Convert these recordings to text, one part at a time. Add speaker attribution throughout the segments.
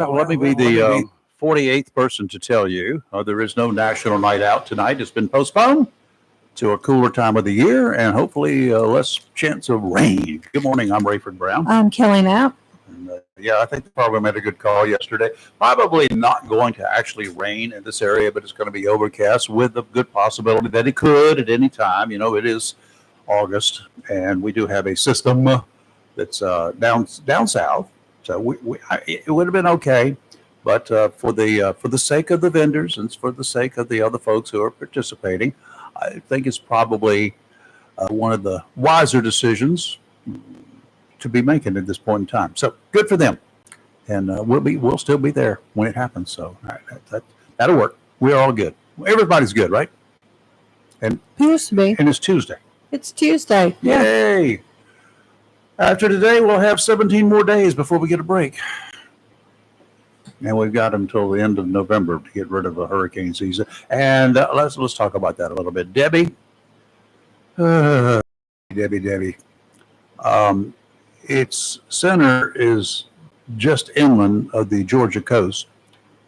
Speaker 1: Well, let me be the 48th person to tell you there is no National Night Out tonight. It's been postponed to a cooler time of the year and hopefully less chance of rain. Good morning. I'm Rayford Brown.
Speaker 2: I'm Kelly Knapp.
Speaker 1: And, I think the program had a good call yesterday. Probably not going to actually rain in this area, but it's going to be overcast with a good possibility that it could at any time. You know, it is August, and we do have a system that's down south. So it would have been okay, but for the sake of the vendors and for the sake of the other folks who are participating, I think it's probably one of the wiser decisions to be making at this point in time. So good for them, and we'll still be there when it happens. So that'll work. We're all good. Everybody's good, right? And
Speaker 2: appears to be.
Speaker 1: And it's Tuesday.
Speaker 2: It's Tuesday. Yeah.
Speaker 1: Yay! After today, we'll have 17 more days before we get a break. And we've got until the end of November to get rid of the hurricane season. And let's talk about that a little bit. Debbie. Debbie. Its center is just inland of the Georgia coast.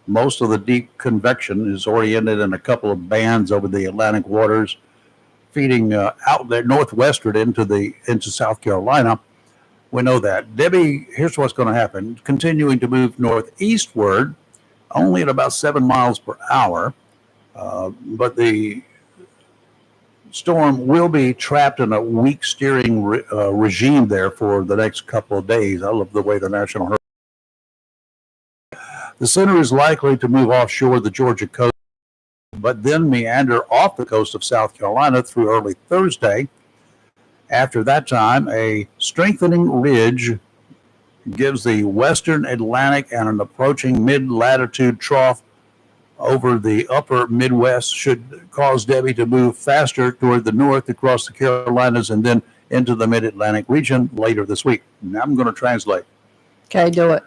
Speaker 1: Most of the deep convection is oriented in a couple of bands over the Atlantic waters, feeding out there northwestward into South Carolina. We know that. Debbie, here's what's going to happen. Continuing to move northeastward, only at about 7 miles per hour, but the storm will be trapped in a weak steering regime there for the next couple of days. I love the way the National Hurricane. The center is likely to move offshore the Georgia coast, but then meander off the coast of South Carolina through early Thursday. After that time, a strengthening ridge gives the western Atlantic and an approaching mid-latitude trough over the upper Midwest should cause Debbie to move faster toward the north across the Carolinas and then into the mid-Atlantic region later this week. Now I'm going to translate.
Speaker 2: Okay, do it.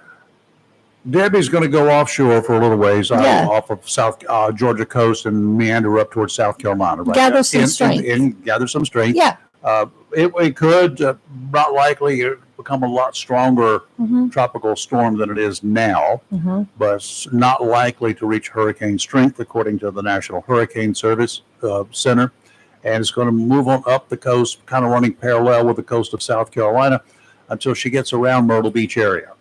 Speaker 1: Debbie's going to go offshore for a little ways off of South Georgia coast and meander up towards South Carolina. Right
Speaker 2: gather some strength.
Speaker 1: And gather some strength.
Speaker 2: Yeah.
Speaker 1: It could, not likely, become a lot stronger tropical storm than it is now, but it's not likely to reach hurricane strength, according to the National Hurricane Service Center. And it's going to move on up the coast, kind of running parallel with the coast of South Carolina until she gets around Myrtle Beach area.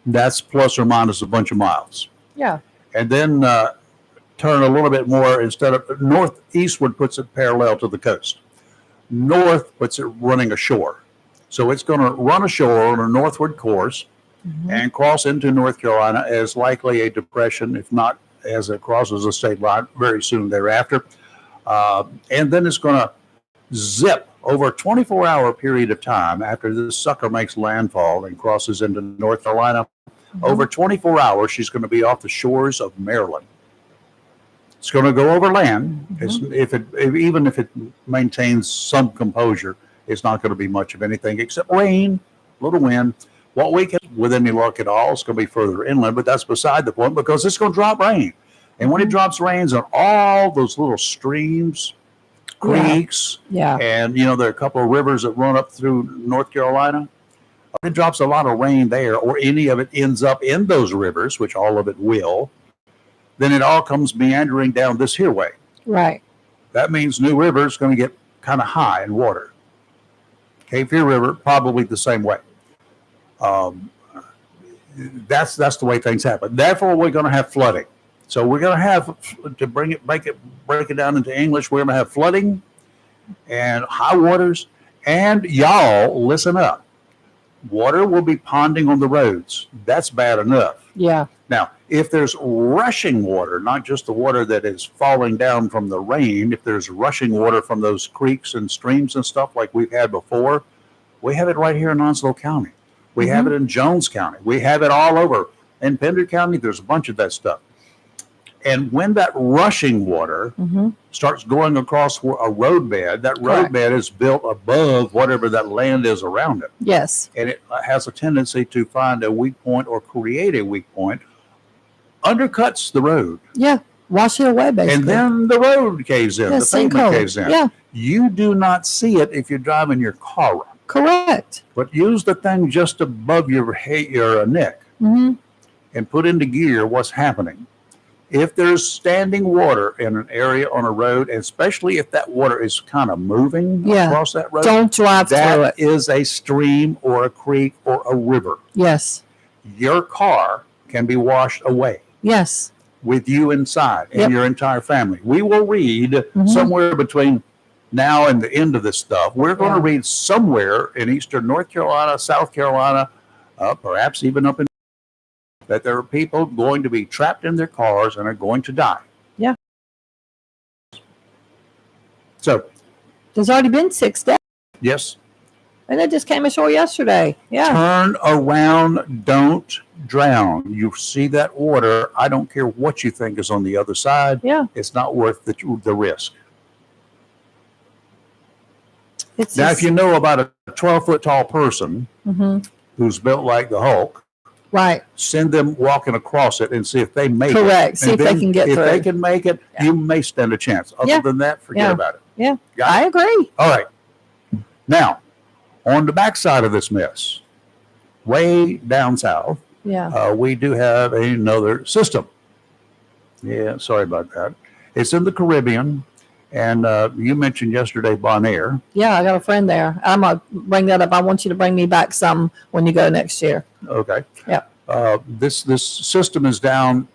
Speaker 1: That's plus or minus a bunch of miles.
Speaker 2: Yeah.
Speaker 1: And then turn a little bit more, instead of northeastward puts it parallel to the coast. North puts it running ashore. So it's going to run ashore on a northward course and cross into North Carolina as likely a depression, if not as it crosses the state line very soon thereafter. And then it's going to zip over a 24-hour period of time after this sucker makes landfall and crosses into North Carolina. Over 24 hours, she's going to be off the shores of Maryland. It's going to go over land. Even if it maintains some composure, it's not going to be much of anything except rain, a little wind. What we can, with any luck at all, it's going to be further inland, but that's beside the point because it's going to drop rain. And when it drops rains on all those little streams, creeks, and there are a couple of rivers that run up through North Carolina, it drops a lot of rain there, or any of it ends up in those rivers, which all of it will, then it all comes meandering down this here way.
Speaker 2: Right.
Speaker 1: That means New River is going to get kind of high in water. Cape Fear River, probably the same way. That's the way things happen. Therefore, we're going to have flooding. So we're going to have, to break it down into English, we're going to have flooding and high waters. And y'all, listen up. Water will be ponding on the roads. That's bad enough.
Speaker 2: Yeah.
Speaker 1: Now, if there's rushing water, not just the water that is falling down from the rain, if there's rushing water from those creeks and streams and stuff like we've had before, we have it right here in Onslow County. We have it in Jones County. We have it all over. In Pender County, there's a bunch of that stuff. And when that rushing water starts going across a roadbed, that roadbed is built above whatever that land is around it.
Speaker 2: Yes.
Speaker 1: And it has a tendency to find a weak point or create a weak point, undercuts the road.
Speaker 2: Yeah. Wash it away, basically.
Speaker 1: And then the road caves in, the pavement caves in.
Speaker 2: Yeah.
Speaker 1: You do not see it if you're driving your car around.
Speaker 2: Correct.
Speaker 1: But use the thing just above your neck. and put into gear what's happening. If there's standing water in an area on a road, and especially if that water is kind of moving
Speaker 2: Yeah.
Speaker 1: across that road,
Speaker 2: Don't drive through
Speaker 1: that
Speaker 2: it.
Speaker 1: is a stream or a creek or a river.
Speaker 2: Yes.
Speaker 1: Your car can be washed away
Speaker 2: Yes.
Speaker 1: with you inside and
Speaker 2: Yep.
Speaker 1: your entire family. We will read
Speaker 2: Mhm.
Speaker 1: somewhere between now and the end of this stuff. We're going to
Speaker 2: Yeah.
Speaker 1: read somewhere in eastern North Carolina, South Carolina, perhaps even up in that there are people going to be trapped in their cars and are going to die.
Speaker 2: Yeah.
Speaker 1: So,
Speaker 2: There's already been 6 deaths.
Speaker 1: yes,
Speaker 2: And it just came ashore yesterday. Yeah.
Speaker 1: turn around, don't drown. You see that water, I don't care what you think is on the other side.
Speaker 2: Yeah.
Speaker 1: It's not worth the risk.
Speaker 2: It's
Speaker 1: Now,
Speaker 2: just,
Speaker 1: if you know about a 12-foot tall person
Speaker 2: Mhm.
Speaker 1: who's built like the Hulk,
Speaker 2: Right.
Speaker 1: send them walking across it and see if they make it.
Speaker 2: Correct. See
Speaker 1: And
Speaker 2: if they
Speaker 1: then
Speaker 2: can get
Speaker 1: if
Speaker 2: through.
Speaker 1: they can make it,
Speaker 2: Yeah.
Speaker 1: you may stand a chance. Other
Speaker 2: Yeah.
Speaker 1: than that, forget
Speaker 2: Yeah.
Speaker 1: about it.
Speaker 2: Yeah.
Speaker 1: Got
Speaker 2: I
Speaker 1: it?
Speaker 2: agree.
Speaker 1: All right. Now, on the backside of this mess, way down south,
Speaker 2: Yeah.
Speaker 1: we do have another system. Yeah, sorry about that. It's in the Caribbean, and you mentioned yesterday Bonaire.
Speaker 2: Yeah. I got a friend there. I'm going to bring that up. I want you to bring me back some when you go next year.
Speaker 1: Okay.
Speaker 2: Yeah.
Speaker 1: This system is down.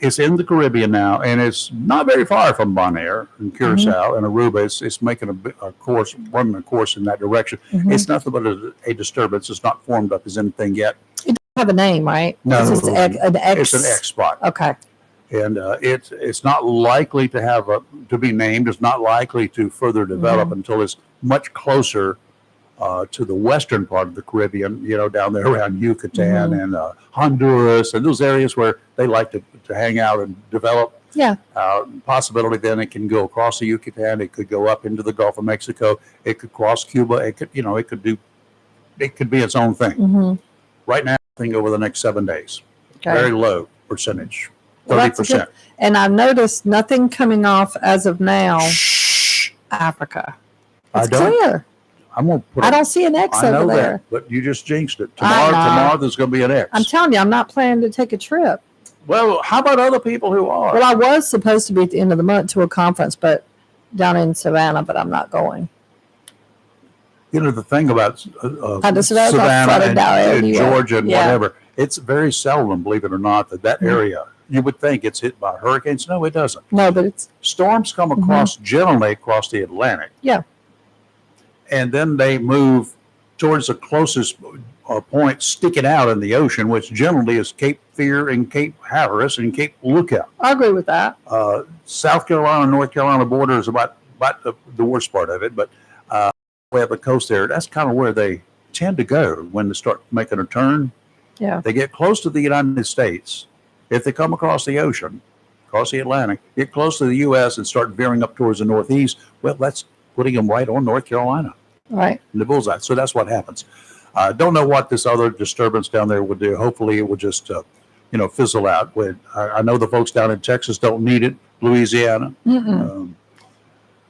Speaker 1: It's in the Caribbean now, and it's not very far from Bonaire and Curacao and Aruba. It's making a course, running a course in that direction.
Speaker 2: Mhm.
Speaker 1: It's nothing but a disturbance. It's not formed up as anything yet.
Speaker 2: Have a name, right?
Speaker 1: No.
Speaker 2: It's just an X.
Speaker 1: It's an X spot,
Speaker 2: Okay.
Speaker 1: and it's not likely to be named. It's not likely to further develop until it's much closer to the western part of the Caribbean, down there around Yucatan and Honduras and those areas where they like to hang out and develop.
Speaker 2: Yeah.
Speaker 1: Possibility then it can go across the Yucatan. It could go up into the Gulf of Mexico. It could cross Cuba. It could be its own thing.
Speaker 2: Mm-hmm.
Speaker 1: Right now, I think over the next 7 days,
Speaker 2: Okay.
Speaker 1: very low percentage,
Speaker 2: Well, that's a
Speaker 1: 30%.
Speaker 2: And I've noticed nothing coming off as of now.
Speaker 1: Shh.
Speaker 2: Africa.
Speaker 1: I
Speaker 2: It's
Speaker 1: don't.
Speaker 2: clear.
Speaker 1: I'm gonna put.
Speaker 2: I don't see an X
Speaker 1: I know
Speaker 2: over there.
Speaker 1: that, but you just jinxed it.
Speaker 2: I
Speaker 1: Tomorrow
Speaker 2: know.
Speaker 1: there's going to be an X.
Speaker 2: I'm telling you, I'm not planning to take a trip.
Speaker 1: Well, how about other people who are?
Speaker 2: Well, I was supposed to be at the end of the month to a conference, but down in Savannah, but I'm not going.
Speaker 1: The thing about
Speaker 2: I just read about
Speaker 1: Savannah
Speaker 2: flooded down
Speaker 1: and
Speaker 2: everywhere.
Speaker 1: Georgia and
Speaker 2: Yeah.
Speaker 1: whatever, it's very seldom, believe it or not, that
Speaker 2: Mhm.
Speaker 1: area, you would think it's hit by hurricanes. No, it doesn't.
Speaker 2: No, but it's
Speaker 1: Storms come across, generally across the Atlantic.
Speaker 2: Yeah.
Speaker 1: And then they move towards the closest point sticking out in the ocean, which generally is Cape Fear and Cape Hatteras and Cape Lookout.
Speaker 2: I agree with that.
Speaker 1: South Carolina, North Carolina border is about the worst part of it, but we have the coast there. That's kind of where they tend to go when they start making a turn.
Speaker 2: Yeah.
Speaker 1: They get close to the United States. If they come across the ocean, across the Atlantic, get close to the U.S. and start veering up towards the Northeast, well, that's putting them right on North Carolina
Speaker 2: Right.
Speaker 1: in the bullseye. So that's what happens. I don't know what this other disturbance down there would do. Hopefully it will just, fizzle out. I know the folks down in Texas don't need it. Louisiana,
Speaker 2: Mm-mm.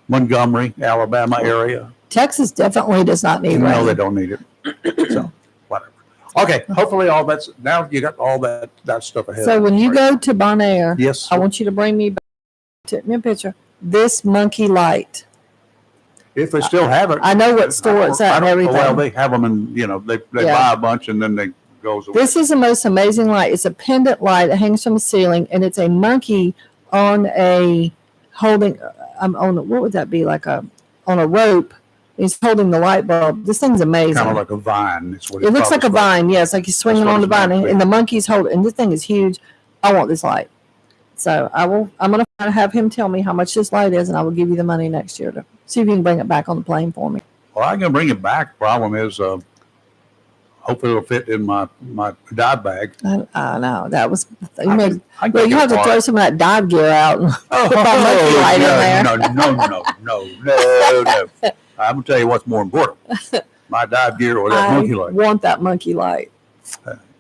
Speaker 1: Montgomery, Alabama area.
Speaker 2: Texas definitely does not need
Speaker 1: No,
Speaker 2: rain.
Speaker 1: they don't need it. So, whatever. Okay, hopefully all that's, now you got all that stuff ahead.
Speaker 2: So when you go to Bonaire,
Speaker 1: Yes,
Speaker 2: I want you to bring me back, take me a picture. This monkey light.
Speaker 1: if they still have it.
Speaker 2: I know what store it's at and everything.
Speaker 1: Well, they have them and, they
Speaker 2: Yeah.
Speaker 1: buy a bunch and then they goes away.
Speaker 2: This is the most amazing light. It's a pendant light that hangs from the ceiling, and it's a monkey on a holding on what would that be, like on a rope. He's holding the light bulb. This thing's amazing.
Speaker 1: Kind of like a vine. It's what
Speaker 2: It looks like a vine, yes, like he's swinging
Speaker 1: what
Speaker 2: on the
Speaker 1: it's meant
Speaker 2: vine,
Speaker 1: to be.
Speaker 2: and the monkey's holding. And this thing is huge. I want this light, so I'm gonna have him tell me how much this light is, and I will give you the money next year to see if you can bring it back on the plane for me.
Speaker 1: Well, I can bring it back. Problem is, hopefully it'll fit in my dive bag.
Speaker 2: I know that was. You
Speaker 1: I
Speaker 2: made,
Speaker 1: can- I can
Speaker 2: well,
Speaker 1: take
Speaker 2: you
Speaker 1: it
Speaker 2: have to
Speaker 1: apart.
Speaker 2: throw some of that dive gear out. And
Speaker 1: Oh,
Speaker 2: put my monkey light in there.
Speaker 1: No. I'm gonna tell you what's more important: my dive gear or that
Speaker 2: I
Speaker 1: monkey light.
Speaker 2: want that monkey light.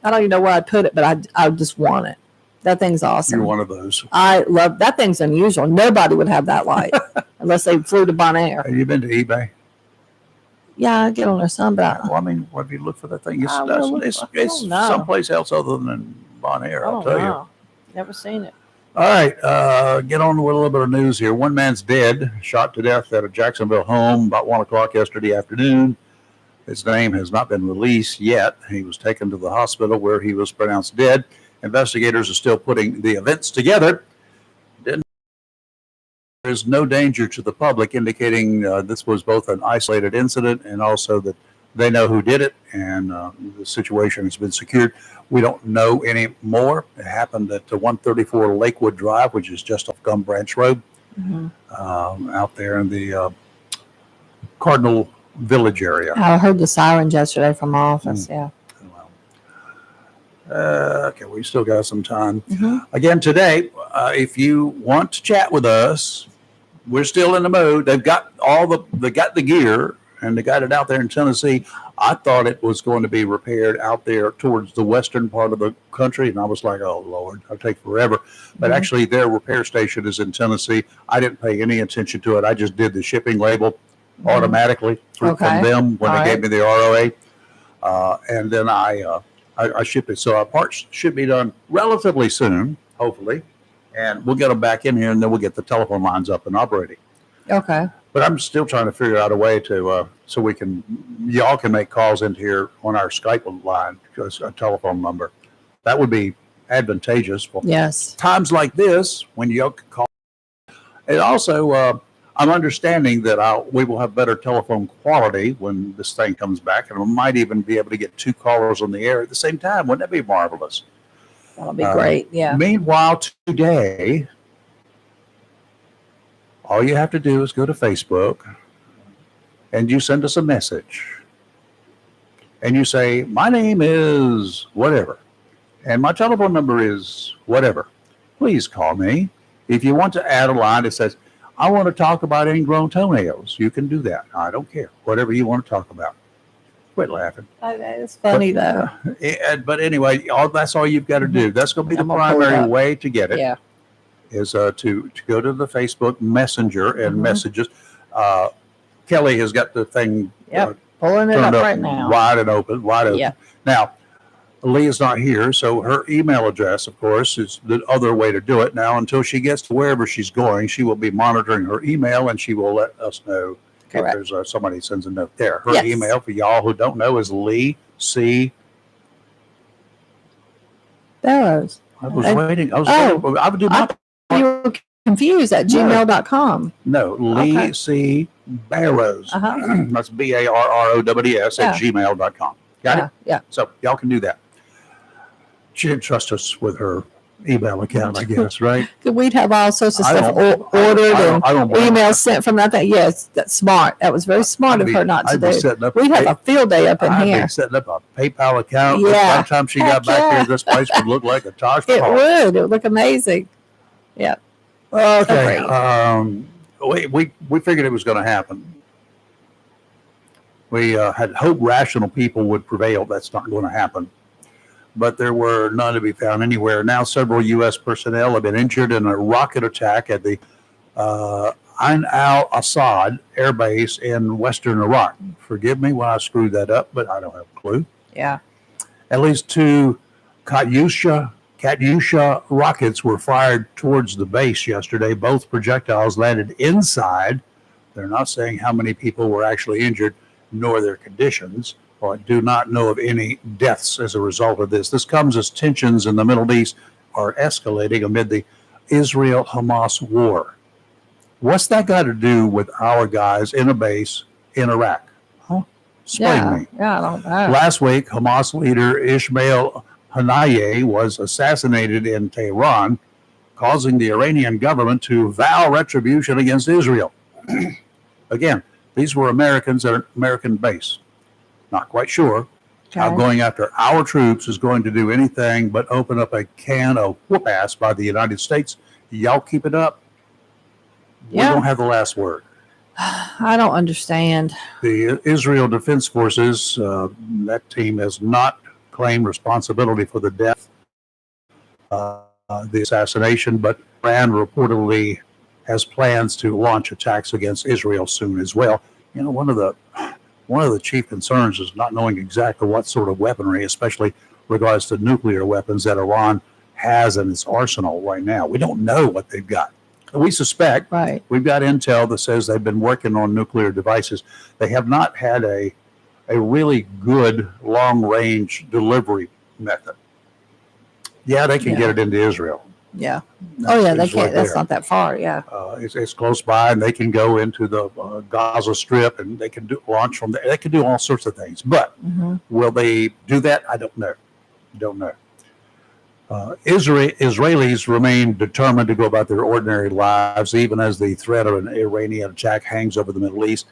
Speaker 2: I don't even know where I'd put it, but I just want it. That thing's awesome.
Speaker 1: You're one of those.
Speaker 2: I love that thing's unusual. Nobody would have that light unless they flew to Bonaire.
Speaker 1: Have you been to eBay?
Speaker 2: Yeah, I get on there some, but
Speaker 1: Well, I mean, what do you look for that thing?
Speaker 2: I will look
Speaker 1: It's
Speaker 2: for- I don't know.
Speaker 1: someplace else other than Bon Air,
Speaker 2: I
Speaker 1: I'll
Speaker 2: don't
Speaker 1: tell you.
Speaker 2: know. Never seen it.
Speaker 1: All right, get on with a little bit of news here. One man's dead, shot to death at a Jacksonville home about 1 o'clock yesterday afternoon. His name has not been released yet. He was taken to the hospital where he was pronounced dead. Investigators are still putting the events together. There's no danger to the public, indicating this was both an isolated incident and also that they know who did it, and the situation has been secured. We don't know any more. It happened at 134 Lakewood Drive, which is just off Gum Branch Road, out there in the Cardinal Village area.
Speaker 2: I heard the sirens yesterday from my office. Yeah.
Speaker 1: Okay, we still got some time. Again, today, if you want to chat with us, we're still in the mode. They got the gear, and they got it out there in Tennessee. I thought it was going to be repaired out there towards the western part of the country, and I was like, oh, Lord, it'll take forever. But actually, their repair station is in Tennessee. I didn't pay any attention to it. I just did the shipping label automatically from them when they gave me the ROA. And then I shipped it. So our parts should be done relatively soon, hopefully. And we'll get them back in here, and then we'll get the telephone lines up and operating.
Speaker 2: Okay.
Speaker 1: But I'm still trying to figure out a way to so y'all can make calls into here on our Skype line, because a telephone number. That would be advantageous for times like this when y'all can call. And also, I'm understanding that we will have better telephone quality when this thing comes back, and we might even be able to get 2 callers on the air at the same time. Wouldn't that be marvelous?
Speaker 2: That'll be great. Yeah.
Speaker 1: Meanwhile, today, all you have to do is go to Facebook and you send us a message. And you say, my name is whatever, and my telephone number is whatever. Please call me. If you want to add a line that says, I want to talk about ingrown toenails, you can do that. I don't care. Whatever you want to talk about. Quit laughing.
Speaker 2: It's funny, though.
Speaker 1: But anyway, that's all you've got to do. That's going to be the primary way to get it.
Speaker 2: Yeah.
Speaker 1: Is to go to the Facebook Messenger and messages. Kelly has got the thing
Speaker 2: pulling it up right now.
Speaker 1: Wide open.
Speaker 2: Yeah.
Speaker 1: Now, Leah's not here, so her email address, of course, is the other way to do it. Now, until she gets to wherever she's going, she will be monitoring her email, and she will let us know if there's somebody sends a note there. Her email, for y'all who don't know, is Lee C.
Speaker 2: Barrows.
Speaker 1: I was waiting. I would do my.
Speaker 2: You were confused at gmail.com.
Speaker 1: No, Lee C. Barrows. That's BARROWS at gmail.com. Got it?
Speaker 2: Yeah.
Speaker 1: So y'all can do that. She didn't trust us with her email account, I guess, right?
Speaker 2: We'd have all sorts of stuff ordered and emails sent from that thing. Yes, that's smart. That was very smart of her not to do. We'd have a field day up in here.
Speaker 1: I'd be setting up a PayPal account. By the time she got back here, this place would look like a Taj Mahal.
Speaker 2: It would look amazing. Yeah.
Speaker 1: Okay. We figured it was going to happen. We had hoped rational people would prevail. That's not going to happen. But there were none to be found anywhere. Now, several U.S. personnel have been injured in a rocket attack at the Ain al-Assad Air Base in western Iraq. Forgive me when I screwed that up, but I don't have a clue.
Speaker 2: Yeah.
Speaker 1: At least 2 Katyusha rockets were fired towards the base yesterday. Both projectiles landed inside. They're not saying how many people were actually injured, nor their conditions. I do not know of any deaths as a result of this. This comes as tensions in the Middle East are escalating amid the Israel-Hamas war. What's that got to do with our guys in a base in Iraq? Explain me.
Speaker 2: Yeah, I don't know.
Speaker 1: Last week, Hamas leader Ismail Haniyeh was assassinated in Tehran, causing the Iranian government to vow retribution against Israel. Again, these were Americans at an American base. Not quite sure how going after our troops is going to do anything but open up a can of whoop ass by the United States. Y'all keep it up. We don't have the last word.
Speaker 2: I don't understand.
Speaker 1: The Israel Defense Forces, that team has not claimed responsibility for the death, the assassination, but Iran reportedly has plans to launch attacks against Israel soon as well. You know, one of the chief concerns is not knowing exactly what sort of weaponry, especially regards to nuclear weapons that Iran has in its arsenal right now. We don't know what they've got. We suspect.
Speaker 2: Right.
Speaker 1: We've got intel that says they've been working on nuclear devices. They have not had a really good long-range delivery method. Yeah, they can get it into Israel.
Speaker 2: Yeah.
Speaker 1: That's
Speaker 2: They
Speaker 1: it's
Speaker 2: can't.
Speaker 1: right
Speaker 2: That's
Speaker 1: there.
Speaker 2: not that far. Yeah.
Speaker 1: It's close by, and they can go into the Gaza Strip, and they can launch from there. They can do all sorts of things. But
Speaker 2: Mm-hmm.
Speaker 1: will they do that? I don't know. Don't know. Israelis remain determined to go about their ordinary lives, even as the threat of an Iranian attack hangs over the Middle East.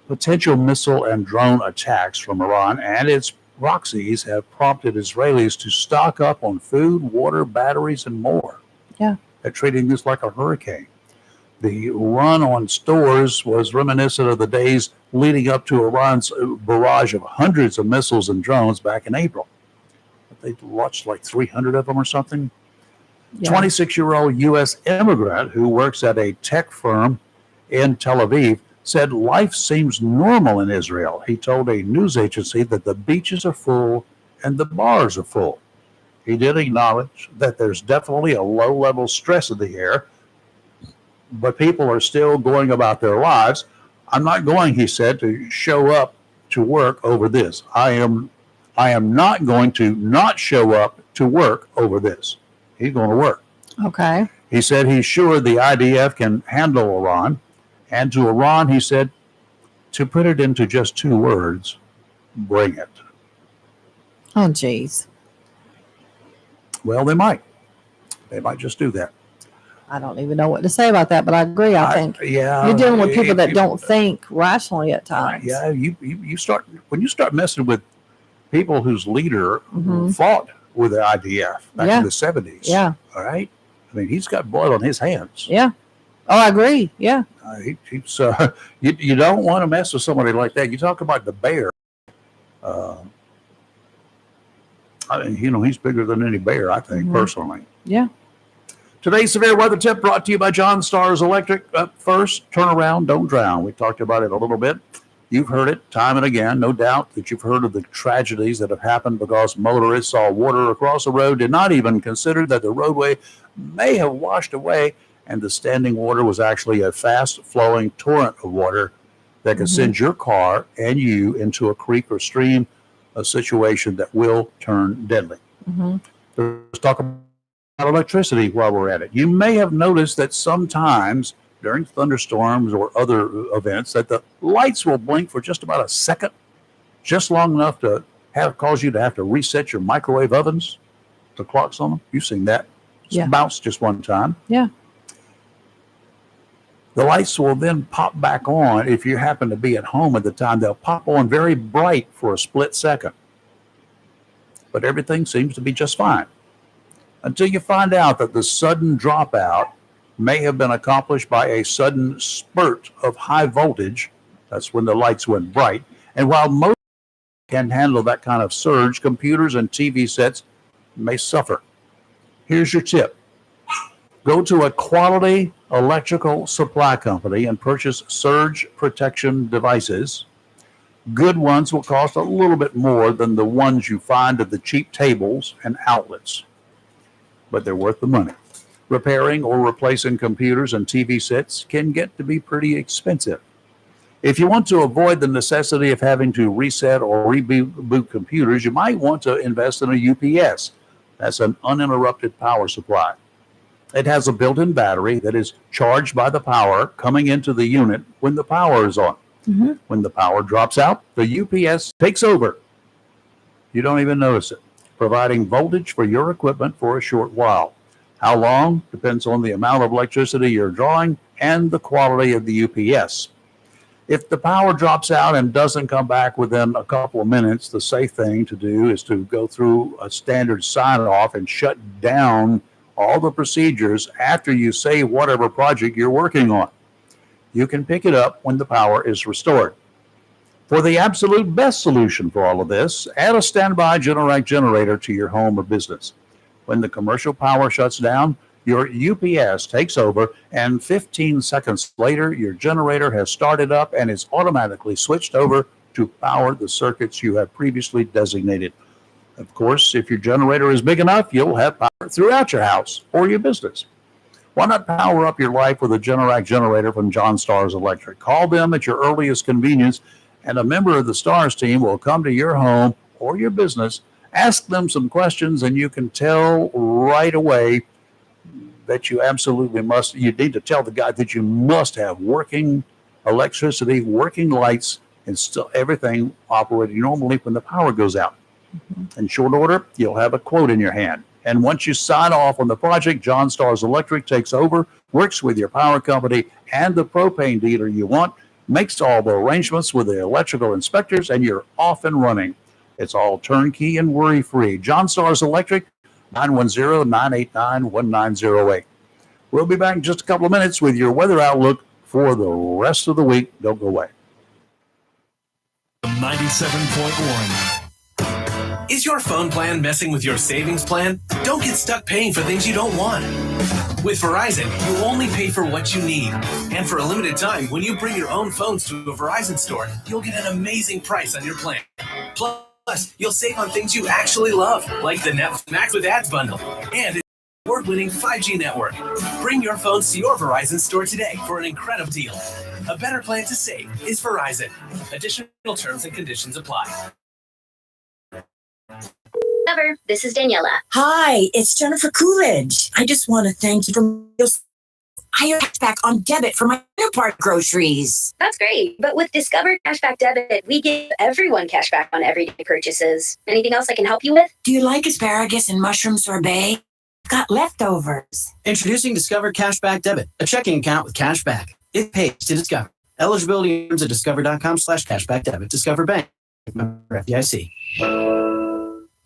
Speaker 1: Potential missile and drone attacks from Iran and its proxies have prompted Israelis to stock up on food, water, batteries, and more.
Speaker 2: Yeah.
Speaker 1: They're treating this like a hurricane. The run on stores was reminiscent of the days leading up to Iran's barrage of hundreds of missiles and drones back in April. They launched like 300 of them or something.
Speaker 2: Yeah.
Speaker 1: 26-year-old U.S. immigrant who works at a tech firm in Tel Aviv said life seems normal in Israel. He told a news agency that the beaches are full and the bars are full. He did acknowledge that there's definitely a low-level stress in the air, but people are still going about their lives. I'm not going, he said, to show up to work over this. I am not going to not show up to work over this. He's going to work.
Speaker 2: Okay.
Speaker 1: He said he's sure the IDF can handle Iran. And to Iran, he said, to put it into just 2 words, bring it.
Speaker 2: Oh, geez.
Speaker 1: Well, they might. They might just do that.
Speaker 2: I don't even know what to say about that, but I agree. I think
Speaker 1: Yeah,
Speaker 2: you're dealing with people that
Speaker 1: you-
Speaker 2: don't think rationally at times.
Speaker 1: Yeah, you start when you start messing with people whose leader
Speaker 2: Mhm.
Speaker 1: fought with the IDF back
Speaker 2: Yeah.
Speaker 1: in the 70s.
Speaker 2: Yeah.
Speaker 1: All right. I mean, he's got blood on his hands.
Speaker 2: Yeah. Oh, I agree. Yeah.
Speaker 1: He's you don't want to mess with somebody like that. You talk about the bear. I mean, he's bigger than any bear, I think,
Speaker 2: Mhm.
Speaker 1: personally.
Speaker 2: Yeah.
Speaker 1: Today's severe weather tip brought to you by John Stars Electric. Up first, turn around, don't drown. We talked about it a little bit. You've heard it time and again. No doubt that you've heard of the tragedies that have happened because motorists saw water across the road, did not even consider that the roadway may have washed away, and the standing water was actually a fast-flowing torrent of water that could
Speaker 2: Mhm.
Speaker 1: send your car and you into a creek or stream, a situation that will turn deadly.
Speaker 2: Hmm.
Speaker 1: Let's talk about electricity while we're at it. You may have noticed that sometimes during thunderstorms or other events that the lights will blink for just about a second, just long enough to cause you to have to reset your microwave ovens, the clocks on them. You've seen that.
Speaker 2: Yeah.
Speaker 1: Bounce just one time.
Speaker 2: Yeah.
Speaker 1: The lights will then pop back on if you happen to be at home at the time. They'll pop on very bright for a split second. But everything seems to be just fine until you find out that the sudden dropout may have been accomplished by a sudden spurt of high voltage. That's when the lights went bright. And while most can handle that kind of surge, computers and TV sets may suffer. Here's your tip. Go to a quality electrical supply company and purchase surge protection devices. Good ones will cost a little bit more than the ones you find at the cheap tables and outlets, but they're worth the money. Repairing or replacing computers and TV sets can get to be pretty expensive. If you want to avoid the necessity of having to reset or reboot computers, you might want to invest in a UPS. That's an uninterrupted power supply. It has a built-in battery that is charged by the power coming into the unit when the power is on.
Speaker 2: Mm-hmm.
Speaker 1: When the power drops out, the UPS takes over. You don't even notice it, providing voltage for your equipment for a short while. How long depends on the amount of electricity you're drawing and the quality of the UPS. If the power drops out and doesn't come back within a couple of minutes, the safe thing to do is to go through a standard sign-off and shut down all the procedures after you save whatever project you're working on. You can pick it up when the power is restored. For the absolute best solution for all of this, add a standby Generac generator to your home or business. When the commercial power shuts down, your UPS takes over, and 15 seconds later, your generator has started up and is automatically switched over to power the circuits you have previously designated. Of course, if your generator is big enough, you'll have power throughout your house or your business. Why not power up your life with a Generac generator from John Stars Electric? Call them at your earliest convenience, and a member of the Stars team will come to your home or your business, ask them some questions, and you can tell right away that you absolutely must. You need to tell the guy that you must have working electricity, working lights, and still everything operating normally when the power goes out. In short order, you'll have a quote in your hand. And once you sign off on the project, John Stars Electric takes over, works with your power company and the propane dealer you want, makes all the arrangements with the electrical inspectors, and you're off and running. It's all turnkey and worry-free. John Stars Electric, 910-989-1908. We'll be back in just a couple of minutes with your weather outlook for the rest of the week. Don't go away.
Speaker 3: 97.1.
Speaker 4: Is your phone plan messing with your savings plan? Don't get stuck paying for things you don't want. With Verizon, you only pay for what you need. And for a limited time, when you bring your own phones to a Verizon store, you'll get an amazing price on your plan. Plus, you'll save on things you actually love, like the Netflix Max with Ads bundle and its award-winning 5G network. Bring your phones to your Verizon store today for an incredible deal. A better plan to save is Verizon. Additional terms and conditions apply.
Speaker 5: This is Daniela.
Speaker 6: Hi, it's Jennifer Coolidge. I just want to thank you for your cashback on debit for my Inner Park groceries.
Speaker 5: That's great. But with Discover Cashback Debit, we give everyone cashback on everyday purchases. Anything else I can help you with?
Speaker 6: Do you like asparagus and mushroom sorbet? Got leftovers.
Speaker 7: Introducing Discover Cashback Debit, a checking account with cashback. It pays to Discover. Eligibility terms at discover.com/cashback debit. Discover Bank. Member FDIC.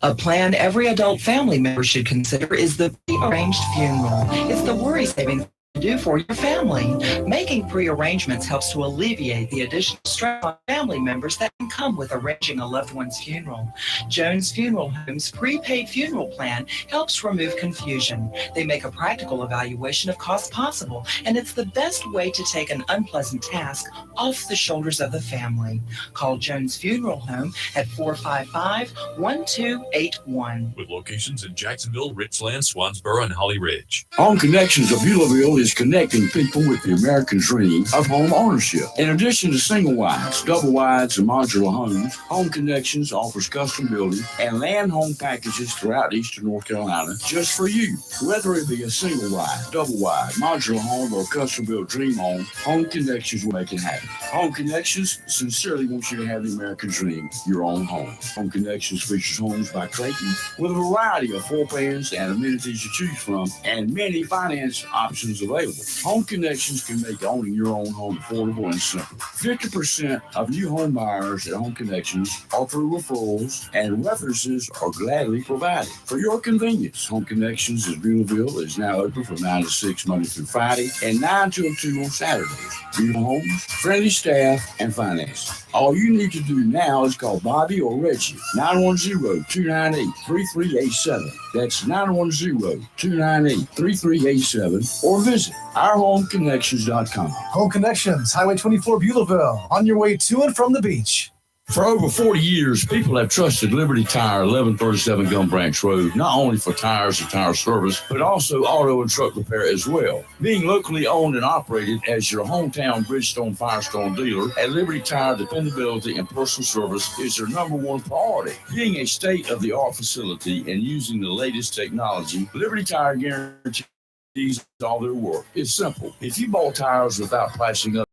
Speaker 8: A plan every adult family member should consider is the pre-arranged funeral. It's the worry saving to do for your family. Making pre-arrangements helps to alleviate the additional stress on family members that can come with arranging a loved one's funeral. Jones Funeral Home's prepaid funeral plan helps remove confusion. They make a practical evaluation of costs possible, and it's the best way to take an unpleasant task off the shoulders of the family. Call Jones Funeral Home at 455-1281.
Speaker 9: With locations in Jacksonville, Richland, Swansboro, and Holly Ridge.
Speaker 10: Home Connections of Beulahville is connecting people with the American dream of home ownership. In addition to single wides, double wides, and modular homes, Home Connections offers custom building and land home packages throughout eastern North Carolina just for you. Whether it be a single wide, double wide, modular home, or custom built dream home, Home Connections will make it happen. Home Connections sincerely wants you to have the American dream, your own home. Home Connections features homes by Clayton with a variety of floor plans and amenities to choose from, and many finance options available. Home Connections can make owning your own home affordable and simple. 50% of new home buyers at Home Connections are through referrals, and references are gladly provided. For your convenience, Home Connections in Beulahville is now open from 9 to 6 Monday through Friday and 9 till 2 on Saturdays. Beautiful homes, friendly staff, and financing. All you need to do now is call Bobby or Reggie, 910-298-3387. That's 910-298-3387, or visit ourhomeconnections.com.
Speaker 11: Home Connections, Highway 24, Beulahville, on your way to and from the beach.
Speaker 10: For over 40 years, people have trusted Liberty Tire, 1137 Gum Branch Road, not only for tires and tire service, but also auto and truck repair as well. Being locally owned and operated as your hometown Bridgestone Firestone dealer, at Liberty Tire, dependability and personal service is their number one priority. Being a state-of-the-art facility and using the latest technology, Liberty Tire guarantees all their work. It's simple. If you bought tires without pricing up,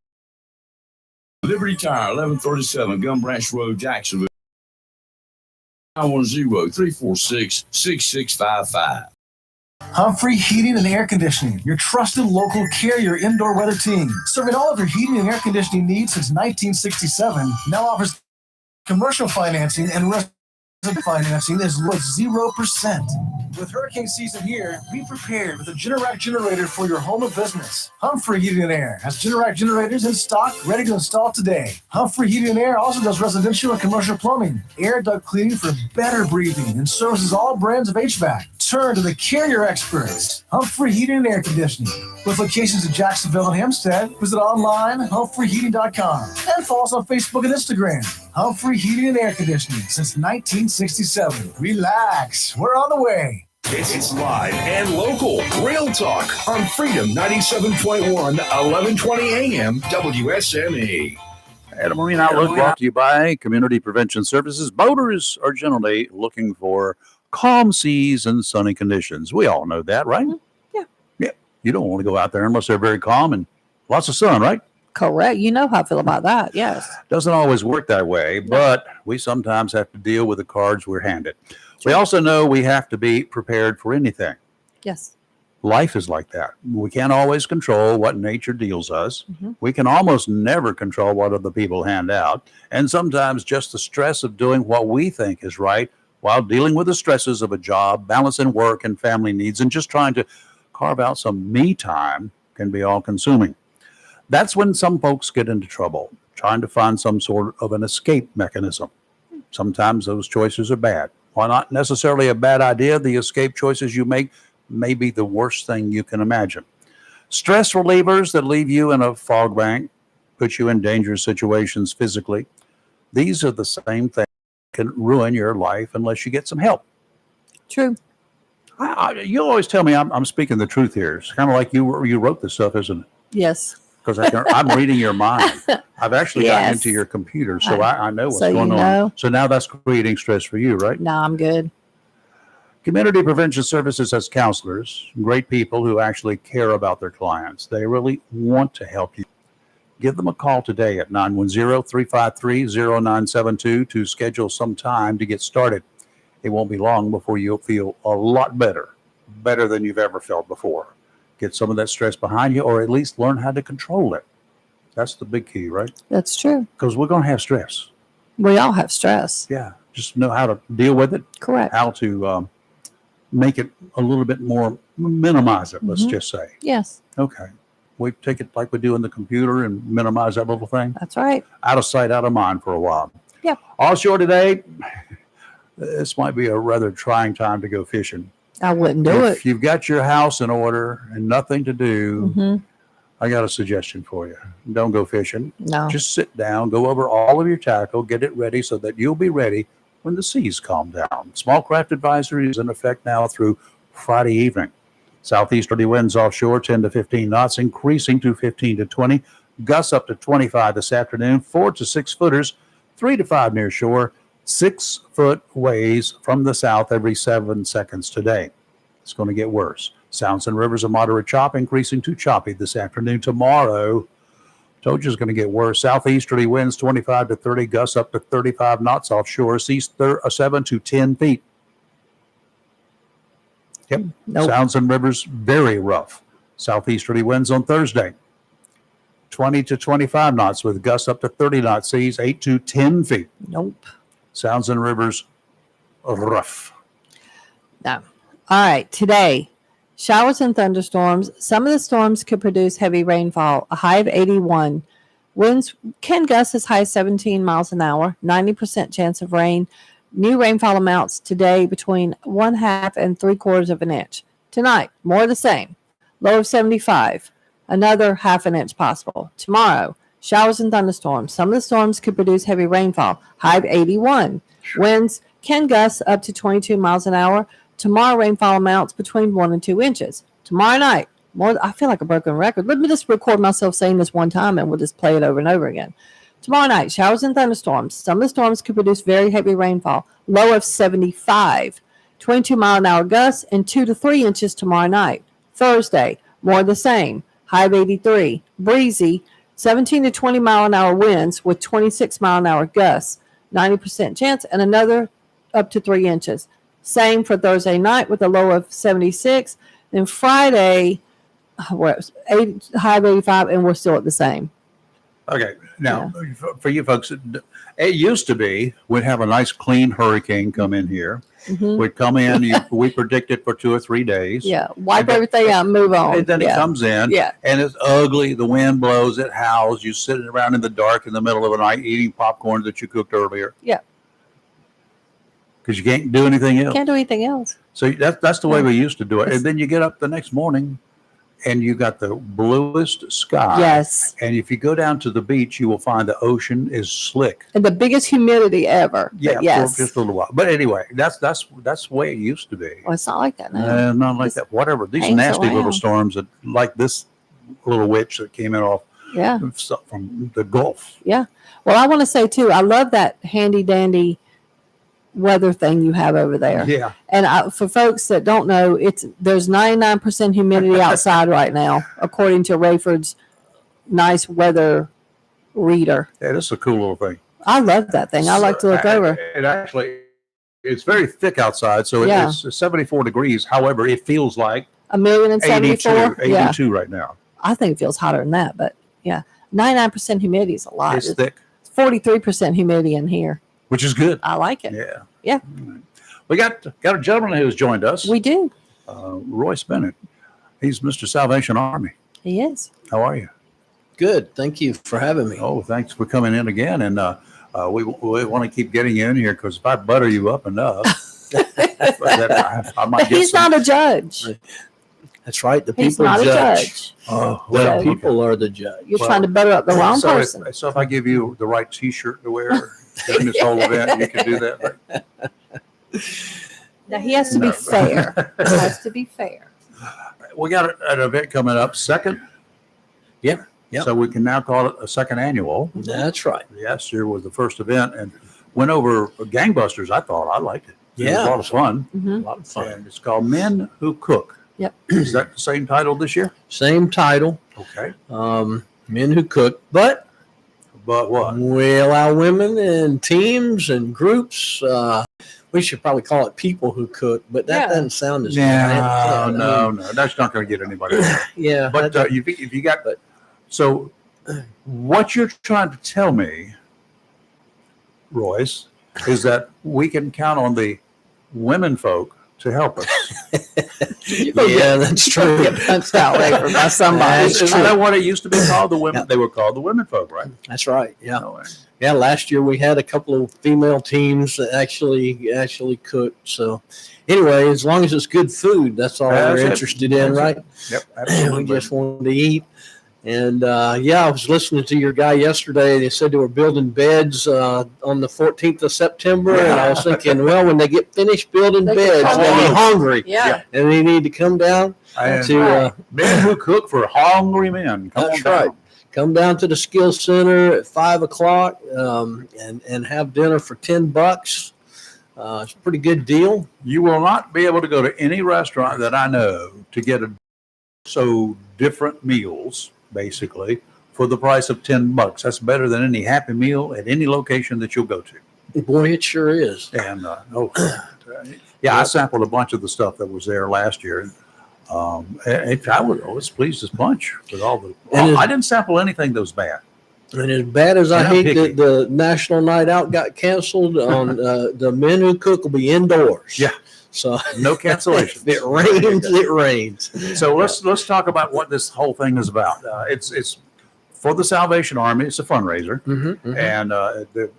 Speaker 10: Liberty Tire, 1137 Gum Branch Road, Jacksonville, 910-346-6655.
Speaker 11: Humphrey Heating and Air Conditioning, your trusted local Carrier indoor weather team. Serving all of your heating and air conditioning needs since 1967. Now offers commercial financing and residential financing as low as 0%. With hurricane season here, be prepared with a Generac generator for your home or business. Humphrey Heating and Air has Generac generators in stock, ready to install today. Humphrey Heating and Air also does residential and commercial plumbing, air duct cleaning for better breathing, and services all brands of HVAC. turn to the carrier experts, Humphrey Heating and Air Conditioning. With locations in Jacksonville and Hempstead, visit online humphreyheating.com and follow us on Facebook and Instagram. Humphrey Heating and Air Conditioning since 1967. Relax, we're on the way.
Speaker 3: It's live and local. Real talk on Freedom 97.1, 1120 AM, WSME.
Speaker 1: And a Marine Outlook brought to you by Community Prevention Services. Boaters are generally looking for calm seas and sunny conditions. We all know that, right?
Speaker 2: Yeah.
Speaker 1: Yeah. You don't want to go out there unless they're very calm and lots of sun, right?
Speaker 2: Correct. You know how I feel about that. Yes.
Speaker 1: Doesn't always work that way, but we sometimes have to deal with the cards we're handed. We also know we have to be prepared for anything.
Speaker 2: Yes.
Speaker 1: Life is like that. We can't always control what nature deals us. We can almost never control what other people hand out. And sometimes just the stress of doing what we think is right while dealing with the stresses of a job, balancing work and family needs, and just trying to carve out some me time can be all consuming. That's when some folks get into trouble, trying to find some sort of an escape mechanism. Sometimes those choices are bad. While not necessarily a bad idea, the escape choices you make may be the worst thing you can imagine. Stress relievers that leave you in a fog bank, put you in dangerous situations physically. These are the same things that can ruin your life unless you get some help.
Speaker 2: True.
Speaker 1: You always tell me I'm speaking the truth here. It's kind of like you wrote this stuff, isn't it?
Speaker 2: Yes.
Speaker 1: Because I'm reading your mind. I've actually gotten
Speaker 2: Yes.
Speaker 1: into your computer, so I know what's
Speaker 2: So you
Speaker 1: going on.
Speaker 2: know.
Speaker 1: So now that's creating stress for you, right?
Speaker 2: No, I'm good.
Speaker 1: Community Prevention Services has counselors, great people who actually care about their clients. They really want to help you. Give them a call today at 910-353-0972 to schedule some time to get started. It won't be long before you'll feel a lot better than you've ever felt before. Get some of that stress behind you, or at least learn how to control it. That's the big key, right?
Speaker 2: That's true.
Speaker 1: Because we're going to have stress.
Speaker 2: We all have stress.
Speaker 1: Yeah. Just know how to deal with it.
Speaker 2: Correct.
Speaker 1: How to make it a little bit more, minimize it, let's just say.
Speaker 2: Yes.
Speaker 1: Okay. We take it like we do in the computer and minimize that little thing.
Speaker 2: That's right.
Speaker 1: Out of sight, out of mind for a while.
Speaker 2: Yeah.
Speaker 1: Offshore today, this might be a rather trying time to go fishing.
Speaker 2: I wouldn't do
Speaker 1: If you've got your house in order and nothing to do,
Speaker 2: it.
Speaker 1: I got a suggestion for you. Don't go fishing.
Speaker 2: No.
Speaker 1: Just sit down, go over all of your tackle, get it ready so that you'll be ready when the seas calm down. Small craft advisory is in effect now through Friday evening. Southeasterly winds offshore 10 to 15 knots, increasing to 15 to 20. Gusts up to 25 this afternoon. 4 to 6 footers, 3 to 5 near shore. 6-foot waves from the south every 7 seconds today. It's going to get worse. Sounds and rivers of moderate chop, increasing to choppy this afternoon. Tomorrow, told you it's going to get worse. Southeasterly winds 25 to 30, gusts up to 35 knots offshore. Seas 7 to 10 feet. Yep.
Speaker 2: Nope.
Speaker 1: Sounds and rivers very rough. Southeasterly winds on Thursday. 20 to 25 knots with gusts up to 30 knot seas, 8 to 10 feet.
Speaker 2: Nope.
Speaker 1: Sounds and rivers rough.
Speaker 2: No. All right. Today, showers and thunderstorms. Some of the storms could produce heavy rainfall, a high of 81. Winds can gust as high as 17 miles an hour, 90% chance of rain. New rainfall amounts today between 1/2 and 3/4 of an inch. Tonight, more of the same. Low of 75. Another 1/2 inch possible. Tomorrow, showers and thunderstorms. Some of the storms could produce heavy rainfall. High of 81. Winds can gust up to 22 miles an hour. Tomorrow, rainfall amounts between 1 and 2 inches. Tomorrow night, more. I feel like a broken record. Let me just record myself saying this one time and we'll just play it over and over again. Tomorrow night, showers and thunderstorms. Some of the storms could produce very heavy rainfall. Low of 75. 22-mile-an-hour gusts and 2 to 3 inches tomorrow night. Thursday, more of the same. High of 83. Breezy. 17 to 20-mile-an-hour winds with 26-mile-an-hour gusts. 90% chance and another up to 3 inches. Same for Thursday night with a low of 76. Then Friday, high of 85, and we're still at the same.
Speaker 1: Okay. Now, for you folks, it used to be we'd have a nice clean hurricane come in here.
Speaker 2: Mm-hmm.
Speaker 1: We'd come in, we predict it for 2 or 3 days.
Speaker 2: Yeah. Wipe everything out and move on.
Speaker 1: And then it comes in,
Speaker 2: Yeah.
Speaker 1: and it's ugly. The wind blows, it howls. You're sitting around in the dark in the middle of the night eating popcorn that you cooked earlier.
Speaker 2: Yeah.
Speaker 1: because you can't do anything else.
Speaker 2: Can't do anything else.
Speaker 1: So that's the way we used to do it. And then you get up the next morning and you got the bluest sky.
Speaker 2: Yes.
Speaker 1: And if you go down to the beach, you will find the ocean is slick.
Speaker 2: And the biggest humidity ever. But
Speaker 1: Yeah,
Speaker 2: yes.
Speaker 1: for just a little while. But anyway, that's the way it used to be.
Speaker 2: Well, it's not like that now.
Speaker 1: Not like that. Whatever. These
Speaker 2: hangs
Speaker 1: nasty little
Speaker 2: around.
Speaker 1: storms that, like this little witch that came in off
Speaker 2: Yeah.
Speaker 1: from the Gulf.
Speaker 2: Yeah. Well, I want to say too, I love that handy dandy weather thing you have over there.
Speaker 1: Yeah.
Speaker 2: And for folks that don't know, there's 99% humidity outside right now, according to Rayford's nice weather reader.
Speaker 1: Yeah, this is a cool little thing.
Speaker 2: I love that thing. I like to look over.
Speaker 1: It actually, it's very thick outside, so
Speaker 2: Yeah.
Speaker 1: it's 74 degrees. However, it feels like
Speaker 2: 1,074,000.
Speaker 1: 82
Speaker 2: Yeah.
Speaker 1: right now.
Speaker 2: I think it feels hotter than that, but yeah, 99% humidity is a lot.
Speaker 1: It's thick,
Speaker 2: 43% humidity in here.
Speaker 1: which is good.
Speaker 2: I like it.
Speaker 1: Yeah.
Speaker 2: Yeah.
Speaker 1: We got a gentleman who has joined us,
Speaker 2: We do.
Speaker 1: Royce Bennett. He's Mr. Salvation Army.
Speaker 2: He is.
Speaker 1: How are you?
Speaker 12: Good. Thank you for having me.
Speaker 1: Oh, thanks for coming in again. And we want to keep getting you in here because if I butter you up enough, then I might get
Speaker 2: He's
Speaker 1: some.
Speaker 2: not a judge.
Speaker 12: That's right. The
Speaker 2: He's
Speaker 12: people
Speaker 2: not a
Speaker 12: judge.
Speaker 2: judge.
Speaker 1: Oh,
Speaker 12: The
Speaker 1: well,
Speaker 12: people are the judge.
Speaker 2: You're trying to butter up the wrong
Speaker 1: so
Speaker 2: person.
Speaker 1: so if I give you the right T-shirt to wear during this whole event, you can do that. Right?
Speaker 2: Now he has to be
Speaker 1: No.
Speaker 2: fair. He has to be fair.
Speaker 1: We got an event coming up, second.
Speaker 12: Yep. Yep.
Speaker 1: So we can now call it a second annual.
Speaker 12: That's right.
Speaker 1: Last year was the first event and went over gangbusters. I thought I liked it. It was
Speaker 12: Yeah.
Speaker 1: a lot of fun.
Speaker 2: Mhm.
Speaker 12: A lot of fun.
Speaker 1: And it's called Men Who Cook.
Speaker 2: Yep.
Speaker 1: Is that the same title this year?
Speaker 12: Same title.
Speaker 1: Okay.
Speaker 12: Men who cook, but
Speaker 1: But what?
Speaker 12: we allow women in teams and groups. We should probably call it people who cook, but that
Speaker 2: Yeah.
Speaker 12: doesn't sound as
Speaker 1: No. That's not going to get anybody.
Speaker 12: Yeah.
Speaker 1: But if you got, so what you're trying to tell me, Royce, is that we can count on the women folk to help us.
Speaker 12: yeah, that's true.
Speaker 2: Get punched out later by somebody.
Speaker 12: That's
Speaker 1: Isn't
Speaker 12: true.
Speaker 1: that what it used to be called? The women. They were called the women folk, right?
Speaker 12: That's right. Yeah.
Speaker 1: No way.
Speaker 12: Yeah, last year we had a couple of female teams that actually cooked. So, anyway, as long as it's good food, that's all
Speaker 1: That's
Speaker 12: we're
Speaker 1: it.
Speaker 12: interested in,
Speaker 1: That's
Speaker 12: right?
Speaker 1: it. Yep,
Speaker 12: We
Speaker 1: absolutely.
Speaker 12: just wanted to eat. And yeah, I was listening to your guy yesterday. They said they were building beds on the 14th of September, and I was thinking, well, when they get finished building
Speaker 2: They can
Speaker 12: beds,
Speaker 2: come
Speaker 12: they'll be
Speaker 2: down.
Speaker 12: hungry,
Speaker 2: Yeah.
Speaker 12: and they need to come down
Speaker 1: And
Speaker 12: to.
Speaker 1: men who cook for hungry men. Come
Speaker 12: That's
Speaker 1: on down.
Speaker 12: right. Come down to the skills center at 5:00 and have dinner for $10. It's a pretty good deal.
Speaker 1: You will not be able to go to any restaurant that I know to get so different meals, basically, for the price of $10. That's better than any Happy Meal at any location that you'll go to.
Speaker 12: Boy, it sure is.
Speaker 1: And yeah, I sampled a bunch of the stuff that was there last year. I was pleased as punch with all the.
Speaker 12: And
Speaker 1: I didn't sample anything that was bad.
Speaker 12: And as bad as I
Speaker 1: And I'm
Speaker 12: hate
Speaker 1: picky.
Speaker 12: that the National Night Out got canceled, on the Men Who Cook will be indoors.
Speaker 1: Yeah.
Speaker 12: So
Speaker 1: No cancellation.
Speaker 12: if it rains, it rains.
Speaker 1: So let's talk about what this whole thing is about. It's for the Salvation Army. It's a fundraiser, and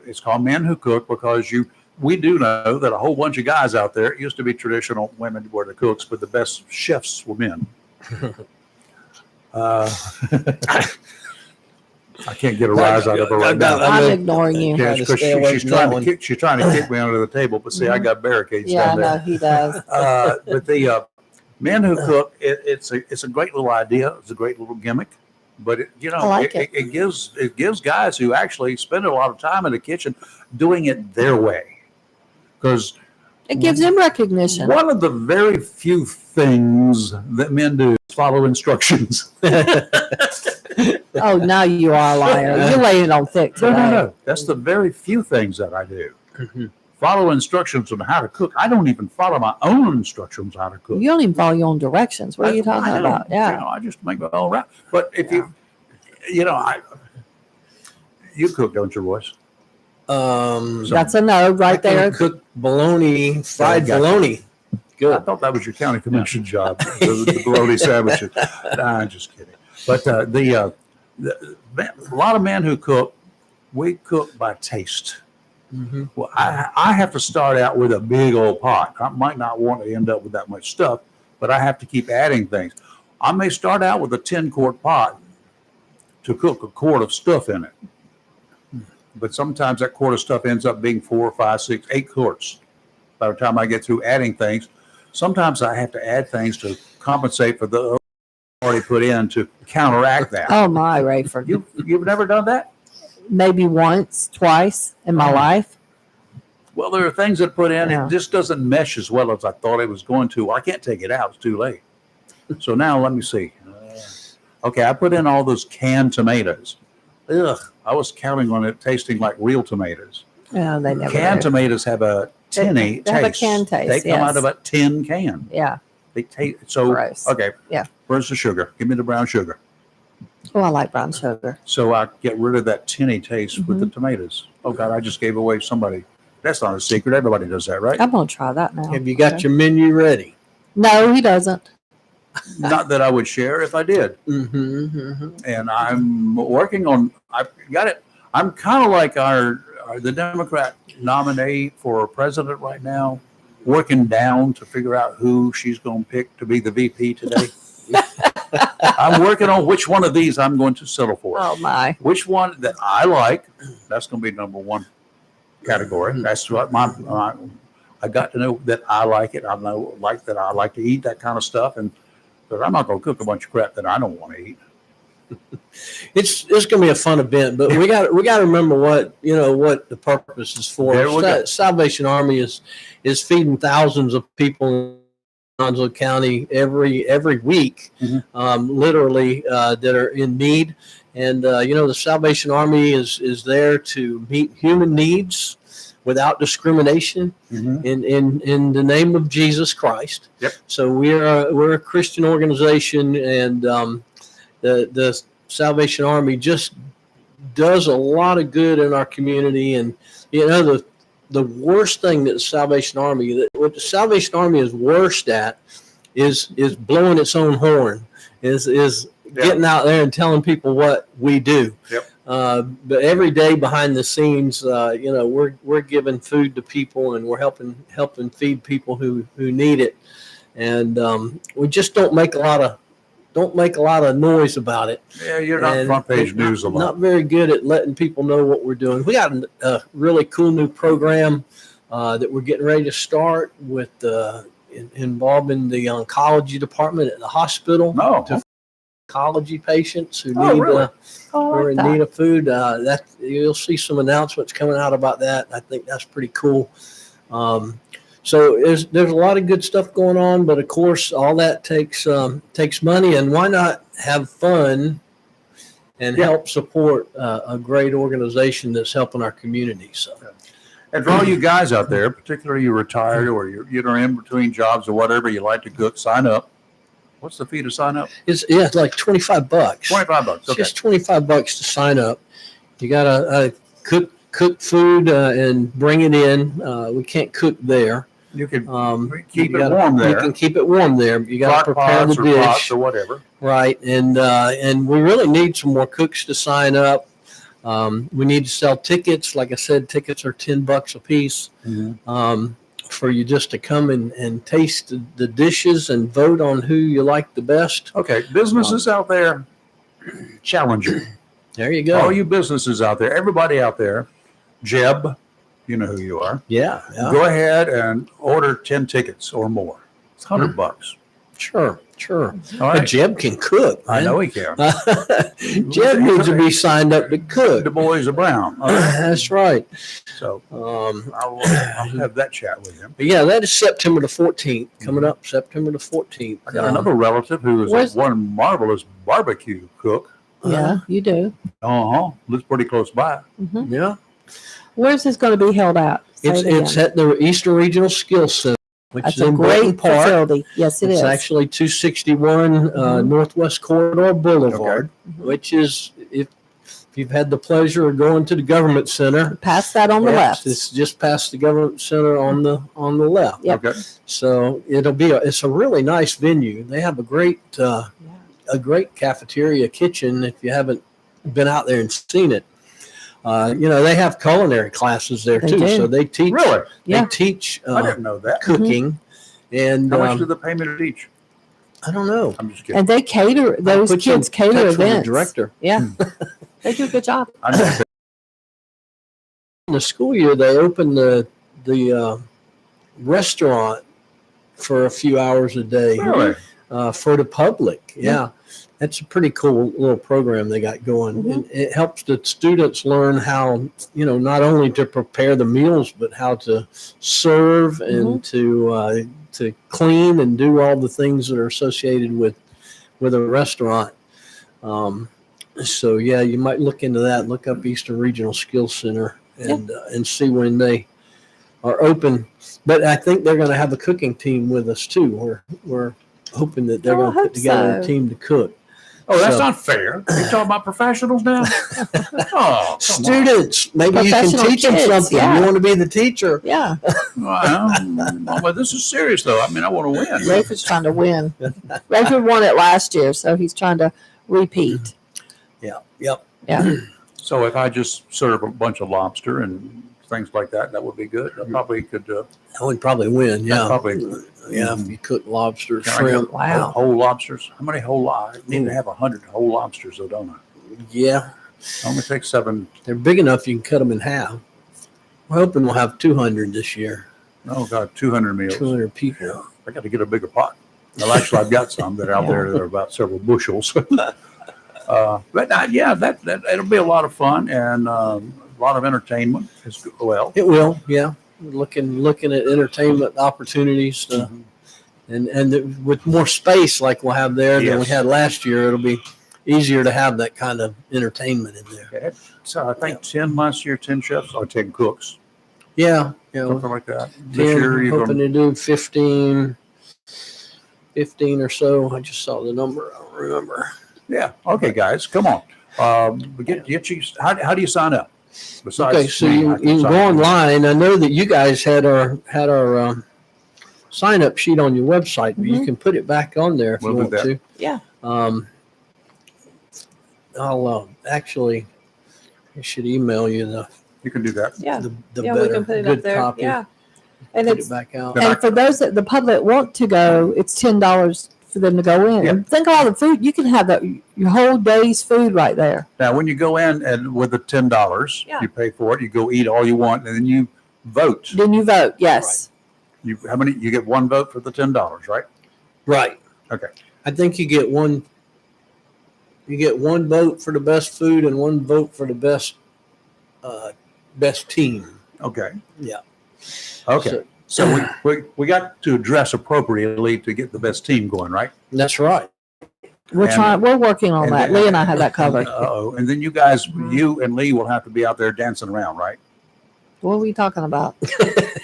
Speaker 1: it's called Men Who Cook because we do know that a whole bunch of guys out there, it used to be traditional women were the cooks, but the best chefs were men. I can't get a rise out of her right now.
Speaker 2: I'm ignoring you.
Speaker 1: Yeah,
Speaker 12: Trying to
Speaker 1: because
Speaker 12: stay away
Speaker 1: she's
Speaker 12: from
Speaker 1: trying
Speaker 12: that
Speaker 1: to
Speaker 12: one.
Speaker 1: kick. She's trying to kick me under the table, but see, I got barricades
Speaker 2: Yeah, I
Speaker 1: down
Speaker 2: know
Speaker 1: there.
Speaker 2: he does.
Speaker 1: But the Men Who Cook, it's a great little idea. It's a great little gimmick, but
Speaker 2: I like it.
Speaker 1: it gives guys who actually spend a lot of time in the kitchen doing it their way. Because
Speaker 2: It gives him recognition.
Speaker 1: one of the very few things that men do is follow instructions.
Speaker 2: Oh, now you are a liar. You're laying it on thick today.
Speaker 1: No. That's the very few things that I do. Follow instructions on how to cook. I don't even follow my own instructions on how to cook.
Speaker 2: You don't even follow your own directions. What are you talking
Speaker 1: I don't.
Speaker 2: about? Yeah.
Speaker 1: I just make my own route. But if you cook, don't you, Royce?
Speaker 2: That's a no right there.
Speaker 12: Cook bologna, fried
Speaker 1: Gotcha.
Speaker 12: bologna.
Speaker 1: I
Speaker 12: Good.
Speaker 1: thought that was your county commission job, the bologna sandwiches. Nah, I'm just kidding. But a lot of men who cook, we cook by taste.
Speaker 12: Mm-hmm.
Speaker 1: Well, I have to start out with a big old pot. I might not want to end up with that much stuff, but I have to keep adding things. I may start out with a 10-quart pot to cook a quart of stuff in it. But sometimes that quart of stuff ends up being 4, 5, 6, 8 quarts by the time I get through adding things. Sometimes I have to add things to compensate for the already put in to counteract that.
Speaker 2: Oh my, Rayford.
Speaker 1: You've never done that?
Speaker 2: Maybe once, twice in my
Speaker 1: Uh-huh.
Speaker 2: life.
Speaker 1: Well, there are things that put in,
Speaker 2: Yeah.
Speaker 1: it just doesn't mesh as well as I thought it was going to. I can't take it out. It's too late. So now let me see. Okay, I put in all those canned tomatoes. Ugh, I was counting on it tasting like real tomatoes.
Speaker 2: Yeah, they never
Speaker 1: Canned
Speaker 2: do.
Speaker 1: tomatoes have a tinny
Speaker 2: They have a
Speaker 1: taste.
Speaker 2: canned taste,
Speaker 1: They come out
Speaker 2: yes.
Speaker 1: of a tin can.
Speaker 2: Yeah.
Speaker 1: They taste so.
Speaker 2: Gross.
Speaker 1: Okay.
Speaker 2: Yeah.
Speaker 1: Where's the sugar? Give me the brown sugar.
Speaker 2: Oh, I like brown sugar.
Speaker 1: So I get rid of that tinny taste with the
Speaker 2: Mhm.
Speaker 1: tomatoes. Oh God, I just gave away somebody. That's not a secret. Everybody does that, right?
Speaker 2: I'm gonna try that now.
Speaker 12: Have you got
Speaker 2: Okay.
Speaker 12: your menu ready?
Speaker 2: No, he doesn't.
Speaker 1: Not that I would share if I did.
Speaker 12: Mm-hmm, mm-hmm.
Speaker 1: And I'm working on. I've got it. I'm kind of like the Democrat nominee for president right now, working down to figure out who she's going to pick to be the VP today. I'm working on which one of these I'm going to settle for.
Speaker 2: Oh my.
Speaker 1: Which one that I like, that's going to be number one category. That's what I got to know that I like it. I know like that I like to eat that kind of stuff, and but I'm not going to cook a bunch of crap that I don't want to eat.
Speaker 12: It's going to be a fun event, but we got to remember what the purpose is for.
Speaker 1: There we go.
Speaker 12: Salvation Army is feeding thousands of people in Onslow County every week, literally that are in need. And the Salvation Army is there to meet human needs without discrimination in the name of Jesus Christ.
Speaker 1: Yep.
Speaker 12: So we're a Christian organization, and the Salvation Army just does a lot of good in our community. And the worst thing that the Salvation Army, what the Salvation Army is worst at, is blowing its own horn, is getting out there and telling people what we do.
Speaker 1: Yep.
Speaker 12: But every day behind the scenes, we're giving food to people, and we're helping feed people who need it. And we just don't make a lot of noise about it.
Speaker 1: Yeah, you're not front page news a lot.
Speaker 12: Not very good at letting people know what we're doing. We got a really cool new program that we're getting ready to start with involving the oncology department at the hospital.
Speaker 1: No.
Speaker 12: To oncology patients who
Speaker 1: Oh,
Speaker 12: need
Speaker 1: really?
Speaker 12: are in need of food. That you'll see some announcements coming out about that. I think that's pretty cool. So there's a lot of good stuff going on, but of course all that takes money, and why not have fun and help support a great organization that's helping our community. So,
Speaker 1: And for all you guys out there, particularly you're retired or you're in between jobs or whatever, you like to cook, sign up. What's the fee to sign up?
Speaker 12: it's like $25.
Speaker 1: $25.
Speaker 12: It's
Speaker 1: Okay.
Speaker 12: just $25 to sign up. You got to cook food and bring it in. We can't cook there.
Speaker 1: You can
Speaker 12: Keep
Speaker 1: keep it warm there.
Speaker 12: You can keep it warm there. You got to
Speaker 1: Crock
Speaker 12: prepare
Speaker 1: pots
Speaker 12: the
Speaker 1: or pots
Speaker 12: dish,
Speaker 1: or whatever.
Speaker 12: right? And we really need some more cooks to sign up. We need to sell tickets. Like I said, tickets are $10 a piece. For you just to come and taste the dishes and vote on who you like the best.
Speaker 1: Okay, businesses out there, challenge you.
Speaker 12: There you go.
Speaker 1: All you businesses out there, everybody out there, Jeb, you know who you are.
Speaker 12: Yeah.
Speaker 1: Go ahead and order 10 tickets or more. It's $100.
Speaker 12: Sure.
Speaker 1: All
Speaker 12: But
Speaker 1: right.
Speaker 12: Jeb can cook.
Speaker 1: I
Speaker 12: man.
Speaker 1: know he can.
Speaker 12: Jeb needs to be signed up to cook.
Speaker 1: The boys are brown. All right.
Speaker 12: That's right.
Speaker 1: So
Speaker 12: Um,
Speaker 1: I'll have that chat with him.
Speaker 12: but yeah, that is September the 14th. Coming up September the 14th.
Speaker 1: I got another relative who is
Speaker 2: Where's-
Speaker 1: one marvelous barbecue cook.
Speaker 2: Yeah, you do.
Speaker 1: Lives pretty close by.
Speaker 12: Yeah.
Speaker 2: Where's this going to be held at? Say
Speaker 12: It's
Speaker 2: it again.
Speaker 12: at the Eastern Regional Skills Center, which
Speaker 2: That's
Speaker 12: is
Speaker 2: a
Speaker 12: in Britton
Speaker 2: great
Speaker 12: Park.
Speaker 2: facility. Yes, it
Speaker 12: It's
Speaker 2: is.
Speaker 12: actually 261 Northwest Corridor Boulevard, which is, if you've had the pleasure of going to the Government Center,
Speaker 2: Past that on the
Speaker 12: yes,
Speaker 2: left.
Speaker 12: it's just past the Government Center on the left.
Speaker 2: Yep.
Speaker 1: Okay.
Speaker 12: So it's a really nice venue. They have a great cafeteria kitchen if you haven't been out there and seen it. They have culinary classes there
Speaker 2: They
Speaker 12: too.
Speaker 2: do.
Speaker 12: So they teach.
Speaker 1: Really?
Speaker 12: They
Speaker 2: Yeah.
Speaker 12: teach
Speaker 1: I didn't know that.
Speaker 12: cooking. And
Speaker 1: How much do they pay me to teach?
Speaker 12: I don't know.
Speaker 1: I'm just kidding.
Speaker 2: And they cater, those
Speaker 12: Put you in
Speaker 2: kids cater
Speaker 12: touch with the
Speaker 2: events.
Speaker 12: director.
Speaker 2: Yeah. They do a good job.
Speaker 1: I know.
Speaker 12: In the school year, they opened the restaurant for a few hours a day
Speaker 1: Really?
Speaker 12: for the public. Yeah. That's a pretty cool little program they got going.
Speaker 2: Mhm.
Speaker 12: And it helps the students learn how, not only to prepare the meals, but how to serve and to clean and do all the things that are associated with a restaurant. So yeah, you might look into that. Look up Eastern Regional Skills Center and see when they are open. But I think they're going to have a cooking team with us too. We're hoping that they're
Speaker 2: Oh, I
Speaker 12: going to put
Speaker 2: hope
Speaker 12: together a
Speaker 2: so.
Speaker 12: team to cook.
Speaker 1: Oh, that's
Speaker 12: So-
Speaker 1: not fair. You talking about professionals now? Oh, come on.
Speaker 12: Students, maybe you can
Speaker 2: Professional
Speaker 12: teach them
Speaker 2: kids,
Speaker 12: something.
Speaker 2: yeah.
Speaker 12: You want to be the teacher.
Speaker 2: Yeah.
Speaker 1: Well, this is serious, though. I mean, I want to win.
Speaker 2: Rayford's trying to win. Rayford won it last year, so he's trying to repeat.
Speaker 12: Yeah. Yep.
Speaker 2: Yeah.
Speaker 1: So if I just serve a bunch of lobster and things like that, that would be good. I probably could.
Speaker 12: I would probably win. Yeah.
Speaker 1: Probably.
Speaker 12: Yeah. If you cook lobster,
Speaker 1: Can I get
Speaker 12: shrimp.
Speaker 2: Wow.
Speaker 1: Whole lobsters. How many whole? I need to have 100 whole lobsters, though, don't I?
Speaker 12: Yeah.
Speaker 1: I'm gonna take 7.
Speaker 12: They're big enough you can cut them in half. We're hoping we'll have 200 this year.
Speaker 1: Oh God, 200 meals.
Speaker 12: 200 people.
Speaker 1: I got to get a bigger pot. Well, actually, I've got some that are out there that are about several bushels. But it'll be a lot of fun and a lot of entertainment as well.
Speaker 12: It will. Yeah. Looking at entertainment opportunities, and with more space like we'll have there than we
Speaker 1: Yes.
Speaker 12: had last year, it'll be easier to have that kind of entertainment in there.
Speaker 1: So I think 10 last year, 10 chefs or 10 cooks,
Speaker 12: Yeah. Yeah.
Speaker 1: something like that.
Speaker 12: 10,
Speaker 1: This year, you're
Speaker 12: hoping
Speaker 1: going
Speaker 12: to do 15 or so. I just saw the number. I don't remember.
Speaker 1: yeah. Okay, guys, come on. We get you. How do you sign up? Besides,
Speaker 12: Okay, so
Speaker 1: me,
Speaker 12: you
Speaker 1: I
Speaker 12: can
Speaker 1: sign
Speaker 12: go
Speaker 1: up.
Speaker 12: online. I know that you guys had our sign up sheet on your website, but you can put it back on there if
Speaker 1: We'll
Speaker 12: you
Speaker 1: do
Speaker 12: want
Speaker 1: that.
Speaker 12: to.
Speaker 2: Yeah.
Speaker 12: I'll actually, I should email you the
Speaker 1: You can do that.
Speaker 2: Yeah.
Speaker 12: the
Speaker 2: Yeah,
Speaker 12: better
Speaker 2: we can put it
Speaker 12: good
Speaker 2: up there.
Speaker 12: copy.
Speaker 2: Yeah. And
Speaker 12: Put
Speaker 2: it's
Speaker 12: it back out.
Speaker 1: Then
Speaker 2: and for those that the public want to go, it's $10 for them to go in.
Speaker 1: Yeah.
Speaker 2: And think of all the food you can have your whole day's food right there.
Speaker 1: Now, when you go in and with the $10,
Speaker 2: Yeah.
Speaker 1: you pay for it. You go eat all you want, and then you vote.
Speaker 2: Then you vote. Yes.
Speaker 1: How many? You get one vote for the $10, right?
Speaker 12: Right.
Speaker 1: Okay.
Speaker 12: I think you get one. You get one vote for the best food and one vote for the best team.
Speaker 1: Okay.
Speaker 12: Yeah.
Speaker 1: Okay. So we got to dress appropriately to get the best team going, right?
Speaker 12: That's right.
Speaker 2: We're working on
Speaker 1: and
Speaker 2: that.
Speaker 1: then-
Speaker 2: Lee and I have that covered.
Speaker 1: Uh-oh. And then you guys, you and Lee will have to be out there dancing around, right?
Speaker 2: What are we talking about?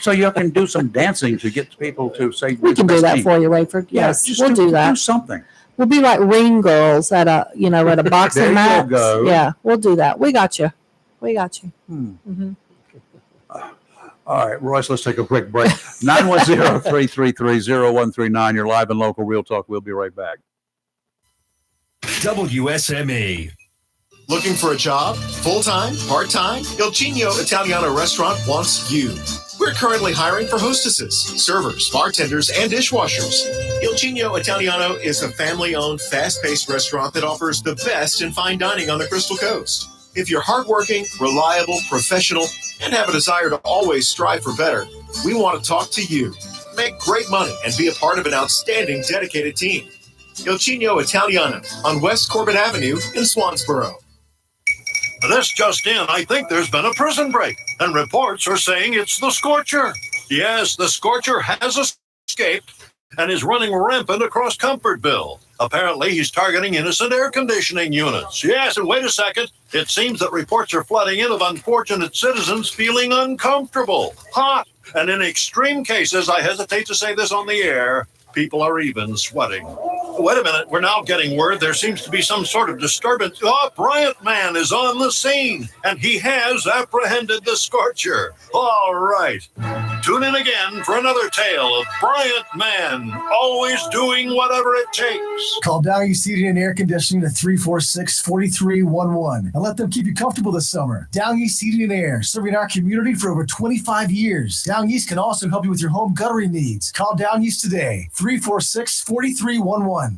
Speaker 1: So you can do some dancing to get people to say
Speaker 2: We can do that for you, Rayford.
Speaker 1: Yeah,
Speaker 2: Yes,
Speaker 1: just
Speaker 2: we'll do
Speaker 1: Do
Speaker 2: that.
Speaker 1: something.
Speaker 2: We'll be like ring girls at a boxing
Speaker 1: There you
Speaker 2: match.
Speaker 1: go.
Speaker 2: Yeah, we'll do that. We got you. We got you.
Speaker 1: Hmm.
Speaker 2: Mhm.
Speaker 1: All right, Royce, let's take a quick break. 910-333-0139. You're live and local Real Talk. We'll be right back.
Speaker 3: WSMA.
Speaker 13: Looking for a job? Full-time? Part-time? Il Cigno Italiano Restaurant wants you. We're currently hiring for hostesses, servers, bartenders, and dishwashers. Il Cigno Italiano is a family-owned, fast-paced restaurant that offers the best in fine dining on the Crystal Coast. If you're hardworking, reliable, professional, and have a desire to always strive for better, we want to talk to you. Make great money and be a part of an outstanding, dedicated team. Il Cigno Italiano on West Corbett Avenue in Swansboro.
Speaker 14: This just in, I think there's been a prison break, and reports are saying it's the Scorcher. Yes, the Scorcher has escaped and is running rampant across Comfortville. Apparently, he's targeting innocent air conditioning units. Yes, and wait a second. It seems that reports are flooding in of unfortunate citizens feeling uncomfortable, hot, and in extreme cases, I hesitate to say this on the air, people are even sweating. Wait a minute, we're now getting word there seems to be some sort of disturbance. Bryant Man is on the scene, and he has apprehended the Scorcher. All right. Tune in again for another tale of Bryant Man, always doing whatever it takes.
Speaker 11: Call Down East Heating and Air Conditioning at 346-4311 and let them keep you comfortable this summer. Down East Heating and Air, serving our community for over 25 years. Down East can also help you with your home guttering needs. Call Down East today, 346-4311.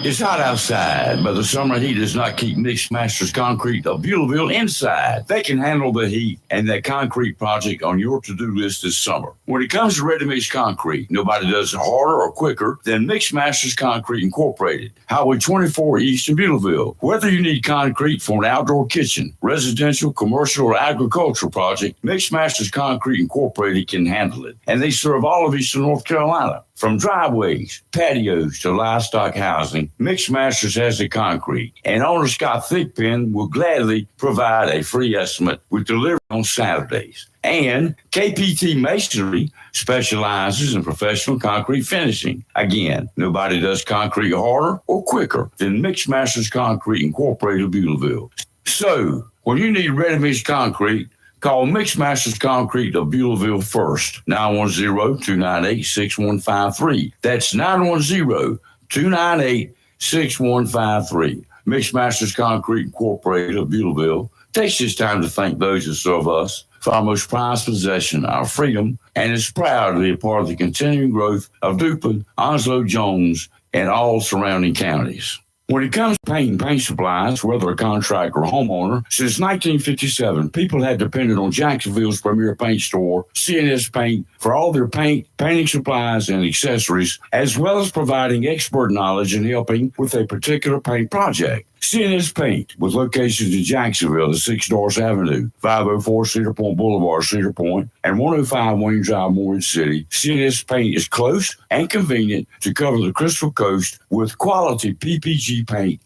Speaker 10: It's hot outside, but the summer heat does not keep Mixed Masters Concrete of Beulaville inside. They can handle the heat and that concrete project on your to-do list this summer. When it comes to ready-mix concrete, nobody does it harder or quicker than Mixed Masters Concrete Incorporated. Highway 24 East in Beulaville. Whether you need concrete for an outdoor kitchen, residential, commercial, or agricultural project, Mixed Masters Concrete Incorporated can handle it. And they serve all of Eastern North Carolina. From driveways, patios, to livestock housing, Mixed Masters has the concrete. And owner Scott Thigpen will gladly provide a free estimate with delivery on Saturdays. And KPT Masonry specializes in professional concrete finishing. Again, nobody does concrete harder or quicker than Mixed Masters Concrete Incorporated of Beulaville. So, when you need ready-mix concrete, call Mixed Masters Concrete of Beulaville first, 910-298-6153. That's 910-298-6153. Mixed Masters Concrete Incorporated of Beulaville takes this time to thank those who serve us for our most prized possession, our freedom, and is proud to be a part of the continuing growth of Dupin, Onslow, Jones, and all surrounding counties. When it comes to paint supplies, whether a contractor or homeowner, since 1957, people have depended on Jacksonville's premier paint store, CNS Paint, for all their painting supplies, and accessories, as well as providing expert knowledge and helping with a particular paint project. CNS Paint, with locations in Jacksonville at 6 Doris Avenue, 504 Cedar Point Boulevard, Cedar Point, and 105 Wayne Drive, Morehead City. CNS Paint is close and convenient to cover the Crystal Coast with quality PPG paint,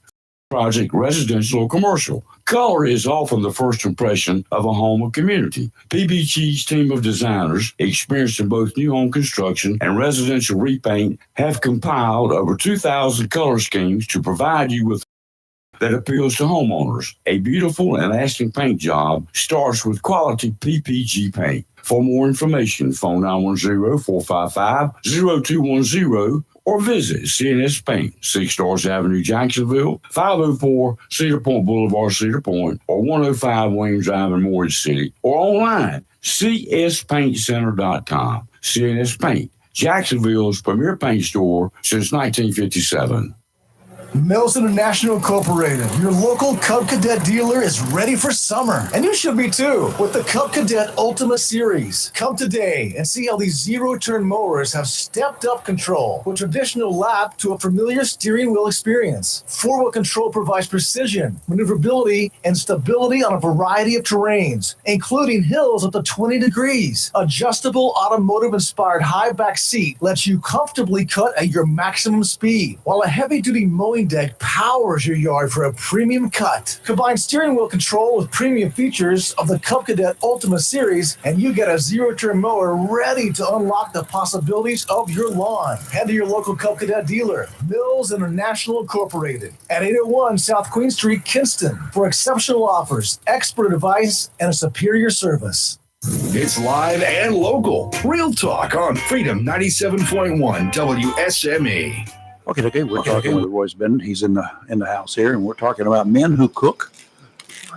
Speaker 10: project, residential, or commercial. Color is often the first impression of a home or community. PPG's team of designers, experienced in both new home construction and residential repaint, have compiled over 2,000 color schemes to provide you with that appeals to homeowners. A beautiful and lasting paint job starts with quality PPG paint. For more information, phone 910-455-0210 or visit CNS Paint, 6 Doris Avenue, Jacksonville, 504 Cedar Point Boulevard, Cedar Point, or 105 Wayne Drive in Morehead City, or online, cspaintcenter.com. CNS Paint, Jacksonville's premier paint store since 1957.
Speaker 11: Mills International Incorporated, your local Cub Cadet dealer, is ready for summer. And you should be too, with the Cub Cadet Ultima Series. Come today and see how these zero-turn mowers have stepped up control, with traditional lap to a familiar steering wheel experience. Four-wheel control provides precision, maneuverability, and stability on a variety of terrains, including hills up to 20 degrees. Adjustable automotive-inspired high back seat lets you comfortably cut at your maximum speed, while a heavy-duty mowing deck powers your yard for a premium cut. Combine steering wheel control with premium features of the Cub Cadet Ultima Series, and you get a zero-turn mower ready to unlock the possibilities of your lawn. Head to your local Cub Cadet dealer, Mills International Incorporated, at 801 South Queen Street, Kinston, for exceptional offers, expert advice, and a superior service.
Speaker 3: It's live and local. Real Talk on Freedom 97.1 WSME.
Speaker 1: Okay, we're talking with Royce Bennett. He's in the house here, and we're talking about men who cook,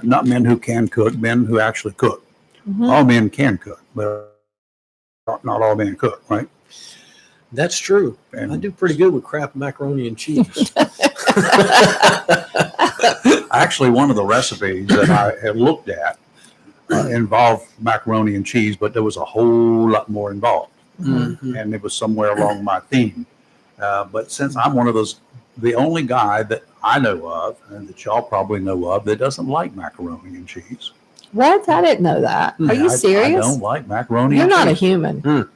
Speaker 1: not men who can cook, men who actually cook. Mm-hmm. All men can cook, but not all men cook, right?
Speaker 12: That's true. And I do pretty good with Kraft macaroni and cheese.
Speaker 1: Actually, one of the recipes that I had looked at involved macaroni and cheese, but there was a whole lot more involved, and it was somewhere along my theme. But since I'm one of those, the only guy that I know of, and that y'all probably know of, that doesn't like macaroni and cheese.
Speaker 2: What? I didn't know that. Are you serious?
Speaker 1: I don't like macaroni
Speaker 2: You're
Speaker 1: and cheese.
Speaker 2: not a human.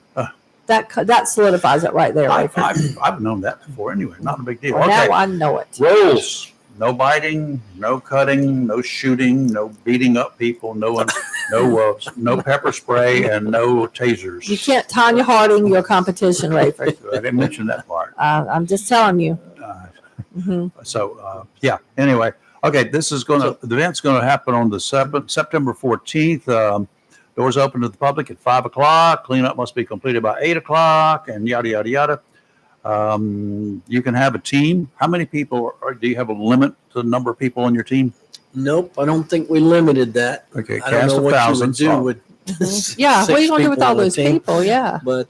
Speaker 2: That solidifies it right there.
Speaker 1: I've known that before anyway. Not a big deal.
Speaker 2: Well, now I know it.
Speaker 1: Rules. No biting, no cutting, no shooting, no beating up people, no pepper spray, and no tasers.
Speaker 2: You can't Tanya Harding your competition, Rayford.
Speaker 1: I didn't mention that part.
Speaker 2: I'm just telling you.
Speaker 1: So, Anyway, okay, the event's going to happen on the September 14th. Doors open to the public at 5 o'clock. Cleanup must be completed by 8 o'clock, and yada, yada, yada. You can have a team. How many people, do you have a limit to the number of people on your team?
Speaker 12: Nope, I don't think we limited that.
Speaker 1: Okay,
Speaker 12: I don't
Speaker 1: cast
Speaker 12: know
Speaker 1: of
Speaker 12: what
Speaker 1: thousands.
Speaker 12: you would do with
Speaker 2: Yeah, what are you
Speaker 12: six
Speaker 2: going to do with
Speaker 12: people
Speaker 2: all
Speaker 12: on a
Speaker 2: those
Speaker 12: team.
Speaker 2: people? Yeah.
Speaker 12: But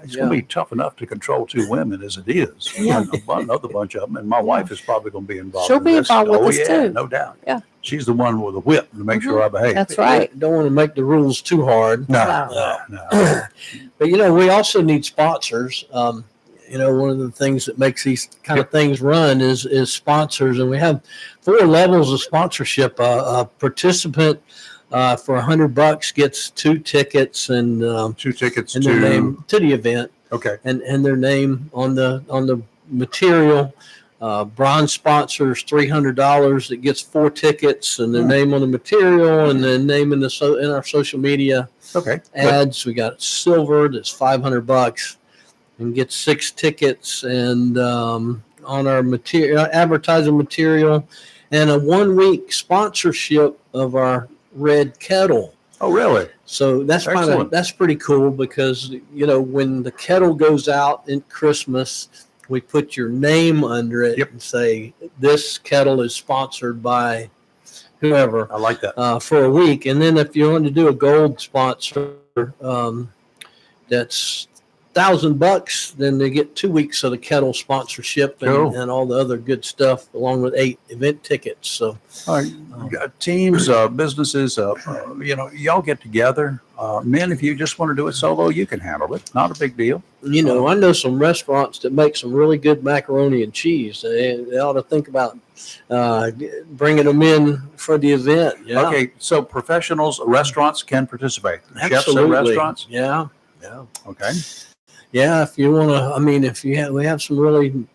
Speaker 1: It's going to be tough enough to control 2 women as it is.
Speaker 2: Yeah.
Speaker 1: Another bunch of them, and my wife is probably going to be involved.
Speaker 2: She'll
Speaker 1: in
Speaker 2: be
Speaker 1: this.
Speaker 2: involved with
Speaker 1: Oh,
Speaker 2: us
Speaker 1: yeah,
Speaker 2: too.
Speaker 1: no doubt.
Speaker 2: Yeah.
Speaker 1: She's the one with the whip to make sure I behave.
Speaker 2: That's right.
Speaker 12: Don't want to make the rules too hard.
Speaker 1: No.
Speaker 12: But we also need sponsors. One of the things that makes these kind of things run is sponsors, and we have 4 levels of sponsorship. A participant for $100 gets 2 tickets and
Speaker 1: 2 tickets
Speaker 12: and their name to the event.
Speaker 1: Okay.
Speaker 12: And their name on the material. Bronze sponsors $300 that gets 4 tickets and their name on the material and then name in our social media ads. We got silver that's $500 and gets 6 tickets and on our material advertising material and a 1-week sponsorship of our red kettle.
Speaker 1: Oh, really?
Speaker 12: So that's pretty cool because when the kettle goes out in Christmas, we put your name under it and say this kettle is sponsored by whoever.
Speaker 1: I like that.
Speaker 12: For a week, and then if you want to do a gold sponsor, that's $1,000. Then they get 2 weeks of the kettle sponsorship and all the other good stuff, along with 8 event tickets. So,
Speaker 1: all right, teams, businesses, y'all get together. Men, if you just want to do it solo, you can handle it. Not a big deal.
Speaker 12: I know some restaurants that make some really good macaroni and cheese. They ought to think about bringing them in for the event. Yeah.
Speaker 1: Okay, so professionals, restaurants can participate. Chefs at
Speaker 12: Absolutely.
Speaker 1: restaurants?
Speaker 12: Yeah.
Speaker 1: Okay.
Speaker 12: Yeah, if you want to, we have some really